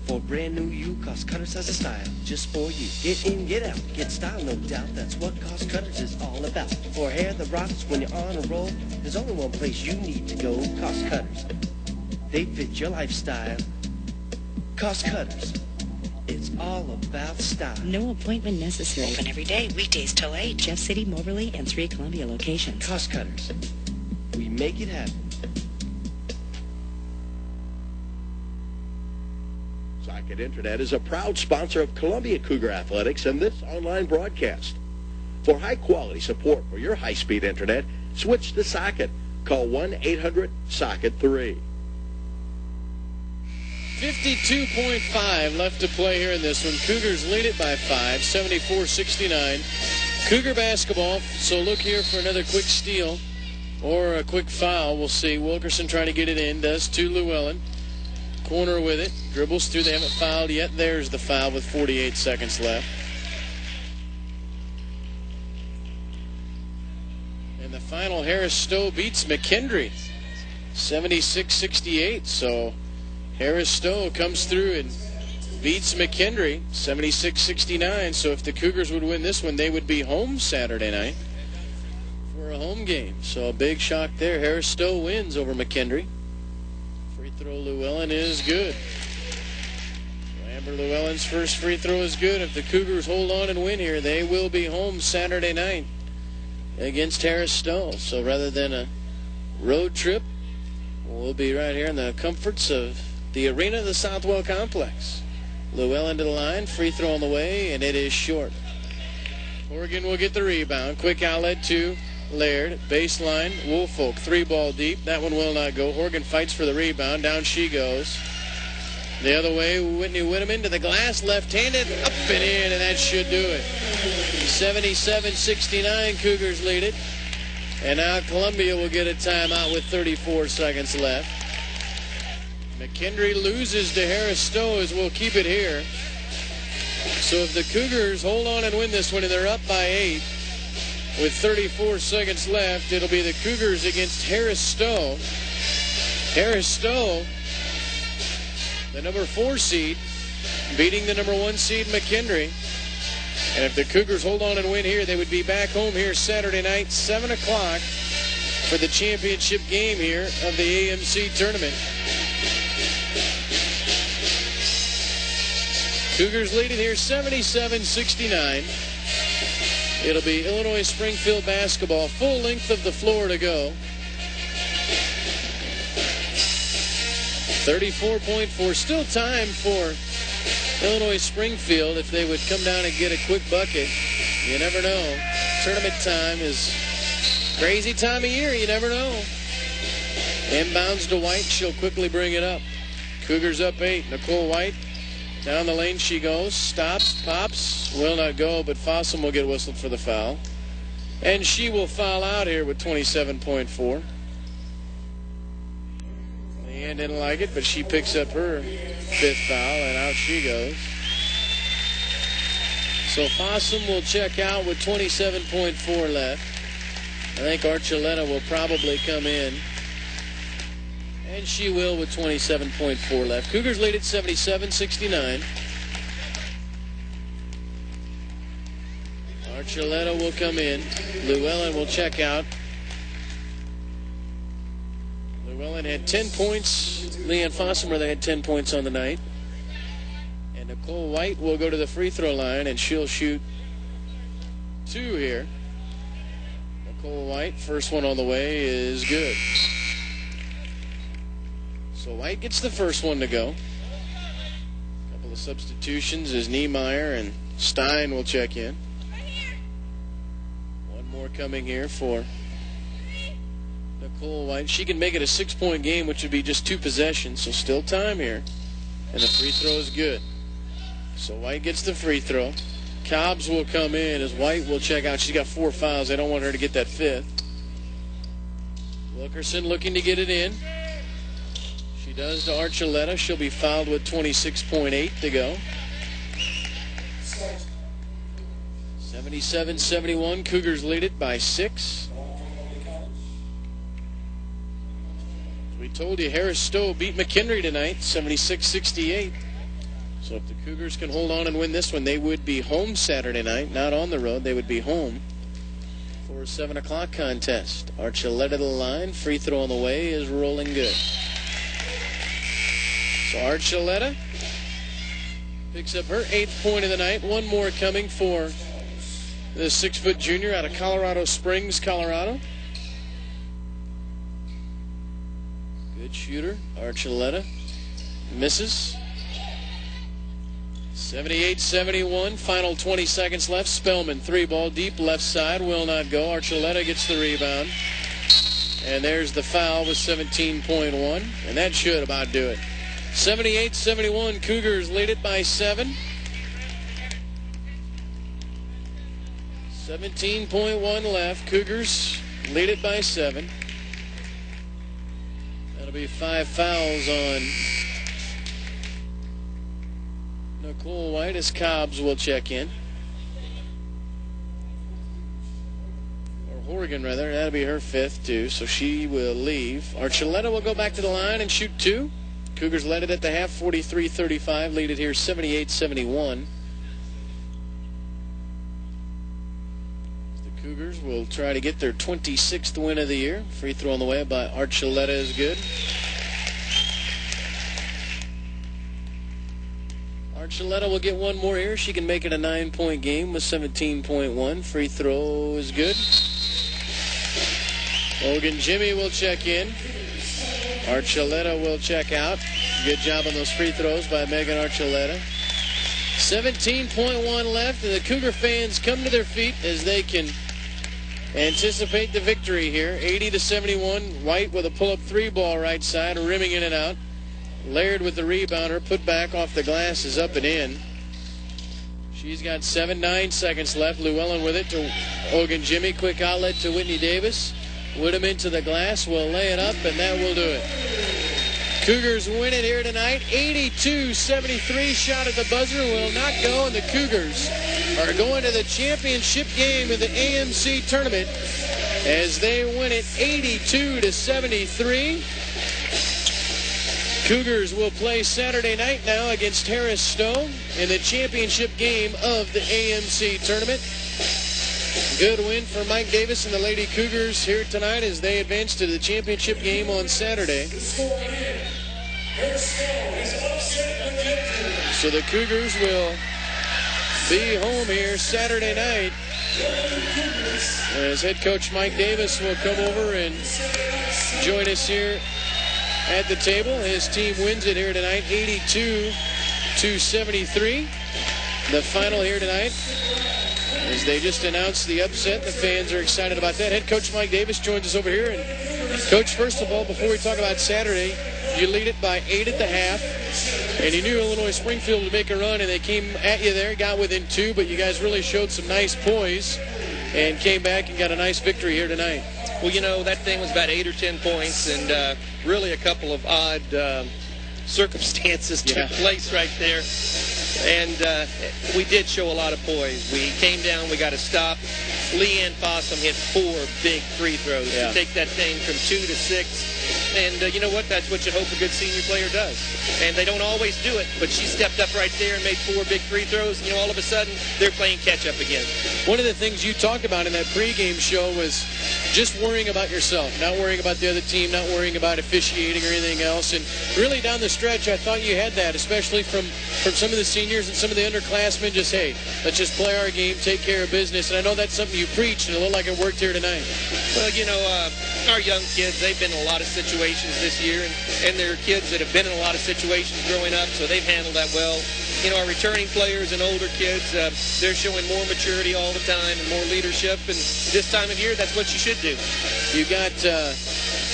For brand new you, Cost Cutters has a style just for you. Get in, get out, get style, no doubt. That's what Cost Cutters is all about. For hair that rocks when you're on a roll, there's only one place you need to go, Cost Cutters. They fit your lifestyle. Cost Cutters. It's all about style. No appointment necessary. Open every day, weekdays till 8. Jeff City, Moberly, and 3 Columbia locations. Cost Cutters. We make it happen. Socket Internet is a proud sponsor of Columbia Cougar Athletics and this online broadcast. For high-quality support for your high-speed internet, switch to Socket. Call 1-800-SOCKET-3. 52.5 left to play here in this one. Cougars lead it by 5, 74-69. Cougar basketball, so look here for another quick steal or a quick foul. We'll see. Wilkerson trying to get it in, does to Llewellyn. Corner with it, dribbles through, they haven't fouled yet. There's the foul with 48 seconds left. And the final, Harris Stowe beats McKendree, 76-68. So Harris Stowe comes through and beats McKendree, 76-69. So if the Cougars would win this one, they would be home Saturday night for a home game. So a big shock there. Harris Stowe wins over McKendree. Free throw Llewellyn is good. Amber Llewellyn's first free throw is good. If the Cougars hold on and win here, they will be home Saturday night against Harris Stowe. So rather than a road trip, we'll be right here in the comforts of the arena of the Southwell Complex. Llewellyn to the line, free throw on the way, and it is short. Horgan will get the rebound. Quick outlet to Laird, baseline, Woolfolk, 3-ball deep. That one will not go. Horgan fights for the rebound. Down she goes. The other way, Whitney Whitteman to the glass, left-handed, up and in, and that should do it. 77-69, Cougars lead it. And now Columbia will get a timeout with 34 seconds left. McKendree loses to Harris Stowe as we'll keep it here. So if the Cougars hold on and win this one and they're up by 8, with 34 seconds left, it'll be the Cougars against Harris Stowe. Harris Stowe, the number 4 seed, beating the number 1 seed McKendree. And if the Cougars hold on and win here, they would be back home here Saturday night, 7 o'clock, for the championship game here of the AMC tournament. Cougars lead it here 77-69. It'll be Illinois Springfield basketball, full length of the floor to go. 34.4, still time for Illinois Springfield if they would come down and get a quick bucket. You never know. Tournament time is crazy time of year, you never know. Inbounds to White, she'll quickly bring it up. Cougars up 8, Nicole White. Down the lane she goes, stops, pops, will not go, but Fossum will get whistled for the foul. And she will foul out here with 27.4. Leanne didn't like it, but she picks up her 5th foul, and out she goes. So Fossum will check out with 27.4 left. I think Archuleta will probably come in And she will with 27.4 left. Cougars lead at 77-69. Archuleta will come in. Llewellyn will check out. Llewellyn had 10 points. Leanne Fossmer had 10 points on the night. And Nicole White will go to the free throw line, and she'll shoot 2 here. Nicole White, first one on the way, is good. So White gets the first one to go. A couple of substitutions as Niemeyer and Stein will check in. One more coming here for Nicole White. She can make it a 6-point game, which would be just 2 possessions, so still time here. And the free throw is good. So White gets the free throw. Cobbs will come in as White will check out. She's got 4 fouls. They don't want her to get that 5th. Wilkerson looking to get it in. She does to Archuleta. She'll be fouled with 26.8 to go. 77-71. Cougars lead it by 6. We told you Harris Stowe beat McHenry tonight, 76-68. So if the Cougars can hold on and win this one, they would be home Saturday night, not on the road. They would be home for a 7 o'clock contest. Archuleta to the line. Free throw on the way is rolling good. So Archuleta picks up her 8th point of the night. One more coming for the 6-foot junior out of Colorado Springs, Colorado. Good shooter, Archuleta. Misses. 78-71, final 20 seconds left. Spellman, 3-ball deep, left side, will not go. Archuleta gets the rebound. And there's the foul with 17.1, and that should about do it. 78-71, Cougars lead it by 7. 17.1 left. Cougars lead it by 7. That'll be 5 fouls on Nicole White as Cobbs will check in. Or Horgan, rather. That'll be her 5th, too, so she will leave. Archuleta will go back to the line and shoot 2. Cougars led it at the half, 43-35. Lead it here, 78-71. The Cougars will try to get their 26th win of the year. Free throw on the way by Archuleta is good. Archuleta will get one more here. She can make it a 9-point game with 17.1. Free throw is good. Hogan Jimmy will check in. Archuleta will check out. Good job on those free throws by Megan Archuleta. 17.1 left, and the Cougar fans come to their feet as they can anticipate the victory here. 80-71. White with a pull-up 3-ball right side, rimming in and out. Laird with the rebounder, put back off the glass, is up and in. She's got 9 seconds left. Llewellyn with it to Hogan Jimmy. Quick outlet to Whitney Davis. Woodham into the glass, will lay it up, and that will do it. Cougars win it here tonight. 82-73, shot at the buzzer will not go, and the Cougars are going to the championship game in the AMC tournament as they win it 82-73. Cougars will play Saturday night now against Harris Stowe in the championship game of the AMC tournament. Good win for Mike Davis and the Lady Cougars here tonight as they advance to the championship game on Saturday. So the Cougars will be home here Saturday night as head coach Mike Davis will come over and join us here at the table. His team wins it here tonight, 82-73. The final here tonight, as they just announced the upset. The fans are excited about that. Head coach Mike Davis joins us over here. And Coach, first of all, before we talk about Saturday, you lead it by 8 at the half. And you knew Illinois Springfield would make a run, and they came at you there, got within 2, but you guys really showed some nice poise and came back and got a nice victory here tonight. Well, you know, that thing was about 8 or 10 points, and really a couple of odd circumstances took place right there. And we did show a lot of poise. We came down, we got a stop. Leanne Fossum hit 4 big free throws to take that thing from 2 to 6. And you know what? That's what you hope a good senior player does. And they don't always do it, but she stepped up right there and made 4 big free throws. And, all of a sudden, they're playing catch-up again. One of the things you talked about in that pregame show was just worrying about yourself, not worrying about the other team, not worrying about officiating or anything else. And really down the stretch, I thought you had that, especially from some of the seniors and some of the underclassmen. Just, hey, let's just play our game, take care of business. And I know that's something you preached, and it looked like it worked here tonight. Well, our young kids, they've been in a lot of situations this year, and they're kids that have been in a lot of situations growing up, so they've handled that well. Our returning players and older kids, they're showing more maturity all the time and more leadership, and this time of year, that's what you should do. You got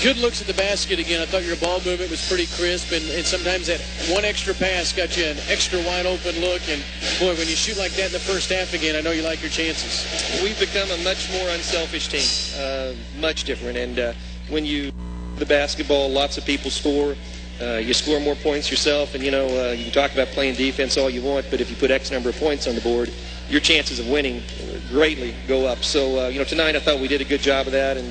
good looks at the basket again. I thought your ball movement was pretty crisp, and sometimes that one extra pass got you an extra wide open look, and boy, when you shoot like that in the first half again, I know you like your chances. We've become a much more unselfish team, much different, and when you the basketball, lots of people score. You score more points yourself, and you can talk about playing defense all you want, but if you put X number of points on the board, your chances of winning greatly go up. So tonight I thought we did a good job of that, and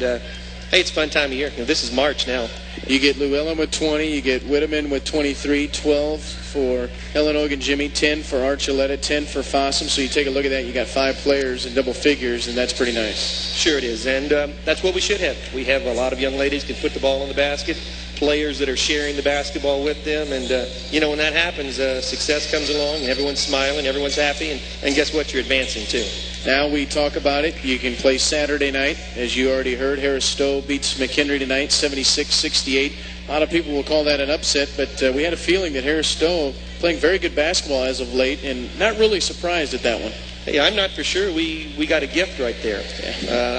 hey, it's a fun time of year. This is March now. You get Llewellyn with 20, you get Whitteman with 23, 12 for Helen Ogan Jimmy, 10 for Archuleta, 10 for Fossum. So you take a look at that, you got 5 players in double figures, and that's pretty nice. Sure it is, and that's what we should have. We have a lot of young ladies can put the ball in the basket, players that are sharing the basketball with them, and when that happens, success comes along, and everyone's smiling, everyone's happy, and guess what? You're advancing too. Now we talk about it. You can play Saturday night, as you already heard. Harris Stowe beats McHenry tonight, 76-68. A lot of people will call that an upset, but we had a feeling that Harris Stowe playing very good basketball as of late, and not really surprised at that one. Hey, I'm not for sure. We got a gift right there.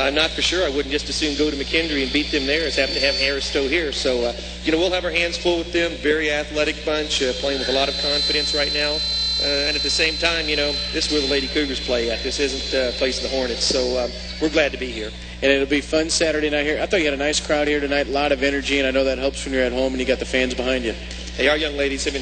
I'm not for sure. I wouldn't just as soon go to McHenry and beat them there as have to have Harris Stowe here. So, we'll have our hands full with them. Very athletic bunch, playing with a lot of confidence right now. And at the same time, this is where the Lady Cougars play at. This isn't a place of the Hornets. So we're glad to be here. And it'll be fun Saturday night here. I thought you had a nice crowd here tonight, a lot of energy, and I know that helps when you're at home and you got the fans behind you. Hey, our young ladies have been